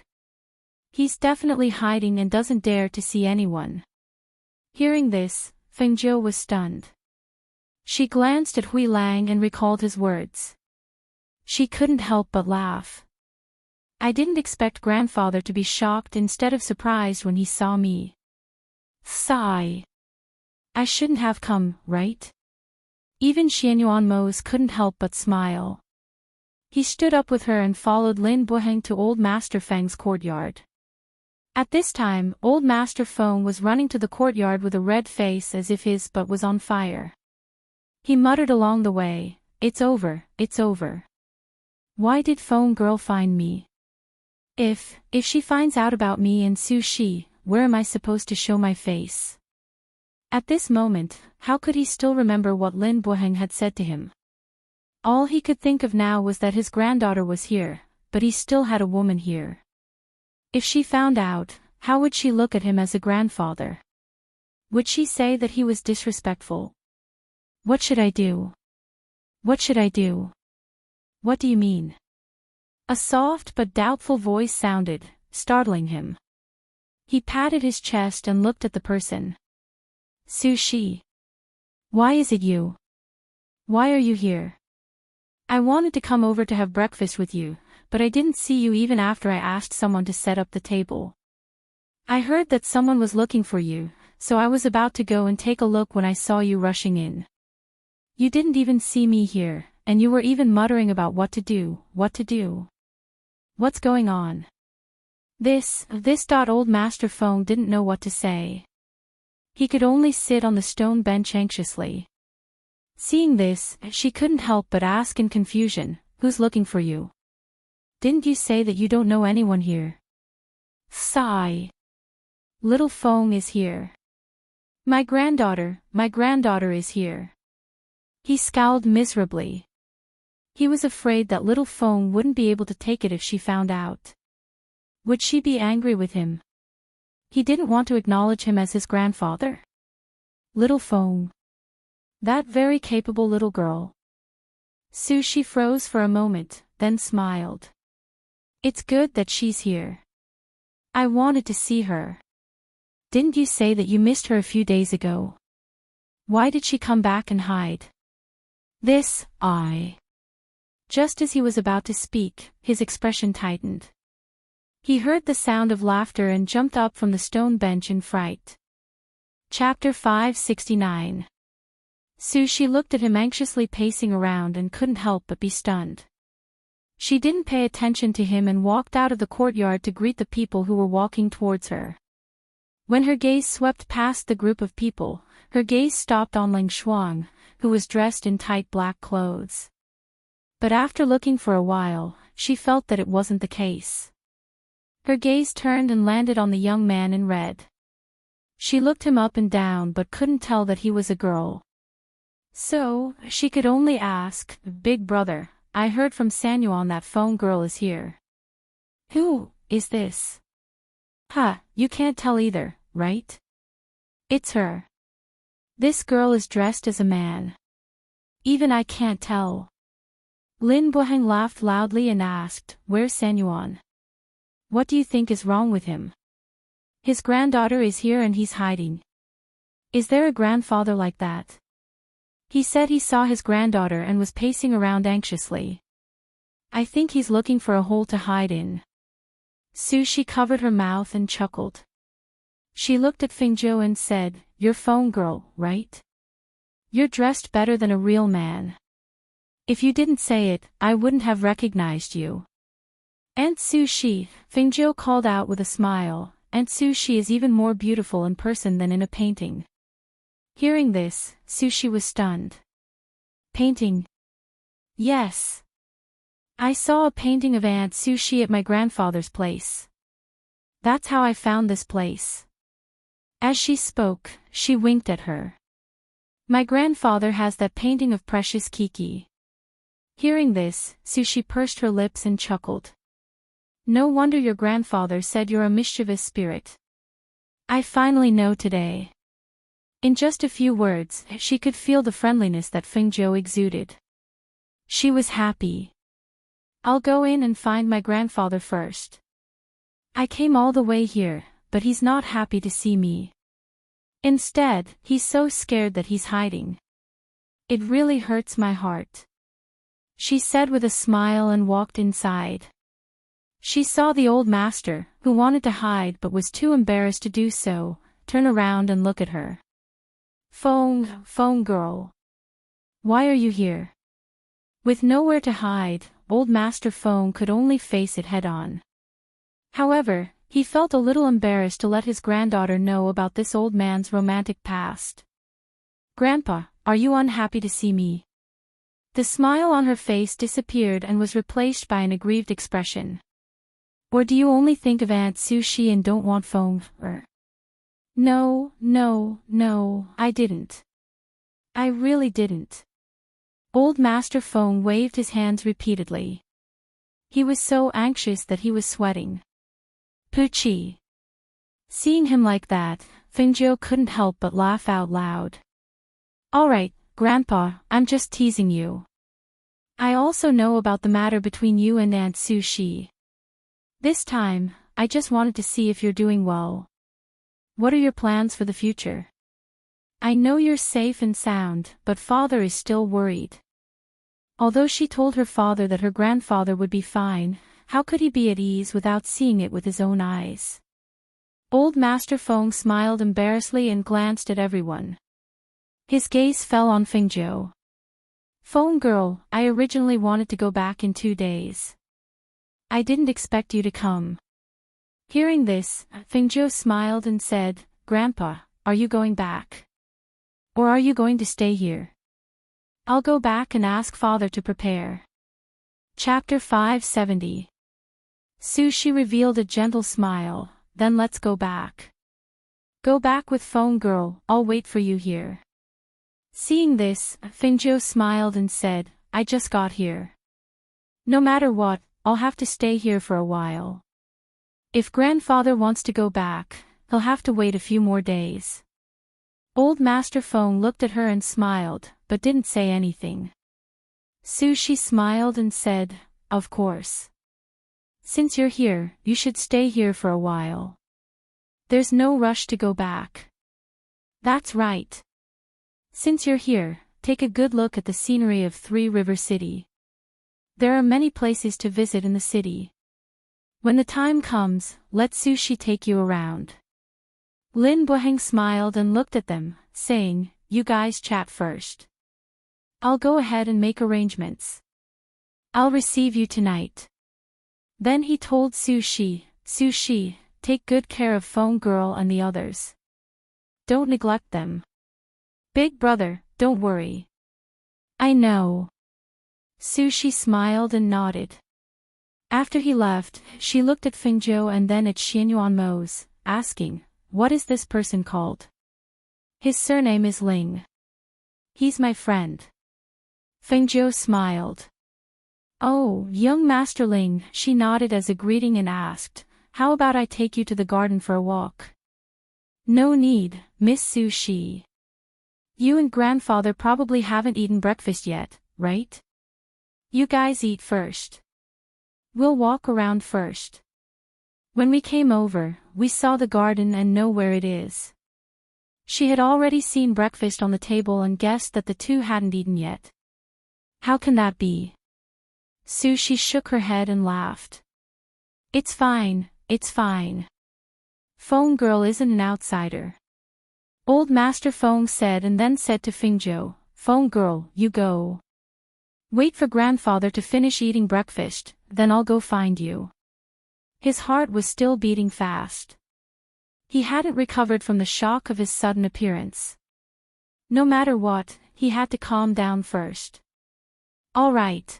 He's definitely hiding and doesn't dare to see anyone. Hearing this, Feng Zhou was stunned. She glanced at Hui Lang and recalled his words. She couldn't help but laugh. I didn't expect grandfather to be shocked instead of surprised when he saw me. Sigh. I shouldn't have come, right? Even Xianyuanmo's couldn't help but smile. He stood up with her and followed Lin Buheng to old Master Feng's courtyard. At this time, old Master Feng was running to the courtyard with a red face as if his butt was on fire. He muttered along the way, it's over, it's over. Why did Feng girl find me? If she finds out about me and Su Shi, where am I supposed to show my face? At this moment, how could he still remember what Lin Buheng had said to him? All he could think of now was that his granddaughter was here, but he still had a woman here. If she found out, how would she look at him as a grandfather? Would she say that he was disrespectful? What should I do? What should I do? What do you mean? A soft but doubtful voice sounded, startling him. He patted his chest and looked at the person. Su Shi. Why is it you? Why are you here? I wanted to come over to have breakfast with you, but I didn't see you even after I asked someone to set up the table. I heard that someone was looking for you, so I was about to go and take a look when I saw you rushing in. You didn't even see me here, and you were even muttering about what to do. What's going on? This. Old Master Feng didn't know what to say. He could only sit on the stone bench anxiously. Seeing this, she couldn't help but ask in confusion, who's looking for you? Didn't you say that you don't know anyone here? Sigh. Little Feng is here. My granddaughter is here. He scowled miserably. He was afraid that little Feng wouldn't be able to take it if she found out. Would she be angry with him? He didn't want to acknowledge him as his grandfather. Little Feng. That very capable little girl. Su Shi froze for a moment, then smiled. It's good that she's here. I wanted to see her. Didn't you say that you missed her a few days ago? Why did she come back and hide? Just as he was about to speak, his expression tightened. He heard the sound of laughter and jumped up from the stone bench in fright. Chapter 569. Su Shi looked at him anxiously pacing around and couldn't help but be stunned. She didn't pay attention to him and walked out of the courtyard to greet the people who were walking towards her. When her gaze swept past the group of people, her gaze stopped on Ling Shuang, who was dressed in tight black clothes. But after looking for a while, she felt that it wasn't the case. Her gaze turned and landed on the young man in red. She looked him up and down but couldn't tell that he was a girl. So, she could only ask, Big brother, I heard from Sanyuan that Feng girl is here. Who is this? You can't tell either, right? It's her. This girl is dressed as a man. Even I can't tell. Lin Buheng laughed loudly and asked, Where's Sanyuan? What do you think is wrong with him? His granddaughter is here and he's hiding. Is there a grandfather like that? He said he saw his granddaughter and was pacing around anxiously. I think he's looking for a hole to hide in. Su Shi covered her mouth and chuckled. She looked at Feng Zhou and said, You're Feng girl, right? You're dressed better than a real man. If you didn't say it, I wouldn't have recognized you. Aunt Su Shi, Feng Zhou called out with a smile, Aunt Su Shi is even more beautiful in person than in a painting. Hearing this, Su Shi was stunned. Painting? Yes. I saw a painting of Aunt Su Shi at my grandfather's place. That's how I found this place. As she spoke, she winked at her. My grandfather has that painting of precious Kiki. Hearing this, Sushi pursed her lips and chuckled. No wonder your grandfather said you're a mischievous spirit. I finally know today. In just a few words, she could feel the friendliness that Fengzhou exuded. She was happy. I'll go in and find my grandfather first. I came all the way here, but he's not happy to see me. Instead, he's so scared that he's hiding. It really hurts my heart. She said with a smile and walked inside. She saw the old master, who wanted to hide but was too embarrassed to do so, turn around and look at her. Phone girl. Why are you here? With nowhere to hide, old Master Feng could only face it head-on. However, he felt a little embarrassed to let his granddaughter know about this old man's romantic past. Grandpa, are you unhappy to see me? The smile on her face disappeared and was replaced by an aggrieved expression. Or do you only think of Aunt Sushi and don't want Feng? No, I didn't. I really didn't. Old Master Feng waved his hands repeatedly. He was so anxious that he was sweating. Poochie. Seeing him like that, Fengzhou couldn't help but laugh out loud. Alright, Grandpa, I'm just teasing you. I also know about the matter between you and Aunt Sushi. This time, I just wanted to see if you're doing well. What are your plans for the future? I know you're safe and sound, but father is still worried. Although she told her father that her grandfather would be fine, how could he be at ease without seeing it with his own eyes? Old Master Feng smiled embarrassedly and glanced at everyone. His gaze fell on Fengzhou. Phone girl, I originally wanted to go back in 2 days. I didn't expect you to come. Hearing this, Fengzhou smiled and said, Grandpa, are you going back? Or are you going to stay here? I'll go back and ask father to prepare. Chapter 570. Sushi revealed a gentle smile, then let's go back. Go back with phone girl, I'll wait for you here. Seeing this, Fengzhou smiled and said, I just got here. No matter what, I'll have to stay here for a while. If grandfather wants to go back, he'll have to wait a few more days. Old Master Feng looked at her and smiled, but didn't say anything. Sushi smiled and said, Of course. Since you're here, you should stay here for a while. There's no rush to go back. That's right. Since you're here, take a good look at the scenery of Three River City. There are many places to visit in the city. When the time comes, let Sushi take you around. Lin Buheng smiled and looked at them, saying, You guys chat first. I'll go ahead and make arrangements. I'll receive you tonight. Then he told Sushi, take good care of Phone Girl and the others. Don't neglect them. Big brother, don't worry. I know. Sushi smiled and nodded. After he left, she looked at Fengzhou and then at Xianyuan Mose, asking, What is this person called? His surname is Ling. He's my friend. Fengzhou smiled. Oh, young Master Ling, she nodded as a greeting and asked, How about I take you to the garden for a walk? No need, Miss Sushi. You and grandfather probably haven't eaten breakfast yet, right? You guys eat first. We'll walk around first. When we came over, we saw the garden and know where it is. She had already seen breakfast on the table and guessed that the two hadn't eaten yet. How can that be? Sushi shook her head and laughed. It's fine. Phone Girl isn't an outsider. Old Master Feng said and then said to Fengzhou, Phone Girl, you go. Wait for grandfather to finish eating breakfast, then I'll go find you. His heart was still beating fast. He hadn't recovered from the shock of his sudden appearance. No matter what, he had to calm down first. All right.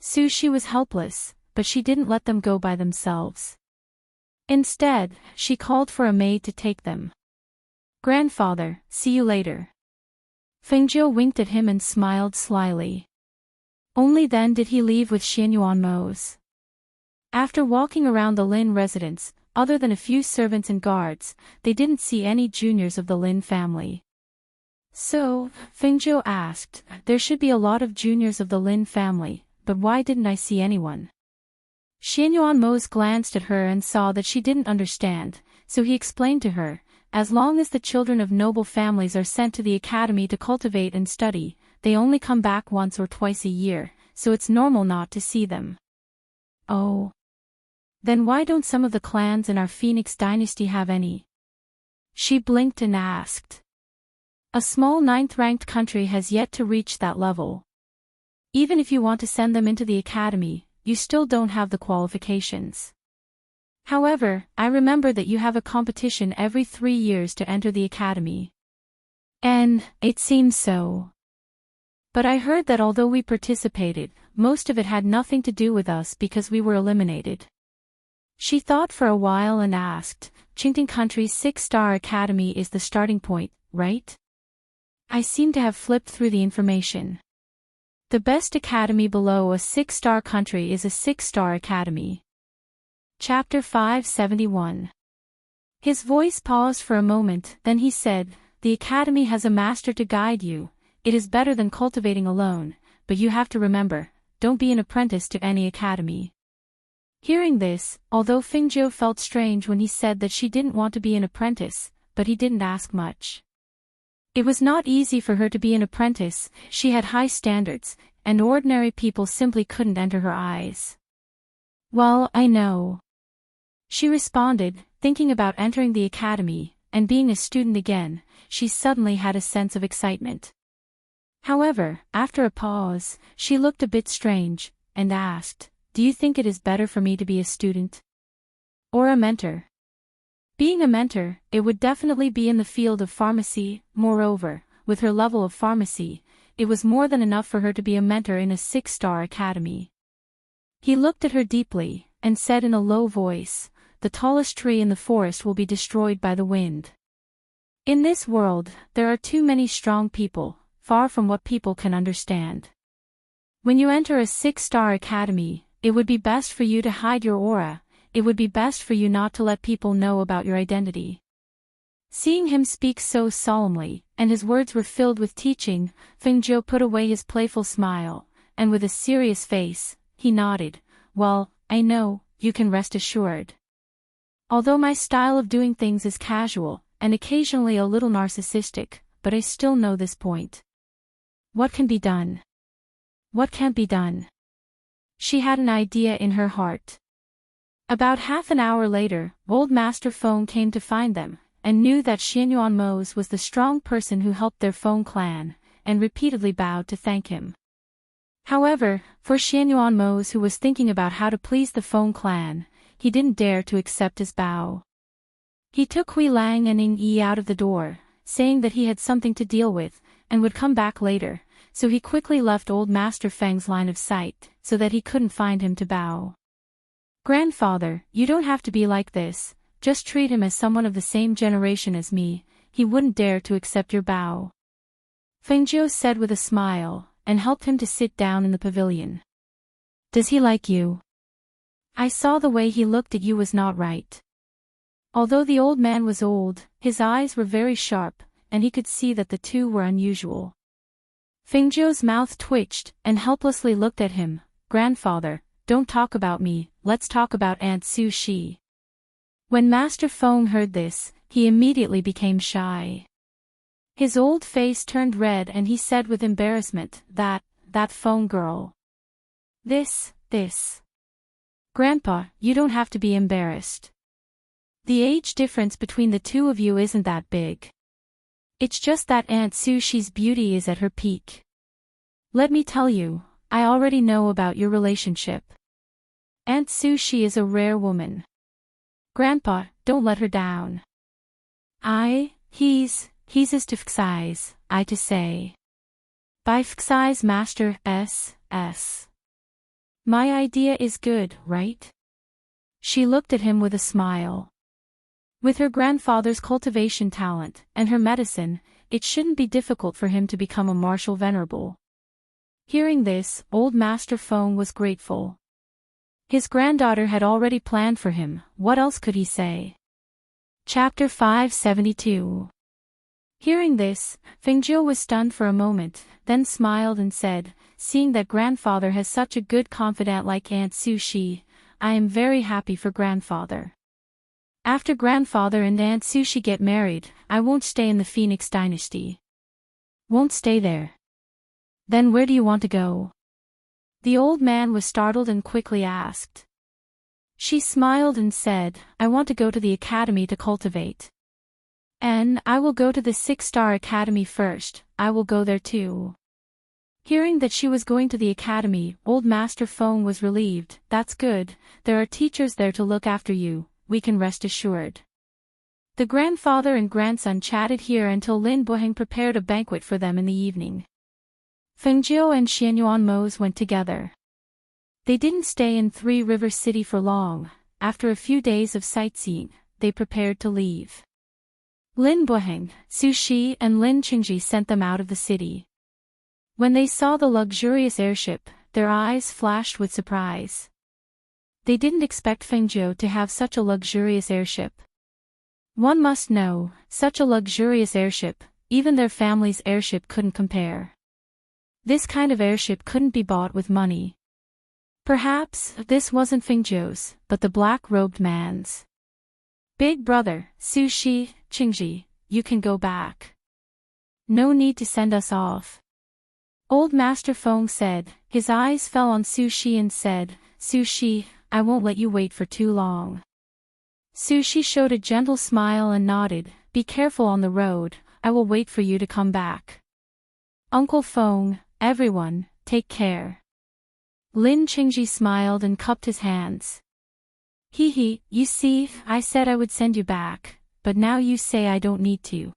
Sushi was helpless, but she didn't let them go by themselves. Instead, she called for a maid to take them. Grandfather, see you later. Fengjiu winked at him and smiled slyly. Only then did he leave with Xianyuanmo's. After walking around the Lin residence, other than a few servants and guards, they didn't see any juniors of the Lin family. So, Fengjiu asked, there should be a lot of juniors of the Lin family, but why didn't I see anyone? Xianyuanmo's glanced at her and saw that she didn't understand, so he explained to her, as long as the children of noble families are sent to the academy to cultivate and study, they only come back once or twice a year, so it's normal not to see them. Oh. Then why don't some of the clans in our Phoenix dynasty have any? She blinked and asked. A small 9th-ranked country has yet to reach that level. Even if you want to send them into the academy, you still don't have the qualifications. However, I remember that you have a competition every 3 years to enter the academy. And, it seems so. But I heard that although we participated, most of it had nothing to do with us because we were eliminated. She thought for a while and asked, Enchanting Country's 6-star academy is the starting point, right? I seem to have flipped through the information. The best academy below a 6-star country is a 6-star academy. Chapter 571. His voice paused for a moment, then he said, the academy has a master to guide you. It is better than cultivating alone, but you have to remember, don't be an apprentice to any academy. Hearing this, although Fengjiu felt strange when he said that she didn't want to be an apprentice, but he didn't ask much. It was not easy for her to be an apprentice, she had high standards, and ordinary people simply couldn't enter her eyes. Well, I know. She responded, thinking about entering the academy, and being a student again, she suddenly had a sense of excitement. However, after a pause, she looked a bit strange, and asked, do you think it is better for me to be a student? Or a mentor? Being a mentor, it would definitely be in the field of pharmacy. Moreover, with her level of pharmacy, it was more than enough for her to be a mentor in a 6-star academy. He looked at her deeply, and said in a low voice, the tallest tree in the forest will be destroyed by the wind. In this world, there are too many strong people, far from what people can understand. When you enter a 6-star academy, it would be best for you to hide your aura. It would be best for you not to let people know about your identity. Seeing him speak so solemnly, and his words were filled with teaching, Fengjiu put away his playful smile, and with a serious face, he nodded, well, I know, you can rest assured. Although my style of doing things is casual, and occasionally a little narcissistic, but I still know this point. What can be done? What can't be done? She had an idea in her heart. About half an hour later, old Master Feng came to find them, and knew that Xianyuanmo's was the strong person who helped their Feng clan, and repeatedly bowed to thank him. However, for Xianyuanmo's who was thinking about how to please the Feng clan, he didn't dare to accept his bow. He took Hui Lang and Ning Yi out of the door, saying that he had something to deal with, and would come back later, so he quickly left old Master Feng's line of sight, so that he couldn't find him to bow. Grandfather, you don't have to be like this, just treat him as someone of the same generation as me, he wouldn't dare to accept your bow. Fengjiu said with a smile, and helped him to sit down in the pavilion. Does he like you? I saw the way he looked at you was not right. Although the old man was old, his eyes were very sharp, and he could see that the two were unusual. Fengjiu's mouth twitched, and helplessly looked at him, Grandfather, don't talk about me, let's talk about Aunt Su Shi. When Master Feng heard this, he immediately became shy. His old face turned red and he said with embarrassment, that Feng girl. This. Grandpa, you don't have to be embarrassed. The age difference between the two of you isn't that big. It's just that Aunt Su Shi's beauty is at her peak. Let me tell you, I already know about your relationship. Aunt Su Shi is a rare woman. Grandpa, don't let her down. He's as to Fxi's, I to say. By Fxi's Master S. My idea is good, right? She looked at him with a smile. With her grandfather's cultivation talent and her medicine, it shouldn't be difficult for him to become a martial venerable. Hearing this, old Master Feng was grateful. His granddaughter had already planned for him, what else could he say? Chapter 572. Hearing this, Fengjiu was stunned for a moment, then smiled and said, "Seeing that grandfather has such a good confidant like Aunt Sushi, I am very happy for grandfather. After grandfather and Aunt Sushi get married, I won't stay in the Phoenix dynasty." "Won't stay there? Then where do you want to go?" The old man was startled and quickly asked. She smiled and said, "I want to go to the academy to cultivate. And I will go to the 6-star academy first, I will go there too." Hearing that she was going to the academy, old Master Feng was relieved. "That's good, there are teachers there to look after you, we can rest assured." The grandfather and grandson chatted here until Lin Buheng prepared a banquet for them in the evening. Fengjiu and Xianyuan Mose went together. They didn't stay in Three River City for long. After a few days of sightseeing, they prepared to leave. Lin Buheng, Su Shi and Lin Qingji sent them out of the city. When they saw the luxurious airship, their eyes flashed with surprise. They didn't expect Fengjiu to have such a luxurious airship. One must know, such a luxurious airship, even their family's airship couldn't compare. This kind of airship couldn't be bought with money. Perhaps this wasn't Fengjiu's, but the black-robed man's. "Big brother, Su Shi, Qingji, you can go back. No need to send us off." Old Master Feng said. His eyes fell on Su Shi and said, "Su Shi, I won't let you wait for too long." Su Shi showed a gentle smile and nodded. "Be careful on the road, I will wait for you to come back." "Uncle Feng, everyone, take care." Lin Qingji smiled and cupped his hands. "Hee, you see, I said I would send you back, but now you say I don't need to."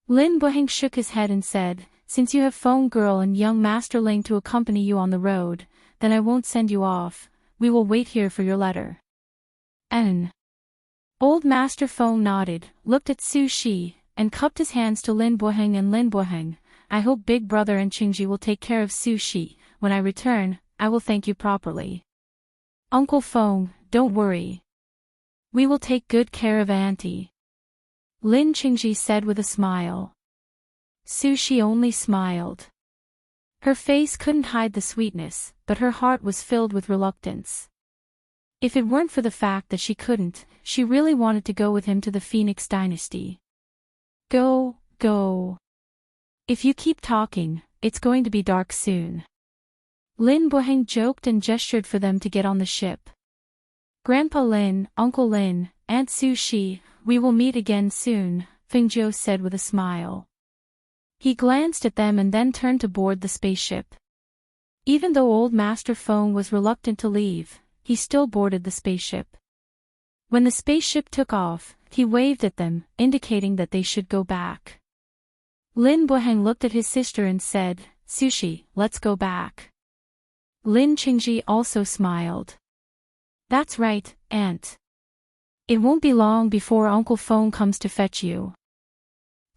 Lin Buheng shook his head and said, "Since you have Feng Girl and young Master Ling to accompany you on the road, then I won't send you off, we will wait here for your letter." "N." Old Master Feng nodded, looked at Su Shi, and cupped his hands to Lin Buheng and Lin Buheng. "I hope Big Brother and Qingji will take care of Su Shi. When I return, I will thank you properly." "Uncle Feng, don't worry. We will take good care of Auntie," Lin Qingji said with a smile. Su Shi only smiled. Her face couldn't hide the sweetness, but her heart was filled with reluctance. If it weren't for the fact that she couldn't, she really wanted to go with him to the Phoenix dynasty. Go. If you keep talking, it's going to be dark soon." Lin Buheng joked and gestured for them to get on the ship. "Grandpa Lin, Uncle Lin, Aunt Su Shi, we will meet again soon," Fengjiu said with a smile. He glanced at them and then turned to board the spaceship. Even though old Master Feng was reluctant to leave, he still boarded the spaceship. When the spaceship took off, he waved at them, indicating that they should go back. Lin Buheng looked at his sister and said, "Sushi, let's go back." Lin Qingji also smiled. "That's right, Aunt. It won't be long before Uncle Feng comes to fetch you."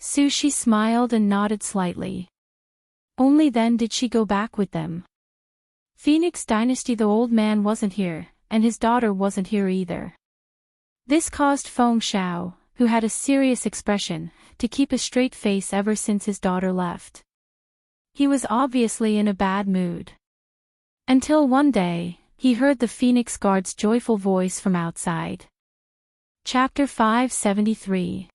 Sushi smiled and nodded slightly. Only then did she go back with them. Phoenix Dynasty. The old man wasn't here, and his daughter wasn't here either. This caused Feng Xiao, who had a serious expression, to keep a straight face ever since his daughter left. He was obviously in a bad mood. Until one day, he heard the Phoenix Guard's joyful voice from outside. Chapter 573.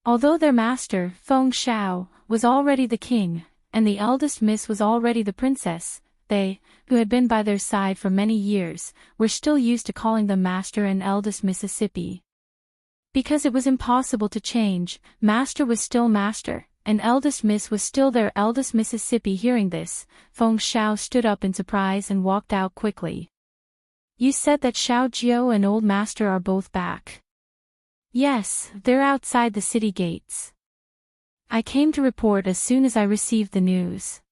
Although their master, Feng Xiao, was already the king, and the eldest miss was already the princess, they, who had been by their side for many years, were still used to calling them Master and Eldest Mississippi. Because it was impossible to change, Master was still Master, and Eldest Miss was still their Eldest Mississippi. Hearing this, Feng Xiao stood up in surprise and walked out quickly. "You said that Xiao Jiao and Old Master are both back?" "Yes, they're outside the city gates. I came to report as soon as I received the news."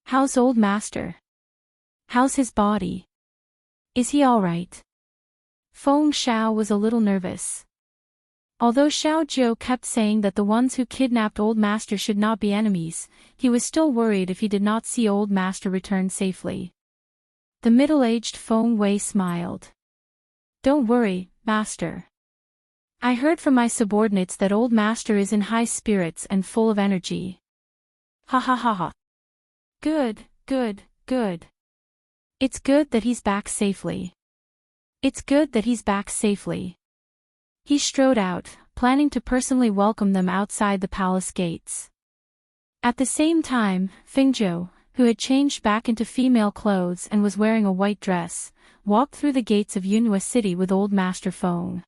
"How's Old Master? How's his body? Is he all right?" Feng Xiao was a little nervous. Although Xiao Zhou kept saying that the ones who kidnapped Old Master should not be enemies, he was still worried if he did not see Old Master return safely. The middle-aged Feng Wei smiled. Don't worry, Master. I heard from my subordinates that Old Master is in high spirits and full of energy. Ha ha ha ha. Good, good, good. It's good that he's back safely. It's good that he's back safely. He strode out, planning to personally welcome them outside the palace gates. At the same time, Fengzhou, who had changed back into female clothes and was wearing a white dress, walked through the gates of Yunhua City with Old Master Feng.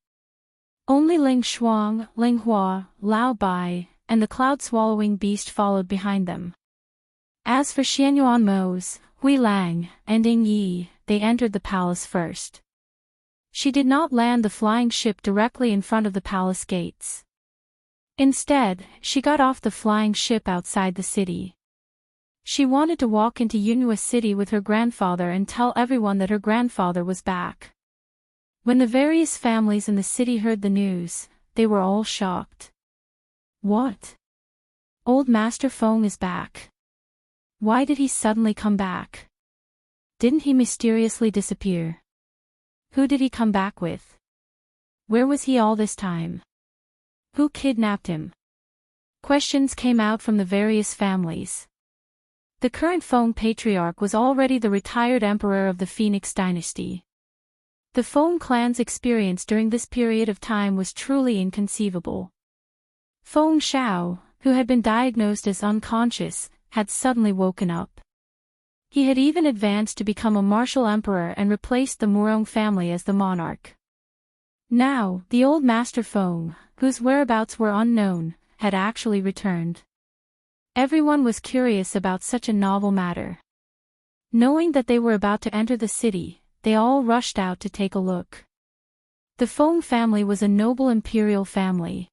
Only Ling Shuang, Ling Hua, Lao Bai, and the cloud-swallowing beast followed behind them. As for Xianyuan Mose, Hui Lang, and Ying Yi, they entered the palace first. She did not land the flying ship directly in front of the palace gates. Instead, she got off the flying ship outside the city. She wanted to walk into Yunhua City with her grandfather and tell everyone that her grandfather was back. When the various families in the city heard the news, they were all shocked. What? Old Master Feng is back. Why did he suddenly come back? Didn't he mysteriously disappear? Who did he come back with? Where was he all this time? Who kidnapped him? Questions came out from the various families. The current Feng patriarch was already the retired emperor of the Phoenix dynasty. The Feng clan's experience during this period of time was truly inconceivable. Feng Xiao, who had been diagnosed as unconscious, had suddenly woken up. He had even advanced to become a martial emperor and replaced the Murong family as the monarch. Now, the old Master Feng, whose whereabouts were unknown, had actually returned. Everyone was curious about such a novel matter. Knowing that they were about to enter the city, they all rushed out to take a look. The Feng family was a noble imperial family.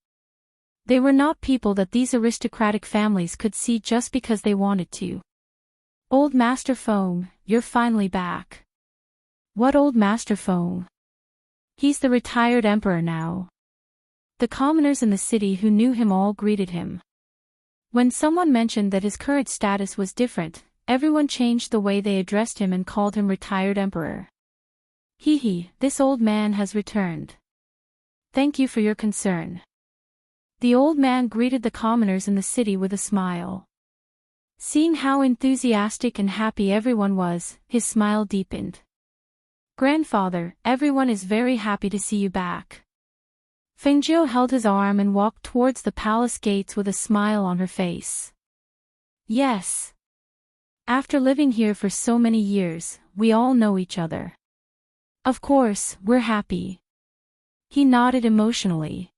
They were not people that these aristocratic families could see just because they wanted to. Old Master Feng, you're finally back. What Old Master Feng? He's the retired emperor now. The commoners in the city who knew him all greeted him. When someone mentioned that his current status was different, everyone changed the way they addressed him and called him retired emperor. Hee, this old man has returned. Thank you for your concern. The old man greeted the commoners in the city with a smile. Seeing how enthusiastic and happy everyone was, his smile deepened. Grandfather, everyone is very happy to see you back. Fengzhou held his arm and walked towards the palace gates with a smile on her face. Yes. After living here for so many years, we all know each other. Of course, we're happy. He nodded emotionally.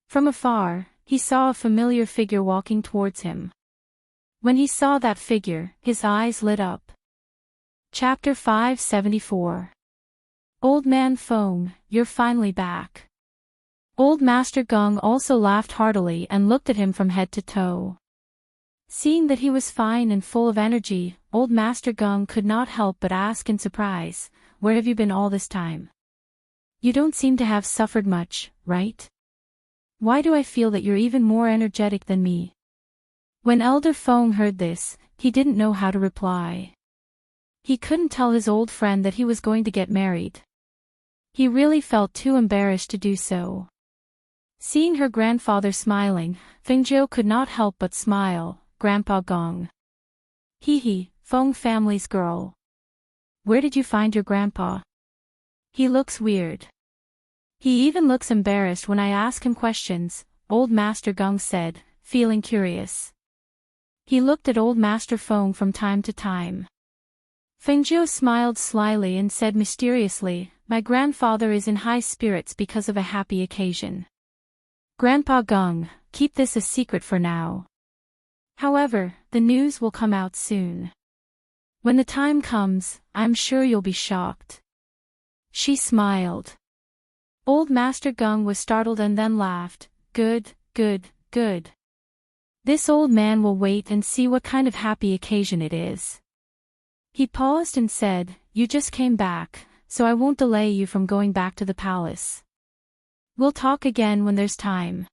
From afar, he saw a familiar figure walking towards him. When he saw that figure, his eyes lit up. Chapter 574. Old Man Feng, you're finally back. Old Master Geng also laughed heartily and looked at him from head to toe. Seeing that he was fine and full of energy, Old Master Geng could not help but ask in surprise, where have you been all this time? You don't seem to have suffered much, right? Why do I feel that you're even more energetic than me? When Elder Feng heard this, he didn't know how to reply. He couldn't tell his old friend that he was going to get married. He really felt too embarrassed to do so. Seeing her grandfather smiling, Fengzhou could not help but smile. Grandpa Geng. Hee, Feng family's girl. Where did you find your grandpa? He looks weird. He even looks embarrassed when I ask him questions, Old Master Geng said, feeling curious. He looked at Old Master Feng from time to time. Fengzhou smiled slyly and said mysteriously, my grandfather is in high spirits because of a happy occasion. Grandpa Geng, keep this a secret for now. However, the news will come out soon. When the time comes, I'm sure you'll be shocked. She smiled. Old Master Geng was startled and then laughed. Good. This old man will wait and see what kind of happy occasion it is. He paused and said, you just came back, so I won't delay you from going back to the palace. We'll talk again when there's time.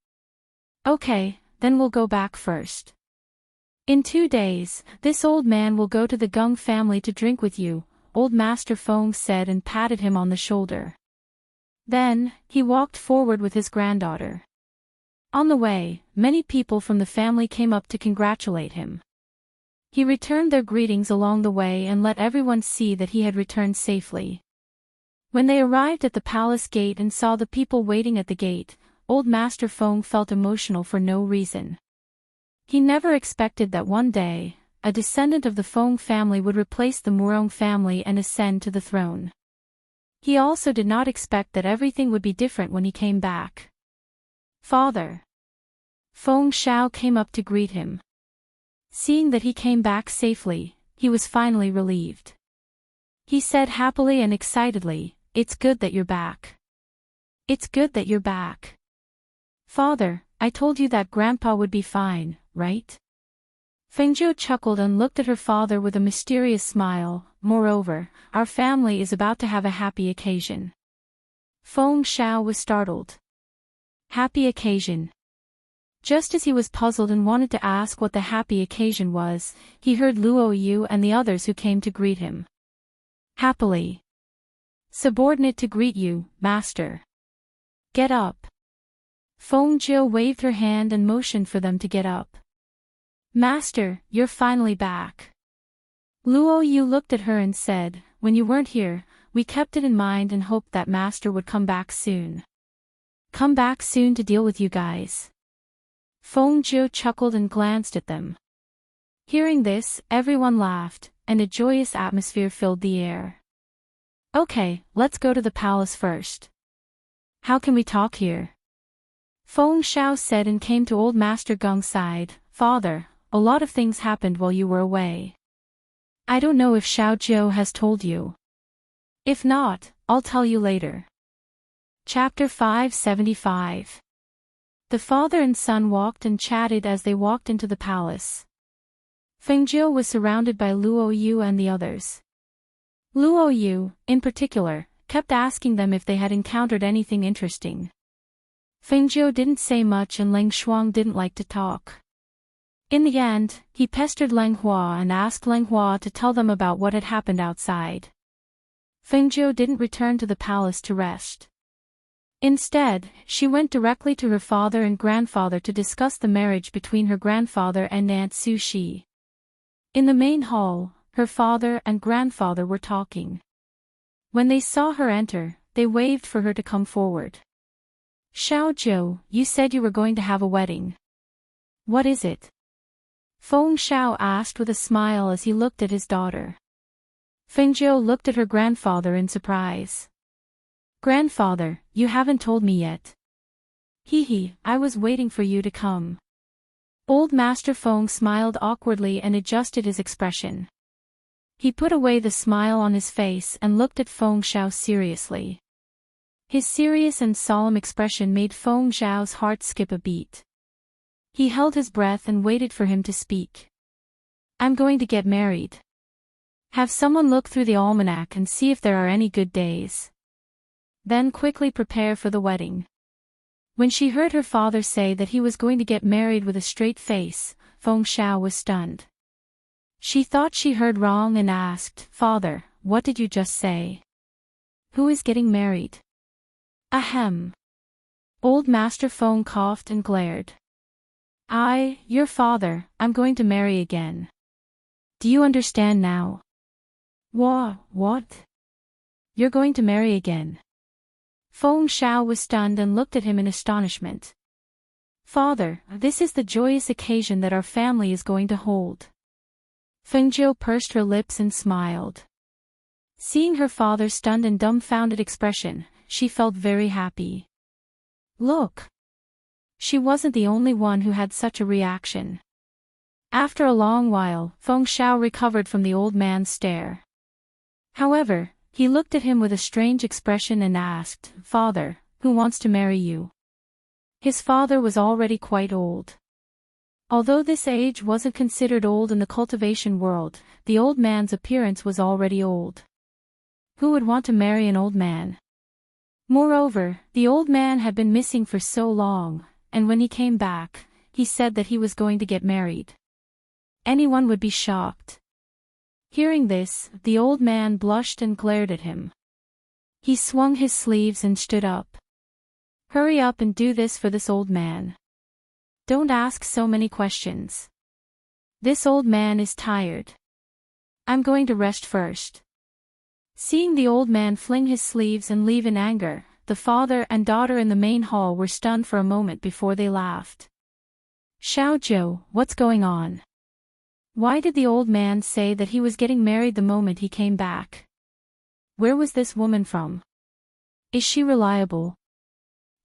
Okay, then we'll go back first. In 2 days, this old man will go to the Gung family to drink with you, old Master Feng said and patted him on the shoulder. Then, he walked forward with his granddaughter. On the way, many people from the family came up to congratulate him. He returned their greetings along the way and let everyone see that he had returned safely. When they arrived at the palace gate and saw the people waiting at the gate, old Master Feng felt emotional for no reason. He never expected that one day, a descendant of the Feng family would replace the Murong family and ascend to the throne. He also did not expect that everything would be different when he came back. Father. Feng Shao came up to greet him. Seeing that he came back safely, he was finally relieved. He said happily and excitedly, "It's good that you're back. It's good that you're back. Father, I told you that Grandpa would be fine, right?" Fengzhou chuckled and looked at her father with a mysterious smile. "Moreover, our family is about to have a happy occasion." Feng Shao was startled. Happy occasion. Just as he was puzzled and wanted to ask what the happy occasion was, he heard Luo Yu and the others who came to greet him. Happily. Subordinate to greet you, master. Get up. Feng Zhou waved her hand and motioned for them to get up. Master, you're finally back. Luo Yu looked at her and said, "When you weren't here, we kept it in mind and hoped that master would come back soon. Come back soon to deal with you guys." Feng Zhou chuckled and glanced at them. Hearing this, everyone laughed, and a joyous atmosphere filled the air. Okay, let's go to the palace first. How can we talk here? Feng Shao said and came to old Master Gung's side. Father, a lot of things happened while you were away. I don't know if Xiao Zhou has told you. If not, I'll tell you later. Chapter 575. The father and son walked and chatted as they walked into the palace. Fengzhou was surrounded by Luo Yu and the others. Luo Yu, in particular, kept asking them if they had encountered anything interesting. Fengzhou didn't say much and Leng Shuang didn't like to talk. In the end, he pestered Leng Hua and asked Leng Hua to tell them about what had happened outside. Fengzhou didn't return to the palace to rest. Instead, she went directly to her father and grandfather to discuss the marriage between her grandfather and Aunt Su Shi. In the main hall, her father and grandfather were talking. When they saw her enter, they waved for her to come forward. Xiao Zhou, you said you were going to have a wedding. What is it? Feng Shao asked with a smile as he looked at his daughter. Fengzhou looked at her grandfather in surprise. Grandfather, you haven't told me yet. Hee, I was waiting for you to come. Old Master Feng smiled awkwardly and adjusted his expression. He put away the smile on his face and looked at Feng Shao seriously. His serious and solemn expression made Feng Zhao's heart skip a beat. He held his breath and waited for him to speak. I'm going to get married. Have someone look through the almanac and see if there are any good days. Then quickly prepare for the wedding. When she heard her father say that he was going to get married with a straight face, Feng Shao was stunned. She thought she heard wrong and asked, Father, what did you just say? Who is getting married? Ahem. Old Master Feng coughed and glared. Your father, I'm going to marry again. Do you understand now? What? You're going to marry again? Feng Shao was stunned and looked at him in astonishment. Father, this is the joyous occasion that our family is going to hold. Fengzhou pursed her lips and smiled. Seeing her father's stunned and dumbfounded expression, she felt very happy. Look! She wasn't the only one who had such a reaction. After a long while, Feng Shao recovered from the old man's stare. However, he looked at him with a strange expression and asked, Father, who wants to marry you? His father was already quite old. Although this age wasn't considered old in the cultivation world, the old man's appearance was already old. Who would want to marry an old man? Moreover, the old man had been missing for so long, and when he came back, he said that he was going to get married. Anyone would be shocked. Hearing this, the old man blushed and glared at him. He swung his sleeves and stood up. Hurry up and do this for this old man. Don't ask so many questions. This old man is tired. I'm going to rest first. Seeing the old man fling his sleeves and leave in anger, the father and daughter in the main hall were stunned for a moment before they laughed. Xiaozhou, what's going on? Why did the old man say that he was getting married the moment he came back? Where was this woman from? Is she reliable?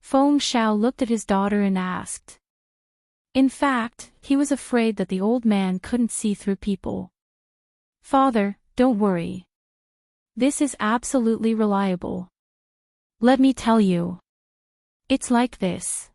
Feng Xiao looked at his daughter and asked. In fact, he was afraid that the old man couldn't see through people. Father, don't worry. This is absolutely reliable. Let me tell you. It's like this.